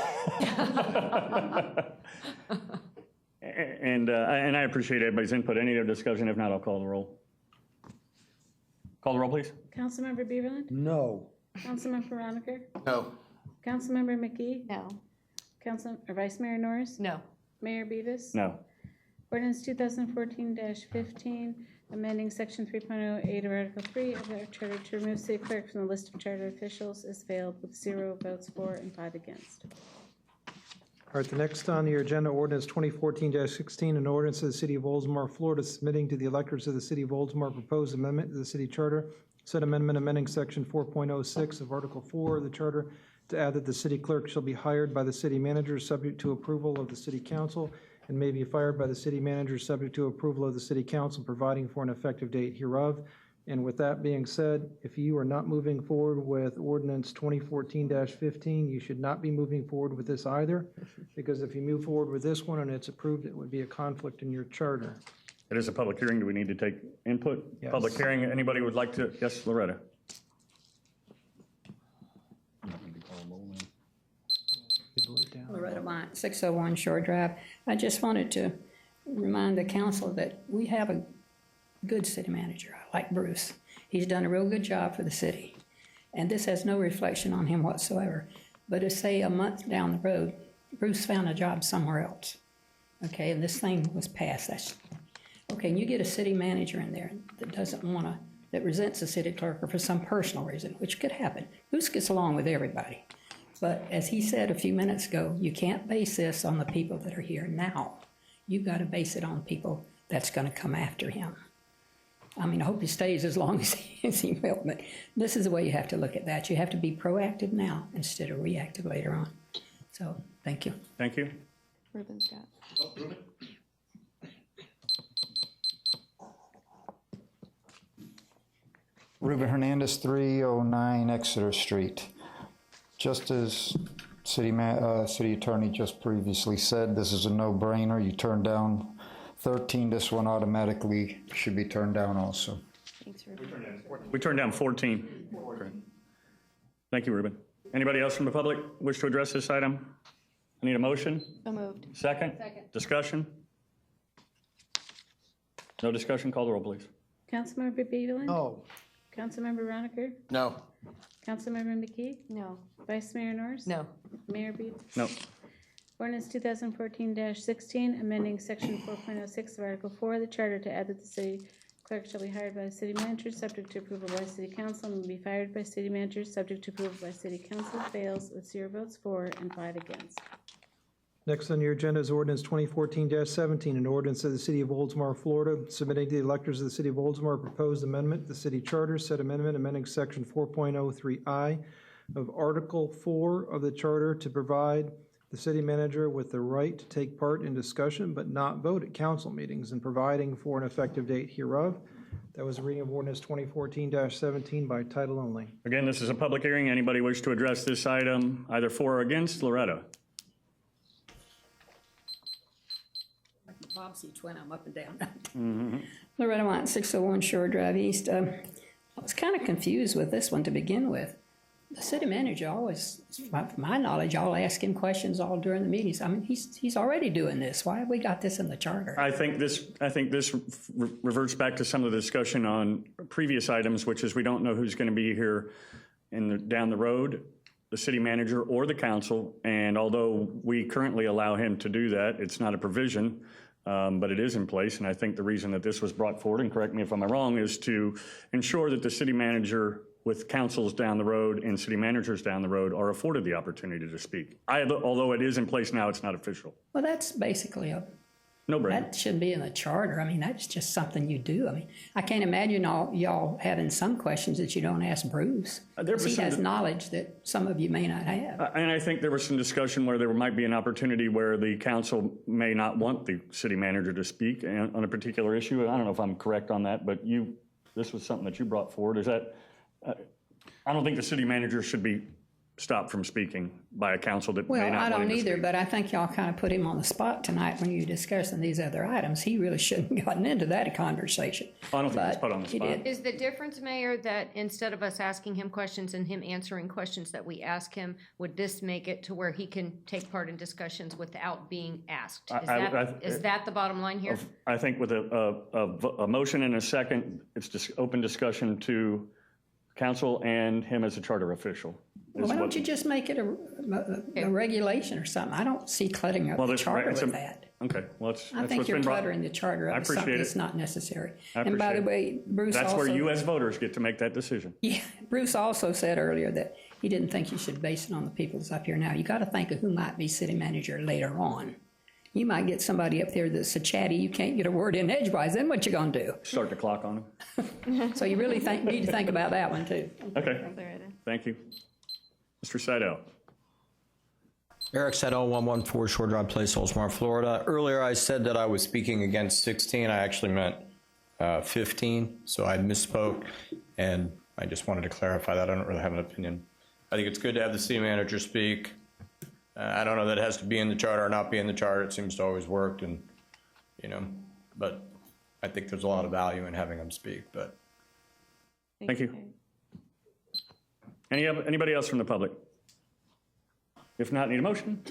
And I appreciate everybody's input. Any other discussion? If not, I'll call the roll. Call the roll, please. Councilmember Beverland? No. Councilmember Roniker? No. Councilmember McGee? No. Vice Mayor Norris? No. Mayor Beavis? No. Ordinance 2014-15, amending section 3.08 of Article 3 of our charter to remove city clerk from the list of charter officials is failed with 0 votes for and 5 against. All right, the next on your agenda, ordinance 2014-16, an ordinance of the City of Oldsmar, Florida, submitting to the electors of the City of Oldsmar proposed amendment to the city charter. Said amendment amending section 4.06 of Article 4 of the charter to add that the city clerk shall be hired by the city manager subject to approval of the city council and may be fired by the city manager subject to approval of the city council, providing for an effective date hereof. And with that being said, if you are not moving forward with ordinance 2014-15, you should not be moving forward with this either, because if you move forward with this one and it's approved, it would be a conflict in your charter. It is a public hearing. Do we need to take input? Yes. Public hearing. Anybody would like to? Yes, Loretta. Loretta White, 601 Shore Drive. I just wanted to remind the council that we have a good city manager. I like Bruce. He's done a real good job for the city. And this has no reflection on him whatsoever. But to say a month down the road, Bruce found a job somewhere else. Okay, and this thing was passed. That's okay, and you get a city manager in there that doesn't want to, that resents the city clerk or for some personal reason, which could happen. Bruce gets along with everybody. But as he said a few minutes ago, you can't base this on the people that are here now. You've got to base it on people that's going to come after him. I mean, I hope he stays as long as he will, but this is the way you have to look at that. You have to be proactive now instead of reactive later on. So, thank you. Thank you. Ruben's got. Ruben Hernandez, 309 Exeter Street. Just as City Attorney just previously said, this is a no-brainer. You turn down 13, this one automatically should be turned down also. Thanks, Ruben. We turned down 14. Thank you, Ruben. Anybody else from the public wish to address this item? I need a motion. So moved. Second? Second. Discussion? No discussion? Call the roll, please. Councilmember Beverland? No. Councilmember Roniker? No. Councilmember McKee? No. Vice Mayor Norris? No. Mayor Beavis? No. Ordinance 2014-16, amending section 4.06 of Article 4 of the Charter to add that the city clerk shall be hired by the city manager, subject to approval by city council, and will be fired by city manager, subject to approval by city council, fails with 0 votes for and 5 against. Next on your agenda is ordinance 2014-17, an ordinance of the City of Oldsmar, Florida, submitting to the electors of the City of Oldsmar a proposed amendment to the city charter. Said amendment amending section 4.03I of Article 4 of the charter to provide the city manager with the right to take part in discussion but not vote at council meetings, and providing for an effective date hereof. That was a reading of ordinance 2014-17 by title only. Again, this is a public hearing. Anybody wish to address this item either for or against? Loretta. Bob seats went up and down. Loretta White, 601 Shore Drive East. I was kind of confused with this one to begin with. The city manager always, from my knowledge, I'll ask him questions all during the meetings. I mean, he's already doing this. Why have we got this in the charter? I think this reverts back to some of the discussion on previous items, which is we don't know who's going to be here down the road, the city manager or the council. And although we currently allow him to do that, it's not a provision, but it is in place. And I think the reason that this was brought forward, and correct me if I'm wrong, is to ensure that the city manager with councils down the road and city managers down the road are afforded the opportunity to speak. Although it is in place now, it's not official. Well, that's basically No-brainer. that shouldn't be in the charter. I mean, that's just something you do. I mean, I can't imagine y'all having some questions that you don't ask Bruce. He has knowledge that some of you may not have. And I think there was some discussion where there might be an opportunity where the council may not want the city manager to speak on a particular issue. I don't know if I'm correct on that, but this was something that you brought forward. Is that, I don't think the city manager should be stopped from speaking by a council that may Well, not I want him don't to either, speak. but I think y'all kind of put him on the spot tonight when you were discussing these other items. He really shouldn't have gotten into that conversation. I don't think he's But put on the he spot. did. Is the difference, Mayor, that instead of us asking him questions and him answering questions that we ask him, would this make it to where he can take part in discussions without being asked? Is that the bottom line here? I think with a motion and a second, it's just open discussion to council and him as a charter official. Well, why don't you just make it a regulation or something? I don't see cluttering up the charter with that. Okay, well, that's I think what's you're been brought. cluttering the charter I up with something appreciate that's it. not necessary. I And by the appreciate way, Bruce That's also. where you as voters get to make that decision. Yeah, Bruce also said earlier that he didn't think you should base it on the people that's up here now. You got to think of who might be city manager later on. You might get somebody up there that's so chatty you can't get a word in edgewise. Then what you gonna do? Start the clock on him. So you really need to think about that one too. Okay, thank you. Mr. Seidel. Eric Seidel, 114 Shore Drive Place, Oldsmar, Florida. Earlier I said that I was speaking against 16. I actually meant 15, so I misspoke, and I just wanted to clarify that. I don't really have an opinion. I think it's good to have the city manager speak. I don't know that it has to be in the charter or not be in the charter. It seems to always work, and but I think there's a lot of value in having him speak. But Thank you. Anybody else from the public? If not, need a motion?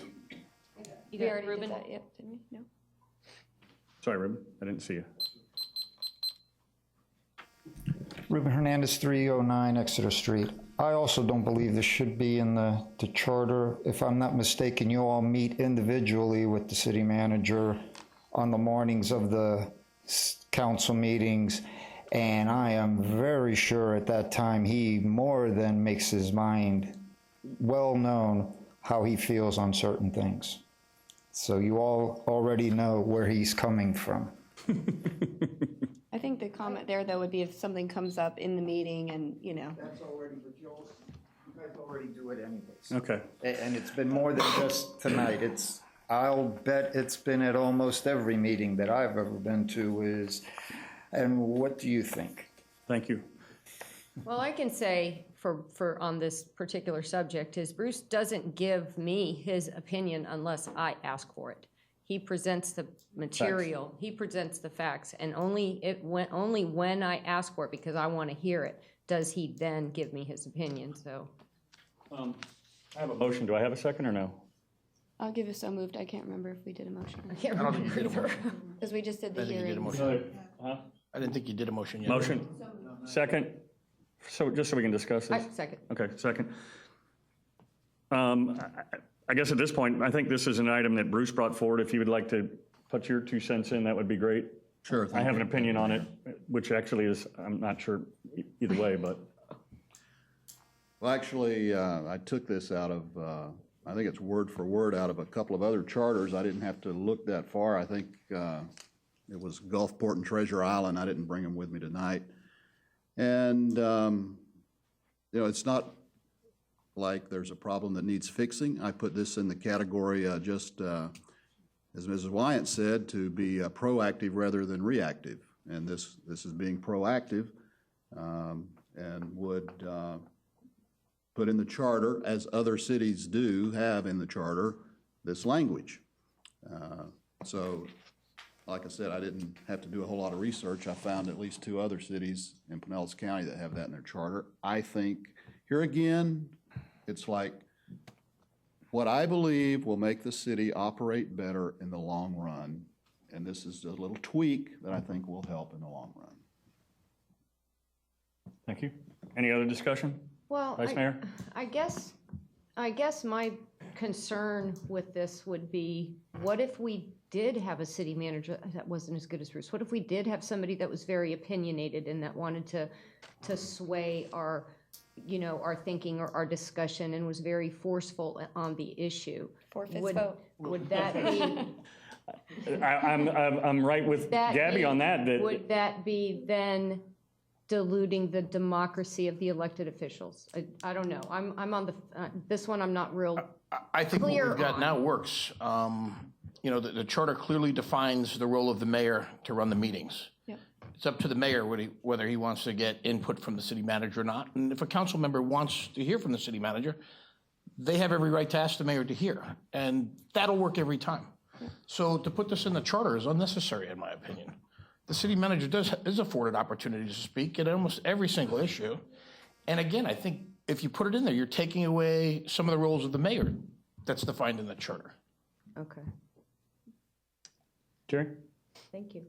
We already did that, yep, didn't we? No? Sorry, Ruben, I didn't see you. Ruben Hernandez, 309 Exeter Street. I also don't believe this should be in the charter. If I'm not mistaken, you all meet individually with the city manager on the mornings of the council meetings, and I am very sure at that time he more than makes his mind well known how he feels on certain things. So you all already know where he's coming from. I think the comment there, though, would be if something comes up in the meeting and, That's already, but you guys already do it anyways. Okay. And it's been more than just tonight. I'll bet it's been at almost every meeting that I've ever been to and what do you think? Thank you. Well, I can say for on this particular subject is Bruce doesn't give me his opinion unless I ask for it. He presents the material, he presents the facts, and only when I ask for it, because I want to hear it, does he then give me his opinion, so. I have a motion. Do I have a second or no? I'll give a so moved. I can't remember if we did a motion. I can't remember either. Because we just did the I think you did a hearing. motion. Huh? I didn't think you did a motion yet. Motion? Second? So, just so we can discuss this? Second. Okay, second. I guess at this point, I think this is an item that Bruce brought forward. If you would like to put your 2 cents in, that would be great. Sure. I have an opinion on it, which actually is, I'm not sure either way, but. Well, actually, I took this out of, I think it's word for word out of a couple of other charters. I didn't have to look that far. I think it was Gulfport and Treasure Island. I didn't bring them with me tonight. And, it's not like there's a problem that needs fixing. I put this in the category just, as Mrs. Wyant said, to be proactive rather than reactive. And this is being proactive and would put in the charter, as other cities do have in the charter, this language. So, like I said, I didn't have to do a whole lot of research. I found at least 2 other cities in Pinellas County that have that in their charter. I think, here again, it's like what I believe will make the city operate better in the long run. And this is a little tweak that I think will help in the long run. Thank you. Any other discussion? Well, Vice Mayor? I guess my concern with this would be, what if we did have a city manager that wasn't as good as Bruce? What if we did have somebody that was very opinionated and that wanted to sway our thinking or our discussion and was very forceful on the issue? Vote. Would that be? I'm right with Gabby on that. Would that be then diluting the democracy of the elected officials? I don't know. I'm on this one. I'm not real. I think what clear we've got on. now works. The charter clearly defines the role of the mayor to run the meetings. Yep. It's up to the mayor whether he wants to get input from the city manager or not. And if a council member wants to hear from the city manager, they have every right to ask the mayor to hear, and that'll work every time. So to put this in the charter is unnecessary, in my opinion. The city manager is afforded opportunity to speak at almost every single issue. And again, I think if you put it in there, you're taking away some of the roles of the mayor that's defined in the charter. Okay, Jerry? thank you.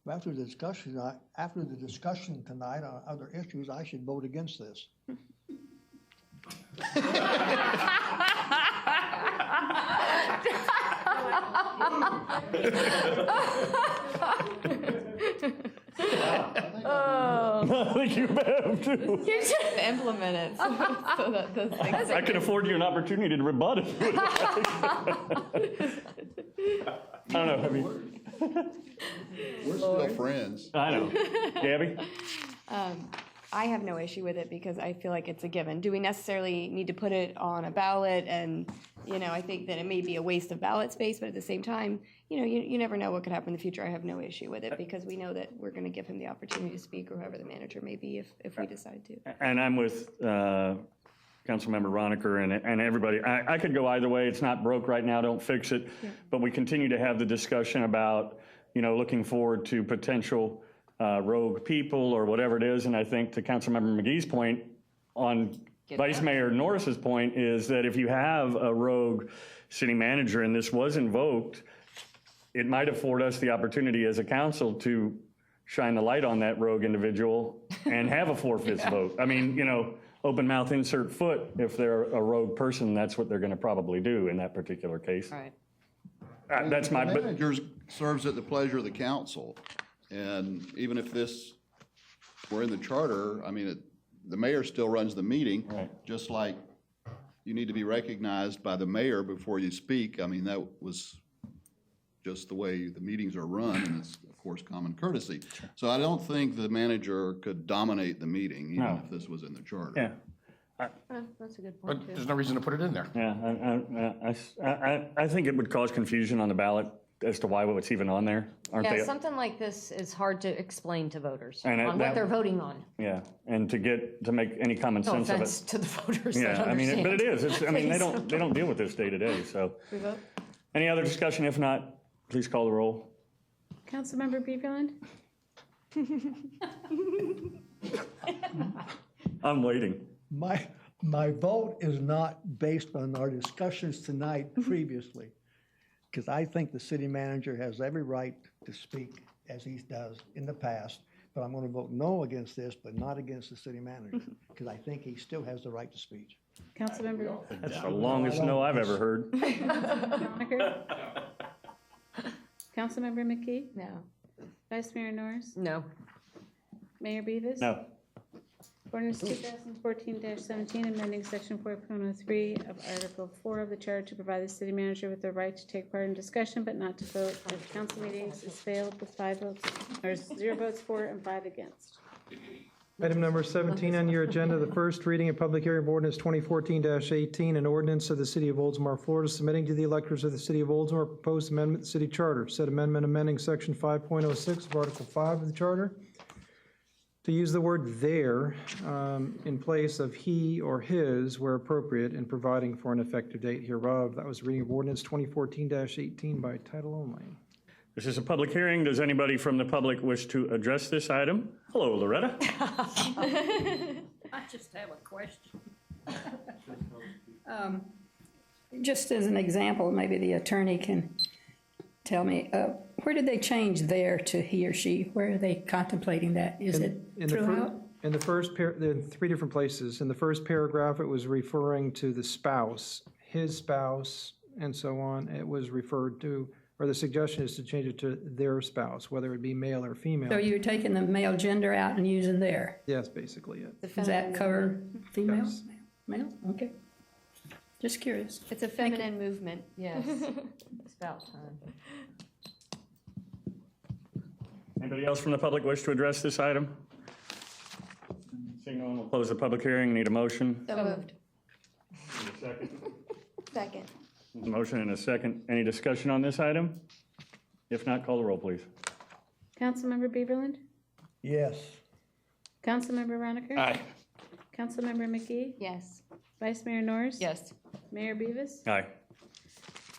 After the discussion tonight on other issues, I should vote against this. I think you have to. You should implement it so that those things I could afford you an opportunity to rebut it. I don't know, I mean. We're still friends. I know. Gabby? I have no issue with it because I feel like it's a given. Do we necessarily need to put it on a ballot? And, I think that it may be a waste of ballot space, but at the same time, you never know what could happen in the future. I have no issue with it because we know that we're going to give him the opportunity to speak or whoever the manager may be if we decide to. And I'm with Councilmember Roniker and everybody. I could go either way. It's not broke right now, don't fix it. Yeah. But we continue to have the discussion about, looking forward to potential rogue people or whatever it is. And I think to Councilmember McGee's point on Vice Mayor Norris's point is that if you have a rogue city manager and this was invoked, it might afford us the opportunity as a council to shine the light on that rogue individual and have a 4/5 vote. I mean, open mouth, insert foot. If they're a rogue person, that's what they're going to probably do in that particular case. All right. That's my. The manager serves at the pleasure of the council. And even if this were in the charter, I mean, the mayor still runs the meeting, right. Just like you need to be recognized by the mayor before you speak. I mean, that was just the way the meetings are run, and it's, of course, common courtesy. So I don't think the manager could dominate the meeting, even if this was in the charter. Yeah. That's a good point, But there's no reason to put it in there. Yeah, I think it would cause confusion on the ballot as to why it's even on there, aren't they? Yeah, something like this is hard to explain to voters And on what they're voting on. Yeah, and to make any common No sense of offense it. to the voters that Yeah, I mean, understand. but it is. It's, I mean, they don't deal with this day to day. So, We vote? any other discussion? If not, please call the roll. Councilmember Beaverland? I'm waiting. My vote is not based on our discussions tonight previously, because I think the city manager has every right to speak as he does in the past, but I'm going to vote no against this, but not against the city manager, because I think he still has the right to speech. Councilmember That's the longest no I've ever heard. Roniker? Councilmember McKee? No. Vice Mayor Norris? No. Mayor Beavis? No. Ordinance 2014-17, amending Section 4.03 of Article 4 of the Charter to provide the city manager with the right to take part in discussion but not to vote at council meetings is failed with 0 votes for and 5 against. Item number 17 on your agenda, the first reading and public hearing of ordinance 2014-18, an ordinance of the City of Oldsmar, Florida, submitting to the electors of the City of Oldsmar proposed amendment to the city charter. Said amendment amending Section 5.06 of Article 5 of the charter to use the word "there" in place of "he" or "his" where appropriate, and providing for an effective date hereof. That was reading of ordinance 2014-18 by title only. This is a public hearing. Does anybody from the public wish to address this item? Hello, Loretta. I just have a question. Just as an example, maybe the attorney can tell me, where did they change "there" to "he" or "she"? Where are they contemplating that? Is it throughout? In the first, in 3 different places. In the first paragraph, it was referring to the spouse, his spouse, and so on. It was referred to, or the suggestion is to change it to their spouse, whether it be male or female. So you're taking the male gender out and using "there"? Yes, basically it. Does that cover female? Yes. Male? Okay. Just curious. It's a feminine movement. Yes. It's about time. Anybody else from the public wish to address this item? Seeing no one, we'll close the public hearing. Need a motion? So moved. Need a second? Second. Motion and a second. Any discussion on this item? If not, call the roll, please. Councilmember Beaverland? Yes. Councilmember Roniker? Aye. Councilmember McGee? Yes. Vice Mayor Norris? Yes. Mayor Beavis? Aye.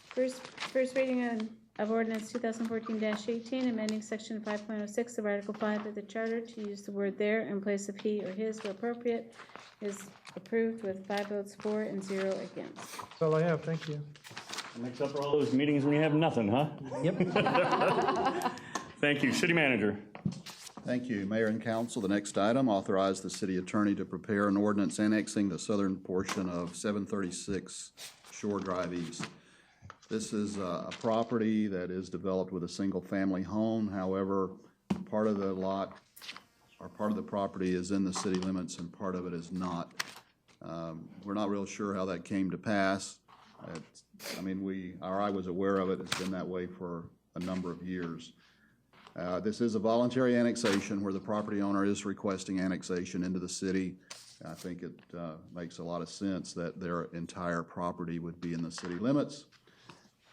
First reading of ordinance 2014-18, amending section 5.06 of Article 5 of the Charter to use the word there in place of he or his where appropriate is approved with 5 votes for and 0 against. That's all I have, thank you. Makes up for all those meetings when you have nothing, huh? Yep. Thank you. City Manager. Thank you, Mayor and Council. The next item, authorize the City Attorney to prepare an ordinance annexing the southern portion of 736 Shore Drive East. This is a property that is developed with a single-family home. However, part of the lot, or part of the property is in the city limits and part of it is not. We're not real sure how that came to pass. I was aware of it. It's been that way for a number of years. This is a voluntary annexation where the property owner is requesting annexation into the city. I think it makes a lot of sense that their entire property would be in the city limits.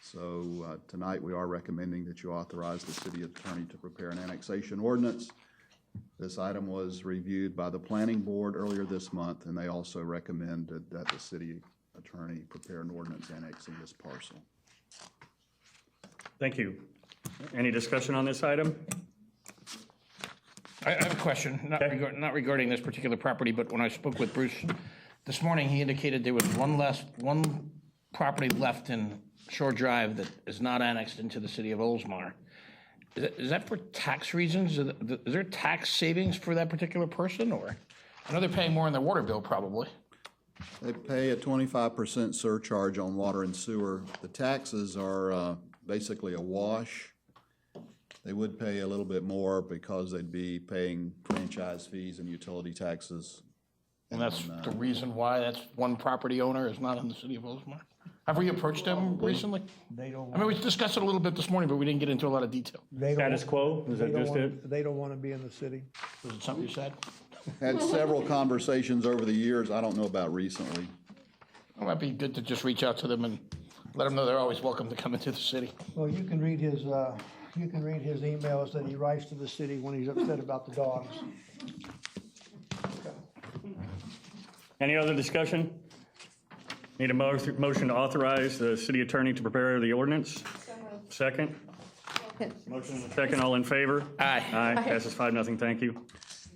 So tonight we are recommending that you authorize the city attorney to prepare an annexation ordinance. This item was reviewed by the planning board earlier this month, and they also recommended that the city attorney prepare an ordinance annexing this parcel. Thank you. Any discussion on this item? I have a question, not regarding this particular property, but when I spoke with Bruce this morning, he indicated there was one property left in Shore Drive that is not annexed into the city of Oldsmar. Is that for tax reasons? Is there tax savings for that particular person, or? I know they're paying more on their water bill, probably. They pay a 25% surcharge on water and sewer. The taxes are basically a wash. They would pay a little bit more because they'd be paying franchise fees and utility taxes. And that's the reason why that's one property owner is not in the city of Oldsmar? Have we approached them recently? They don't. I mean, we discussed it a little bit this morning, but we didn't get into a lot of detail. Status quo? Is that just it? They don't want to be in the city. Was it something you said? Had several conversations over the years. I don't know about recently. It might be good to just reach out to them and let them know they're always welcome to come into the city. Well, you can read his emails that he writes to the city when he's upset about the dogs. Any other discussion? Need a motion to authorize the city attorney to prepare the ordinance? Second? Motion and a second. All in favor? Aye. Aye. Passes 5-0. Thank you.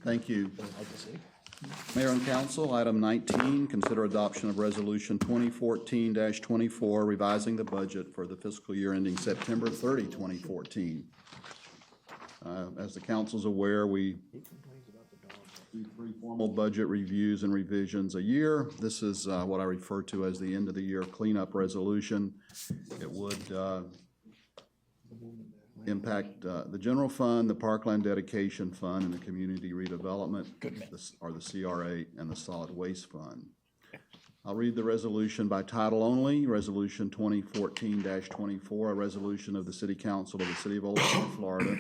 Thank you. Mayor and Council, item 19, consider adoption of resolution 2014-24, revising the budget for the fiscal year ending September 30, 2014. As the council's aware, we do 3 formal budget reviews and revisions a year. This is what I refer to as the end of the year cleanup resolution. It would impact the general fund, the parkland dedication fund, and the community redevelopment, or the CRA, and the solid waste fund. I'll read the resolution by title only. Resolution 2014-24, a resolution of the City Council of the City of Oldsmar, Florida,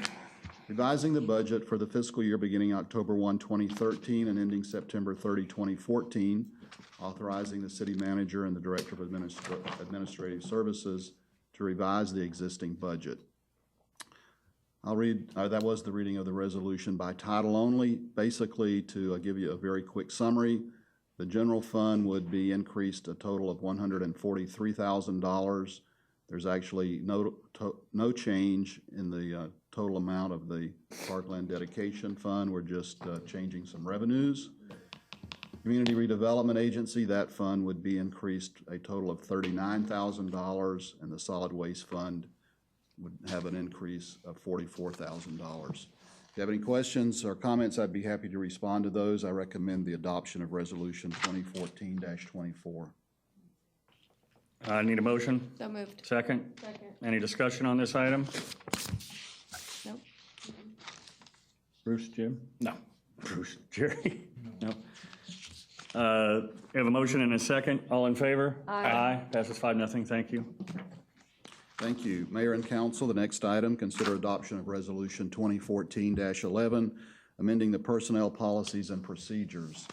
revising the budget for the fiscal year beginning October 1, 2013 and ending September 30, 2014, authorizing the city manager and the director of administrative services to revise the existing budget. I'll read, that was the reading of the resolution by title only. Basically, to give you a very quick summary, the general fund would be increased a total of $143,000. There's actually no change in the total amount of the Parkland Dedication Fund. We're just changing some revenues. Community Redevelopment Agency, that fund would be increased a total of $39,000, and the Solid Waste Fund would have an increase of $44,000. If you have any questions or comments, I'd be happy to respond to those. I recommend the adoption of Resolution 2014-24. I need a motion. So moved. Second? Any discussion on this item? Nope. Bruce, Jim? No. Bruce, Jerry? No. We have a motion and a second. All in favor? Aye. Passes 5-0. Thank you. Thank you. Mayor and Council, the next item, consider adoption of Resolution 2014-11, amending the personnel policies and procedures.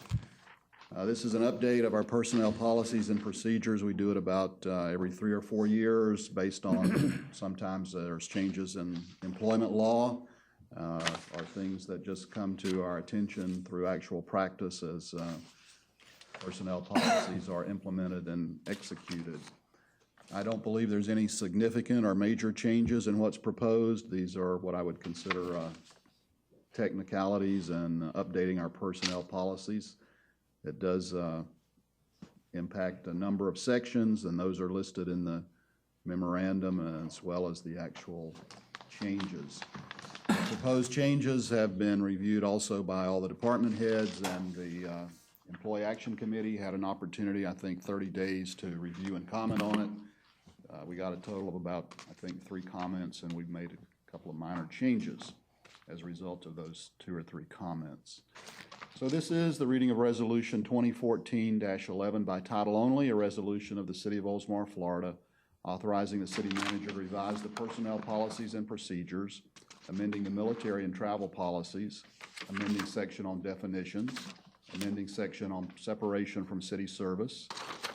This is an update of our personnel policies and procedures. We do it about every 3 or 4 years based on sometimes there's changes in employment law or things that just come to our attention through actual practice as personnel policies are implemented and executed. I don't believe there's any significant or major changes in what's proposed. These are what I would consider technicalities and updating our personnel policies. It does impact a number of sections, and those are listed in the memorandum as well as the actual changes. The proposed changes have been reviewed also by all the department heads, and the Employee Action Committee had an opportunity, I think, 30 days to review and comment on it. We got a total of about, I think, 3 comments, and we've made a couple of minor changes as a result of those 2 or 3 comments. So this is the reading of Resolution 2014-11 by title only, a resolution of the City of Oldsmar, Florida, authorizing the city manager to revise the personnel policies and procedures, amending the military and travel policies, amending section on definitions, amending section on separation from city service,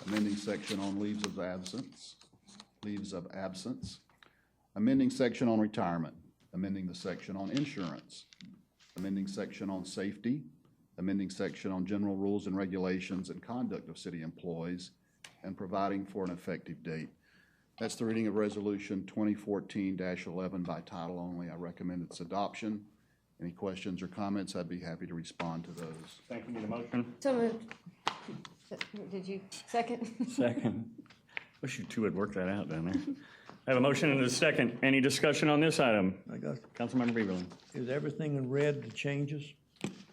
amending section on leaves of absence, amending section on retirement, amending the section on insurance, amending section on safety, amending section on general rules and regulations and conduct of city employees, and providing for an effective date. That's the reading of Resolution 2014-11 by title only. I recommend its adoption. Any questions or comments, I'd be happy to respond to those. Thank you. Need a motion? So moved. Did you second? Second. Wish you two had worked that out down there. I have a motion and a second. Any discussion on this item? I got, Councilmember Beverly. is everything in red the changes?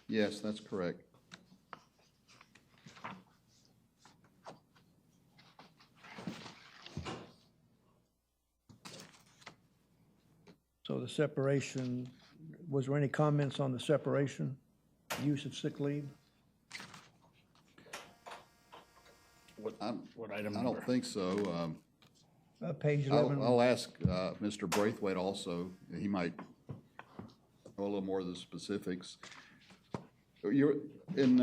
Yes, that's correct. So the separation, was there any comments on the separation, use of sick leave? What item? I don't think so. Page 11. I'll ask Mr. Braithwaite also. He might know a little more of the specifics. You're in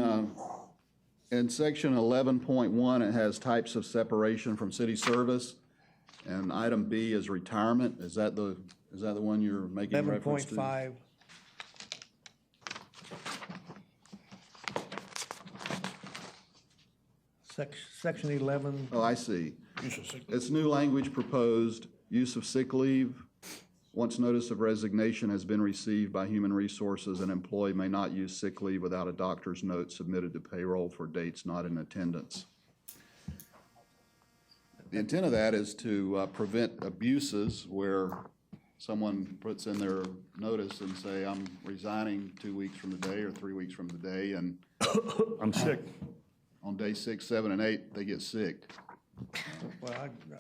section 11.1, it has types of separation from city service, and item B is retirement. Is that the one you're making reference to? 11.5. Section 11. Oh, I see. It's new language proposed, use of sick leave. Once notice of resignation has been received by Human Resources, an employee may not use sick leave without a doctor's note submitted to payroll for dates not in attendance. The intent of that is to prevent abuses where someone puts in their notice and say, I'm resigning 2 weeks from the day or 3 weeks from the day, and I'm sick. On day 6, 7, and 8, they get sick. Well,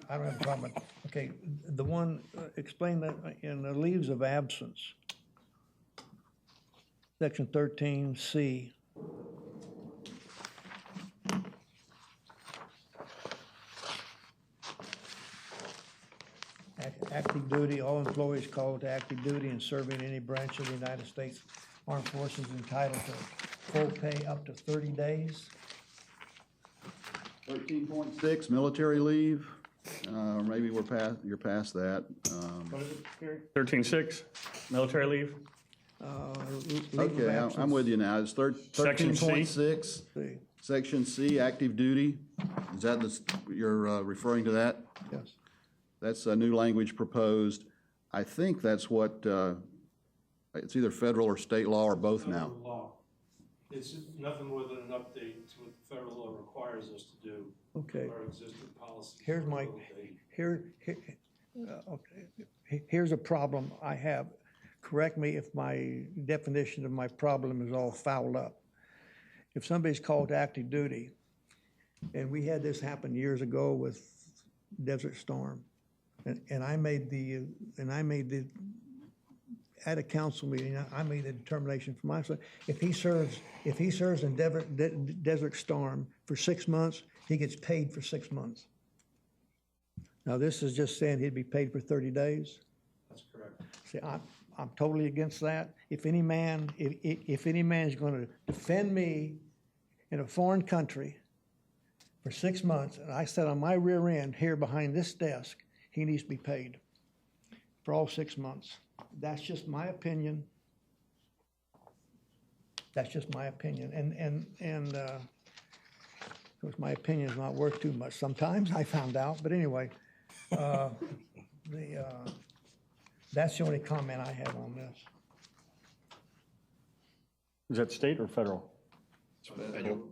I don't have a problem. Okay, the one, explain that in the leaves of absence, section 13C. Active duty, all employees called to active duty and serving any branch of the United States Armed Forces entitled to full pay up to 30 days. 13.6, military leave. Maybe you're past that. What is it? 13.6, military leave. Okay, I'm with you now. It's Section C? 13.6. Section C, active duty. Is that you're referring to that? Yes. That's a new language proposed. I think that's what, it's either federal or state law or both now. Federal law. It's nothing more than an update to what the federal law requires us to do. Okay. Our existing policy. Here's my, here's a problem I have. Correct me if my definition of my problem is all fouled up. If somebody's called to active duty, and we had this happen years ago with Desert Storm, and I made the, at a council meeting, I made a determination for myself. If he serves in Desert Storm for 6 months, he gets paid for 6 months. Now, this is just saying he'd be paid for 30 days. That's correct. See, I'm totally against that. If any man is going to defend me in a foreign country for 6 months, and I sat on my rear end here behind this desk, he needs to be paid for all 6 months. That's just my opinion. That's just my opinion. And Of course, my opinion is not worth too much sometimes, I found out, but anyway. That's the only comment I have on this. Is that state or federal?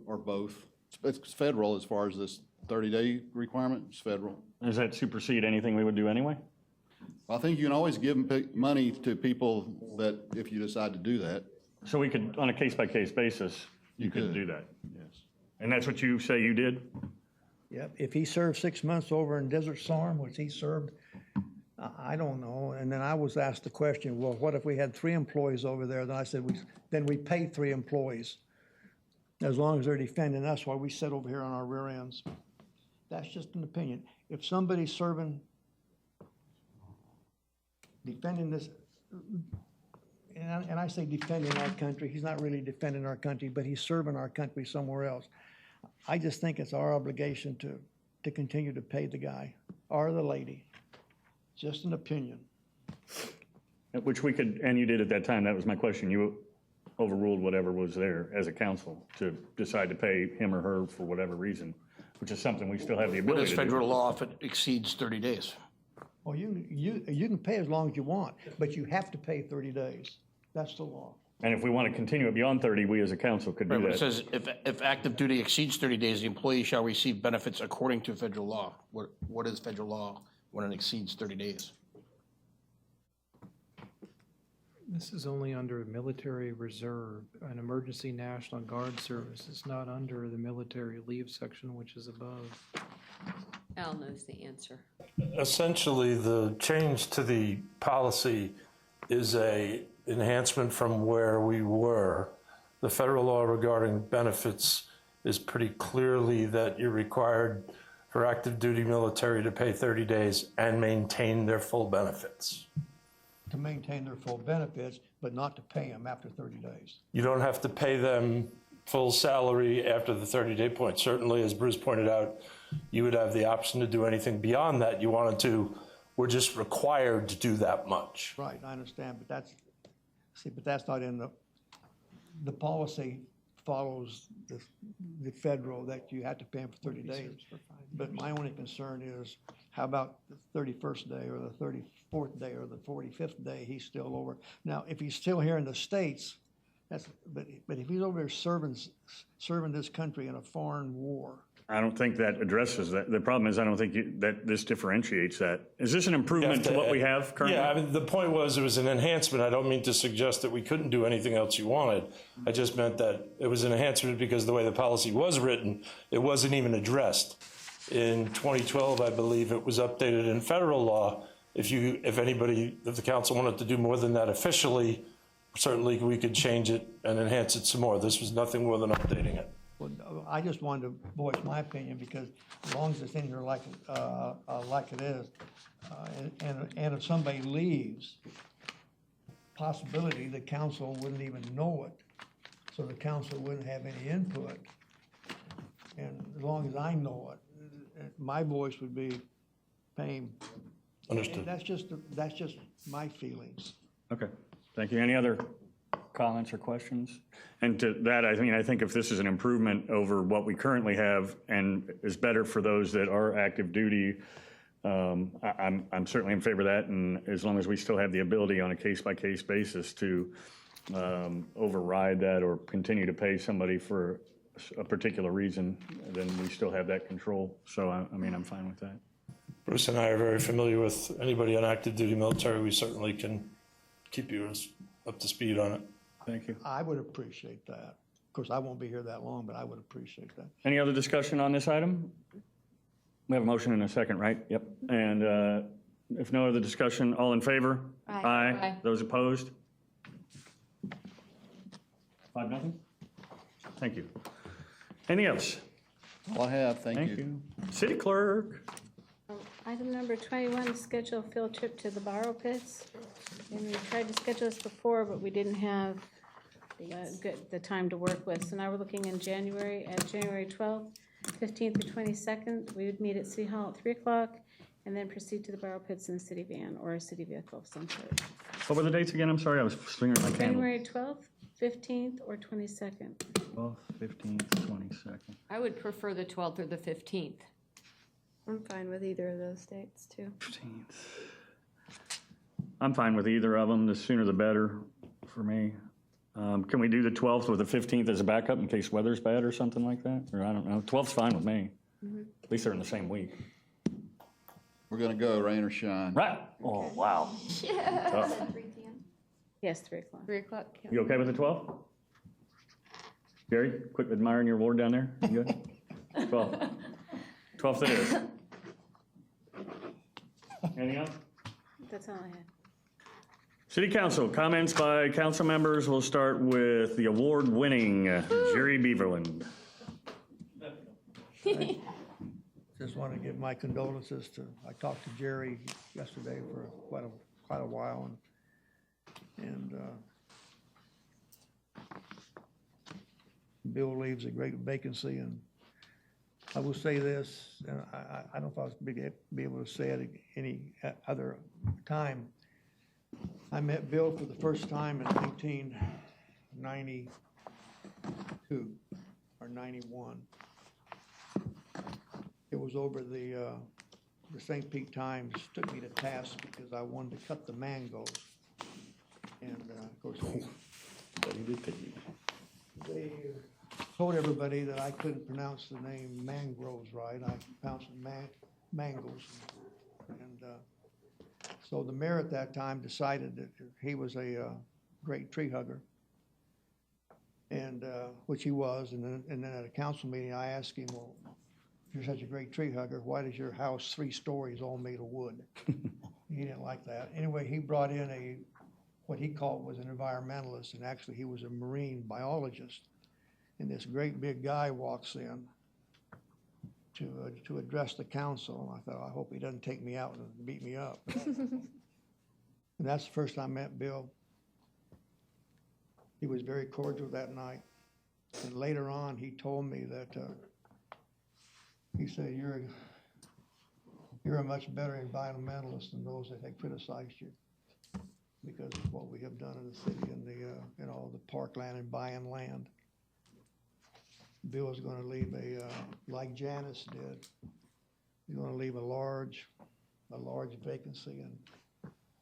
Or both. It's federal as far as this 30-day requirement, it's federal. Does that supersede anything we would do anyway? I think you can always give money to people that, if you decide to do that. So we could, on a case-by-case basis, you could do that? Yes. And that's what you say you did? Yep, if he served 6 months over in Desert Storm, which he served, I don't know. And then I was asked the question, well, what if we had 3 employees over there? Then I said, then we pay 3 employees, as long as they're defending us while we sit over here on our rear ends. That's just an opinion. If somebody's defending this, and I say defending our country, he's not really defending our country, but he's serving our country somewhere else. I just think it's our obligation to continue to pay the guy or the lady. Just an opinion. Which we could, and you did at that time, that was my question. You overruled whatever was there as a council to decide to pay him or her for whatever reason, which is something we still have the ability to do. What is federal law if it exceeds 30 days? Well, you can pay as long as you want, but you have to pay 30 days. That's the law. And if we want to continue it beyond 30, we as a council could do Right, but it that. says if active duty exceeds 30 days, the employee shall receive benefits according to federal law. What is federal law when it exceeds 30 days? This is only under military reserve. An emergency National Guard service is not under the military leave section, which is above. Al knows the answer. Essentially, the change to the policy is a enhancement from where we were. The federal law regarding benefits is pretty clearly that you're required for active duty military to pay 30 days and maintain their full benefits. To maintain their full benefits, but not to pay them after 30 days. You don't have to pay them full salary after the 30-day point. Certainly, as Bruce pointed out, you would have the option to do anything beyond that you wanted to. We're just required to do that much. Right, I understand, but that's not in the policy follows the federal that you have to pay them for 30 days. But my only concern is, how about the 31st day or the 34th day or the 45th day, he's still over. Now, if he's still here in the States, but if he's over there serving this country in a foreign war. I don't think that addresses that. The problem is I don't think that this differentiates that. Is this an improvement to what we have currently? Yeah, I mean, the point was it was an enhancement. I don't mean to suggest that we couldn't do anything else you wanted. I just meant that it was an enhancement because the way the policy was written, it wasn't even addressed. In 2012, I believe it was updated in federal law. If the council wanted to do more than that officially, certainly we could change it and enhance it some more. This was nothing more than updating it. Well, I just wanted to voice my opinion because as long as it's in here like it is, and if somebody leaves, possibility the council wouldn't even know it, so the council wouldn't have any input. And as long as I know it, my voice would be paying. Understood. That's just my feelings. Okay, thank you. Any other comments or questions? And to that, I think if this is an improvement over what we currently have and is better for those that are active duty, I'm certainly in favor of that. And as long as we still have the ability on a case-by-case basis to override that or continue to pay somebody for a particular reason, then we still have that control. So, I mean, I'm fine with that. Bruce and I are very familiar with anybody on active duty military. We certainly can keep you up to speed on it. Thank you. I would appreciate that. Of course, I won't be here that long, but I would appreciate that. Any other discussion on this item? We have a motion and a second, right? Yep. And if no other discussion, all in favor? Aye. Aye. Those opposed? 5-0? Thank you. Anything else? All I have, thank you. City Clerk. Item number 21, schedule a field trip to the borrow pits. And we tried to schedule this before, but we didn't have the time to work with. So now we're looking in January, at January 12th, 15th through 22nd. We would meet at City Hall at 3 o'clock and then proceed to the borrow pits in a city van or a city vehicle of some sort. What were the dates again? I'm sorry, I was swinging my candle. January 12th, 15th, or 22nd? 12th, 15th, 22nd. I would prefer the 12th or the 15th. I'm fine with either of those dates too. 15th. I'm fine with either of them. The sooner the better for me. Can we do the 12th with the 15th as a backup in case weather's bad or something like that? Or I don't know. 12th's fine with me. At least they're in the same week. We're going to go rain or shine. Right. Oh, wow. Yeah. Tough. 3 p.m. Yes, 3 o'clock. 3 o'clock. Yeah. You okay with the 12th? Gary, quit admiring your ward down there. You good? 12th. 12th it is. Anything else? That's all I had. City Council, comments by council members. We'll start with the award-winning Jerry Beaverland. Just want to give my condolences to, I talked to Jerry yesterday for quite a while, and Bill leaves a great vacancy, and I will say this, and I don't know if I'll be able to say it any other time. I met Bill for the first time in 1992 or 91. It was over the St. Pete Times took me to task because I wanted to cut the mangoes. And of course, they told everybody that I couldn't pronounce the name mangroves right. I pronounced mangoes. And so the mayor at that time decided that he was a great tree hugger, and which he was. And then at a council meeting, I asked him, well, if you're such a great tree hugger, why does your house 3 stories all made of wood? He didn't like that. Anyway, he brought in what he called was an environmentalist, and actually he was a marine biologist. And this great big guy walks in to address the council. I thought, I hope he doesn't take me out and beat me up. And that's the first time I met Bill. He was very cordial that night. And later on, he told me that, he said, you're a much better environmentalist than those that had criticized you because of what we have done in the city and the parkland and buying land. Bill is going to leave like Janice did, he's going to leave a large vacancy, and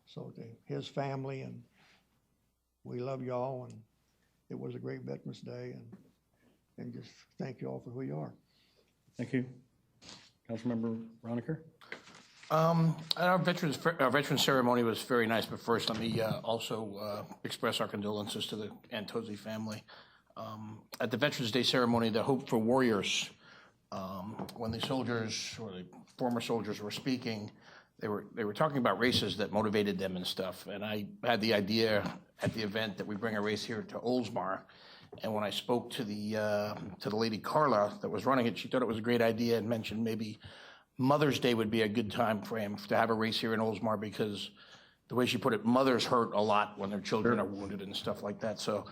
so to his family, and we love y'all, and it was a great Veterans Day, and just thank you all for who you are. Thank you. Councilmember Roniker? Our veteran ceremony was very nice, but first let me also express our condolences to the Antozzi family. At the Veterans Day ceremony, the Hope for Warriors, when the soldiers or the former soldiers were speaking, they were talking about races that motivated them and stuff. And I had the idea at the event that we bring a race here to Oldsmar. And when I spoke to the lady Carla that was running it, she thought it was a great idea and mentioned maybe Mother's Day would be a good time frame to have a race here in Oldsmar, because the way she put it, mothers hurt a lot when their children are wounded and stuff like that. So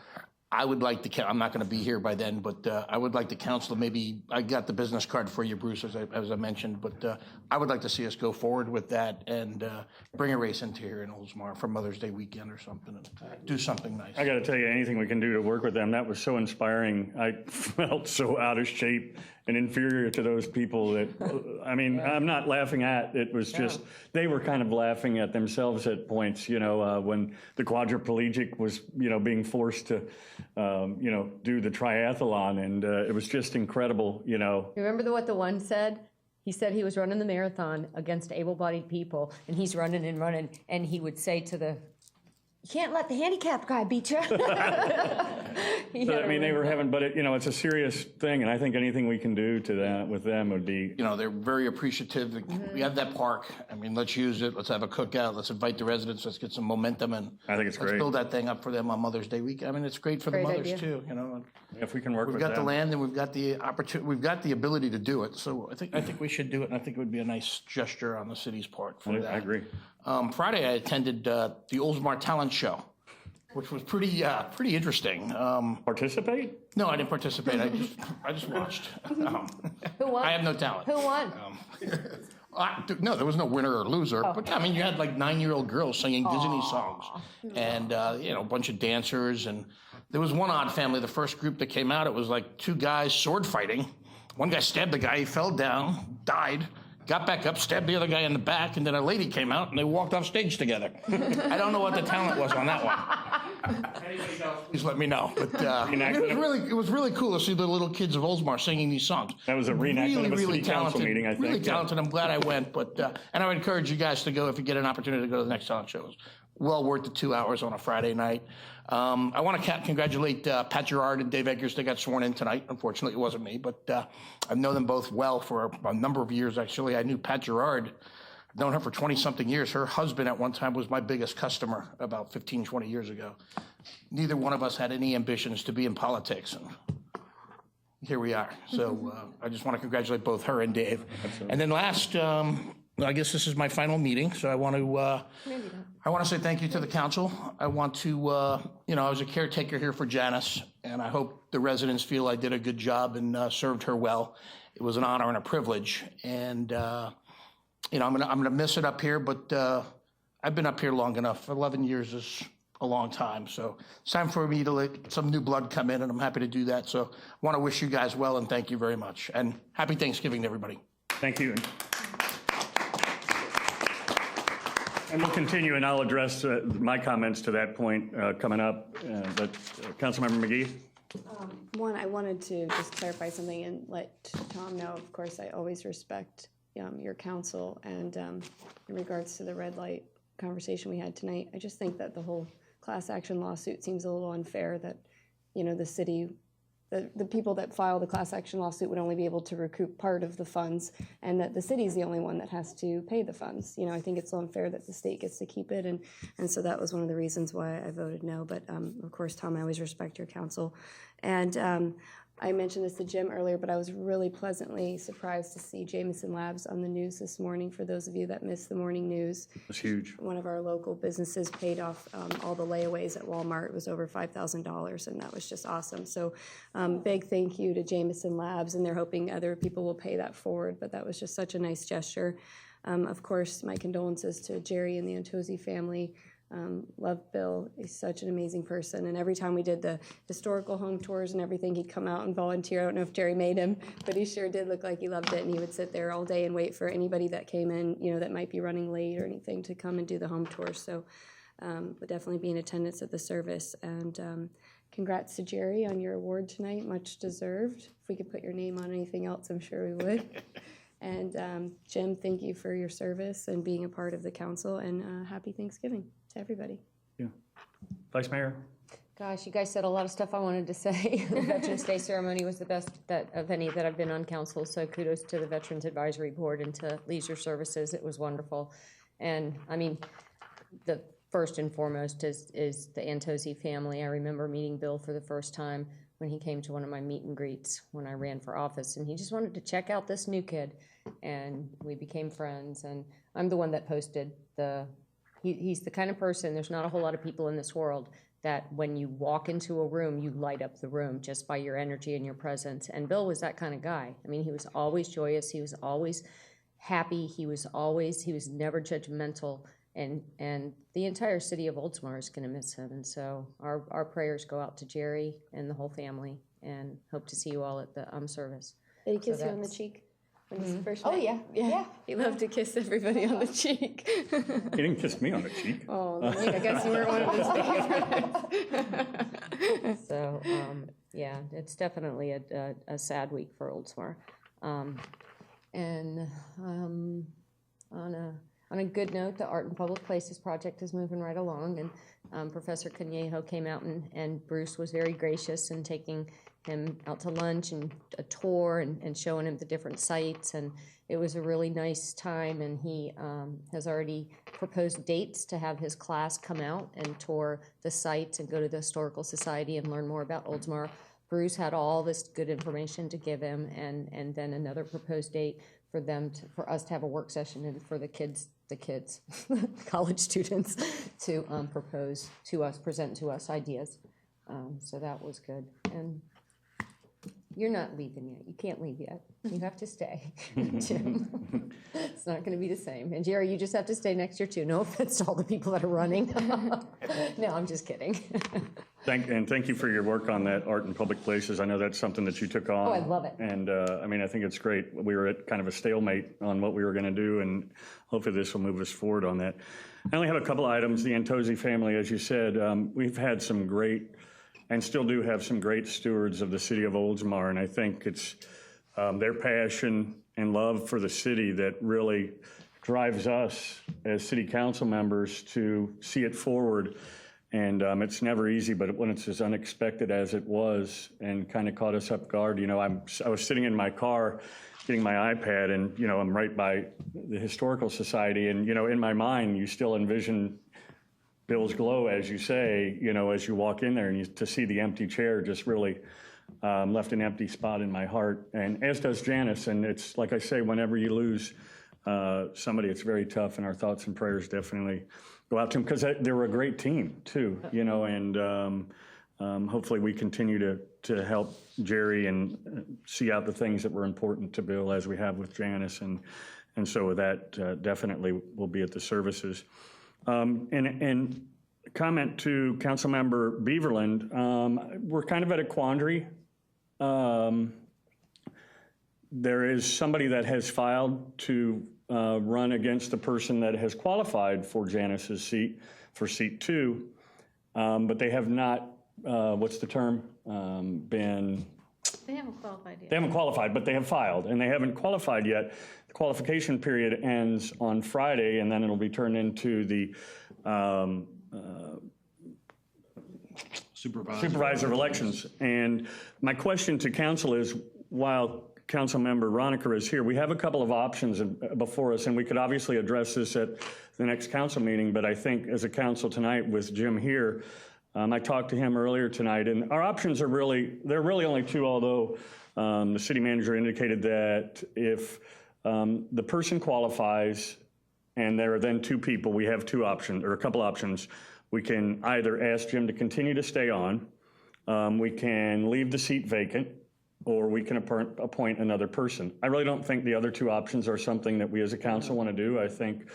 I would like to, I'm not going to be here by then, but I would like the council, maybe, I got the business card for you, Bruce, as I mentioned, but I would like to see us go forward with that and bring a race into here in Oldsmar for Mother's Day weekend or something, and do something nice. I got to tell you, anything we can do to work with them, that was so inspiring. I felt so out of shape and inferior to those people that, I mean, I'm not laughing at, it was just, they were kind of laughing at themselves at points, when the quadriplegic was, being forced to, do the triathlon, and it was just incredible, Remember what the one said? He said he was running the marathon against able-bodied people, and he's running and running, and he would say to you can't let the handicapped guy beat you. I mean, they were having, but it's a serious thing, and I think anything we can do to that with them would be. They're very appreciative. We have that park. I mean, let's use it. Let's have a cookout. Let's invite the residents. Let's get some momentum, and I think it's great. Let's build that thing up for them on Mother's Day week. I mean, it's great for the mothers too. If we can work with we've got them. the land and we've got the opportunity. We've got the ability to do it. So I think we should do it, and I think it would be a nice gesture on the city's part for that. I agree. Friday, I attended the Oldsmar Talent Show, which was pretty interesting. Participate? No, I didn't participate. I just watched. Who won? I have no talent. Who won? No, there was no winner or loser. But I mean, you had like 9-year-old girls singing Disney songs, and a bunch of dancers. And there was one odd family. The first group that came out, it was like 2 guys sword fighting. One guy stabbed the guy. He fell down, died. Got back up, stabbed the other guy in the back, and then a lady came out, and they walked off stage together. I don't know what the talent was on that one. Please let me know. But it was really cool to see the little kids of Oldsmar singing these songs. That was a reenactment of a city council meeting, I think. Really talented. I'm glad I went. But and I would encourage you guys to go if you get an opportunity to go to the next talent shows. Well worth the 2 hours on a Friday night. I want to congratulate Pat Gerard and Dave Eggers. They got sworn in tonight. Unfortunately, it wasn't me, but I've known them both well for a number of years, actually. I knew Pat Gerard. I've known her for 20-something years. Her husband at one time was my biggest customer about 15, 20 years ago. Neither one of us had any ambitions to be in politics, and here we are. So I just want to congratulate both her and Dave. Absolutely. And then last, I guess this is my final meeting, so I want to say thank you to the council. I want to, I was a caretaker here for Janice, and I hope the residents feel I did a good job and served her well. It was an honor and a privilege, and I'm gonna miss it up here, but I've been up here long enough. 11 years is a long time, so it's time for me to let some new blood come in, and I'm happy to do that. So I want to wish you guys well, and thank you very much, and happy Thanksgiving to everybody. Thank you. And we'll continue, and I'll address my comments to that point coming up. But Councilmember McGee? One, I wanted to just clarify something and let Tom know, of course, I always respect your counsel, and in regards to the red light conversation we had tonight, I just think that the whole class action lawsuit seems a little unfair that, the city, the people that file the class action lawsuit would only be able to recoup part of the funds, and that the city's the only one that has to pay the funds. I think it's so unfair that the state gets to keep it, and so that was one of the reasons why I voted no. But of course, Tom, I always respect your counsel. And I mentioned this to Jim earlier, but I was really pleasantly surprised to see Jameson Labs on the news this morning. For those of you that missed the morning news, it's huge. One of our local businesses paid off all the layaways at Walmart. It was over $5,000, and that was just awesome. So big thank you to Jameson Labs, and they're hoping other people will pay that forward, but that was just such a nice gesture. Of course, my condolences to Jerry and the Antozzi family. Love Bill. He's such an amazing person. And every time we did the historical home tours and everything, he'd come out and volunteer. I don't know if Jerry made him, but he sure did look like he loved it. And he would sit there all day and wait for anybody that came in, that might be running late or anything to come and do the home tours. So would definitely be in attendance at the service. And congrats to Jerry on your award tonight. Much deserved. If we could put your name on anything else, I'm sure we would. And Jim, thank you for your service and being a part of the council. And happy Thanksgiving to everybody. Yeah. Vice Mayor? Gosh, you guys said a lot of stuff I wanted to say. The Veterans Day ceremony was the best of any that I've been on council, so kudos to the Veterans Advisory Board and to Leisure Services. It was wonderful. And, I mean, the first and foremost is the Antozzi family. I remember meeting Bill for the first time when he came to one of my meet and greets when I ran for office, and he just wanted to check out this new kid, and we became friends. And I'm the one that posted he's the kind of person, there's not a whole lot of people in this world that when you walk into a room, you light up the room just by your energy and your presence. And Bill was that kind of guy. I mean, he was always joyous. He was always happy. He was never judgmental. And the entire city of Oldsmar is going to miss him. And so our prayers go out to Jerry and the whole family, and hope to see you all at the service. Did he kiss you on the cheek? First Oh, met? yeah. He loved to kiss everybody on the cheek. He didn't kiss me on the cheek. Oh, I guess you were one of his favorites. So, yeah, it's definitely a sad week for Oldsmar. And on a good note, the Art in Public Places project is moving right along, and Professor Canyejo came out, and Bruce was very gracious in taking him out to lunch and a tour and showing him the different sites, and it was a really nice time. And he has already proposed dates to have his class come out and tour the sites and go to the Historical Society and learn more about Oldsmar. Bruce had all this good information to give him, and then another proposed date for us to have a work session and for the kids, college students, to propose to us, present to us ideas. So that was good. And You're not leaving yet. You can't leave yet. You have to stay, Jim. It's not going to be the same. And Jerry, you just have to stay next year too. No offense to all the people that are running. No, I'm just kidding. Thank you for your work on that art in public places. I know that's something that you took on. Oh, I love it. And I mean, I think it's great. We were at kind of a stalemate on what we were going to do, and hopefully this will move us forward on that. I only have a couple items. The Antozzi family, as you said, we've had some great, and still do have some great stewards of the city of Oldsmar, and I think it's their passion and love for the city that really drives us as city council members to see it forward. And it's never easy, but when it's as unexpected as it was and kind of caught us up guard, you know, I was sitting in my car getting my iPad, and, you know, I'm right by the Historical Society, and, you know, in my mind, you still envision Bill's glow, as you say, you know, as you walk in there, and to see the empty chair just really left an empty spot in my heart, and as does Janice. And it's like I say, whenever you lose somebody, it's very tough, and our thoughts and prayers definitely go out to them, because they were a great team too, you know, and hopefully we continue to help Jerry and see out the things that were important to Bill, as we have with Janice, and so with that, definitely we'll be at the services. And comment to Councilmember Beaverland, we're kind of at a quandary. There is somebody that has filed to run against the person that has qualified for Janice's seat, for seat 2, but they have not, what's the term, been... They haven't qualified yet. They haven't qualified, but they have filed, and they haven't qualified yet. The qualification period ends on Friday, and then it'll be turned into the supervisor of elections. And my question to council is, while Councilmember Roniker is here, we have a couple of options before us, and we could obviously address this at the next council meeting, but I think as a council tonight with Jim here, I talked to him earlier tonight, and our options are really only two, although the city manager indicated that if the person qualifies and there are then 2 people, we have 2 options, or a couple options. We can either ask Jim to continue to stay on, we can leave the seat vacant, or we can appoint another person. I really don't think the other 2 options are something that we as a council want to do. I think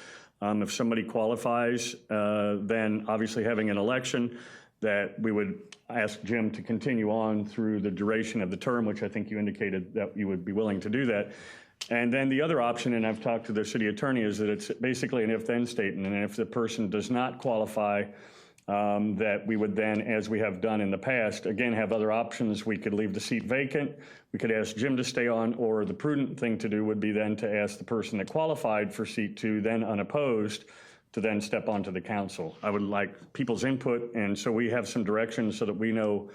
if somebody qualifies, then obviously having an election, that we would ask Jim to continue on through the duration of the term, which I think you indicated that you would be willing to do that. And then the other option, and I've talked to the city attorney, is that it's basically an if-then statement. And if the person does not qualify, that we would then, as we have done in the past, again, have other options. We could leave the seat vacant. We could ask Jim to stay on, or the prudent thing to do would be then to ask the person that qualified for seat 2, then unopposed, to then step onto the council. I would like people's input, and so we have some direction so that we know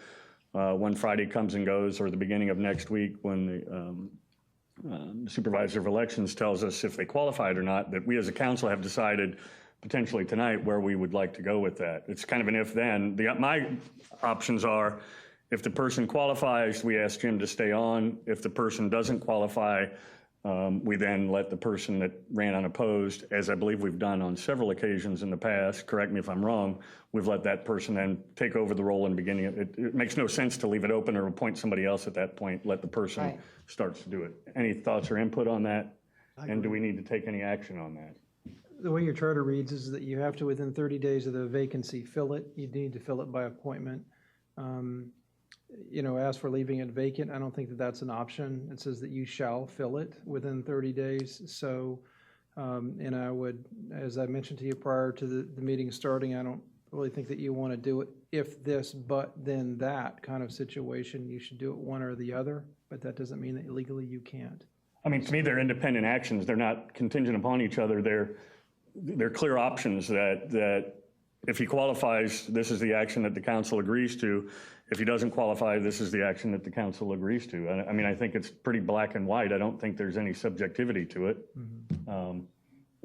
when Friday comes and goes, or the beginning of next week when the supervisor of elections tells us if they qualified or not, that we as a council have decided potentially tonight where we would like to go with that. It's kind of an if-then. My options are, if the person qualifies, we ask Jim to stay on. If the person doesn't qualify, we then let the person that ran unopposed, as I believe we've done on several occasions in the past, correct me if I'm wrong, we've let that person then take over the role in beginning. It makes no sense to leave it open or appoint somebody else at that point, let the person start to do it. Any thoughts or input on that? And do we need to take any action on that? The way your charter reads is that you have to, within 30 days of the vacancy, fill it. You need to fill it by appointment. As for leaving it vacant, I don't think that that's an option. It says that you shall fill it within 30 days. So, and I would, as I mentioned to you prior to the meeting starting, I don't really think that you want to do it if this, but then that kind of situation. You should do it one or the other, but that doesn't mean that legally you can't. I mean, to me, they're independent actions. They're not contingent upon each other. They're clear options that if he qualifies, this is the action that the council agrees to. If he doesn't qualify, this is the action that the council agrees to. I mean, I think it's pretty black and white. I don't think there's any subjectivity to it.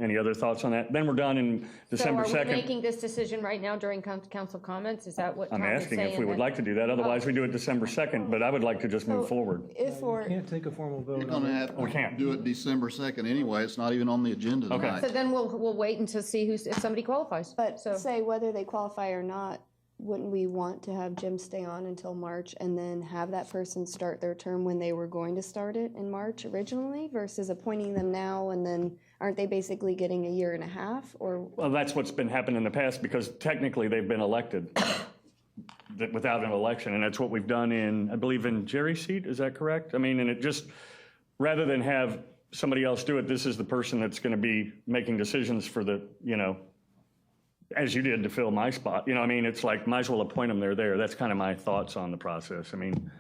Any other thoughts on that? Then we're done in December 2nd. So are we making this decision right now during council comments? Is that what Tom I'm is asking saying? if we would like to do that. Otherwise, we do it December 2nd, but I would like to just move forward. If You can't take a formal vote. You're going to have to do it December 2nd anyway. It's not even on the agenda tonight. So then we'll wait until see if somebody qualifies. But say whether they qualify or not, wouldn't we want to have Jim stay on until March and then have that person start their term when they were going to start it in March originally versus appointing them now and then aren't they basically getting a year and a half or? Well, that's what's been happening in the past because technically they've been elected without an election. And that's what we've done in, I believe in Jerry's seat, is that correct? I mean, and it just, rather than have somebody else do it, this is the person that's going to be making decisions for the, you know, as you did to fill my spot. You know, I mean, it's like, might as well appoint them, they're there. That's kind of my thoughts on the process. I mean,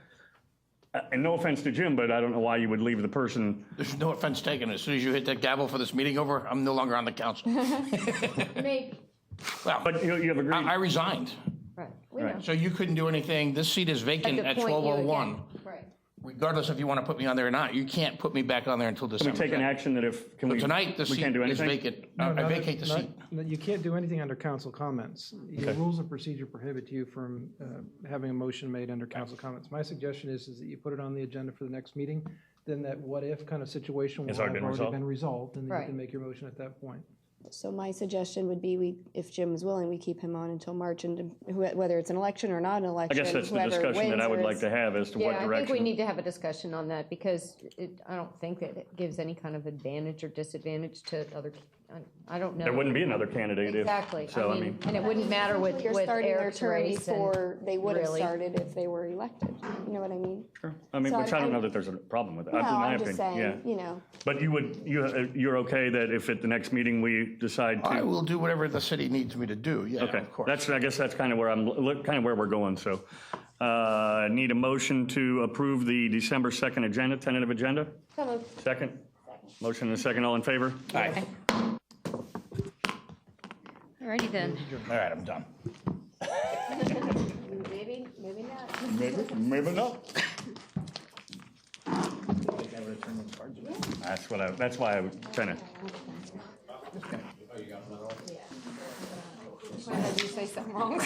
and no offense to Jim, but I don't know why you would leave the person. There's no offense taken. As soon as you hit that gavel for this meeting over, I'm no longer on the council. Maybe. Well, but you have agreed. I resigned. Right. We know. So you couldn't do anything. This seat is vacant at appoint you 12:01. again. Right. Regardless if you want to put me on there or not, you can't put me back on there until Can December. we take an action that if, can So we? tonight, the we seat can't do is anything? vacant. I vacate the seat. You can't do anything under council comments. Your rules of procedure prohibit you from having a motion made under council comments. My suggestion is that you put it on the agenda for the next meeting, then that what-if kind of situation will have already been resolved, and then you Right. can make your motion at that point. So my suggestion would be if Jim is willing, we keep him on until March and whether it's an election or not an I election. guess that's the whoever discussion that wins I would or like is- to have as to what Yeah, I think direction. we need to have a discussion on that because I don't think that it gives any kind of advantage or disadvantage to other, I don't know. There wouldn't be another candidate if. Exactly. So, I mean. And it wouldn't matter with You're starting their Eric's term race and. before they would have really. started if they were elected. You know what I mean? Sure. I mean, So which I don't I'm- know that there's a problem with it, No, in my I'm just opinion, yeah. saying, you know. But you're okay that if at the next meeting we decide I to? will do whatever the city needs me to do, yeah, Okay, of course. I guess that's kind of where kind of where we're going, so. Need a motion to approve the December 2nd agenda, tentative agenda? So moved. Second? Motion and a second, all in favor? Aye. Alrighty then. All right, I'm done. Maybe not. Maybe not. That's why I was kind of. Did you say something wrong?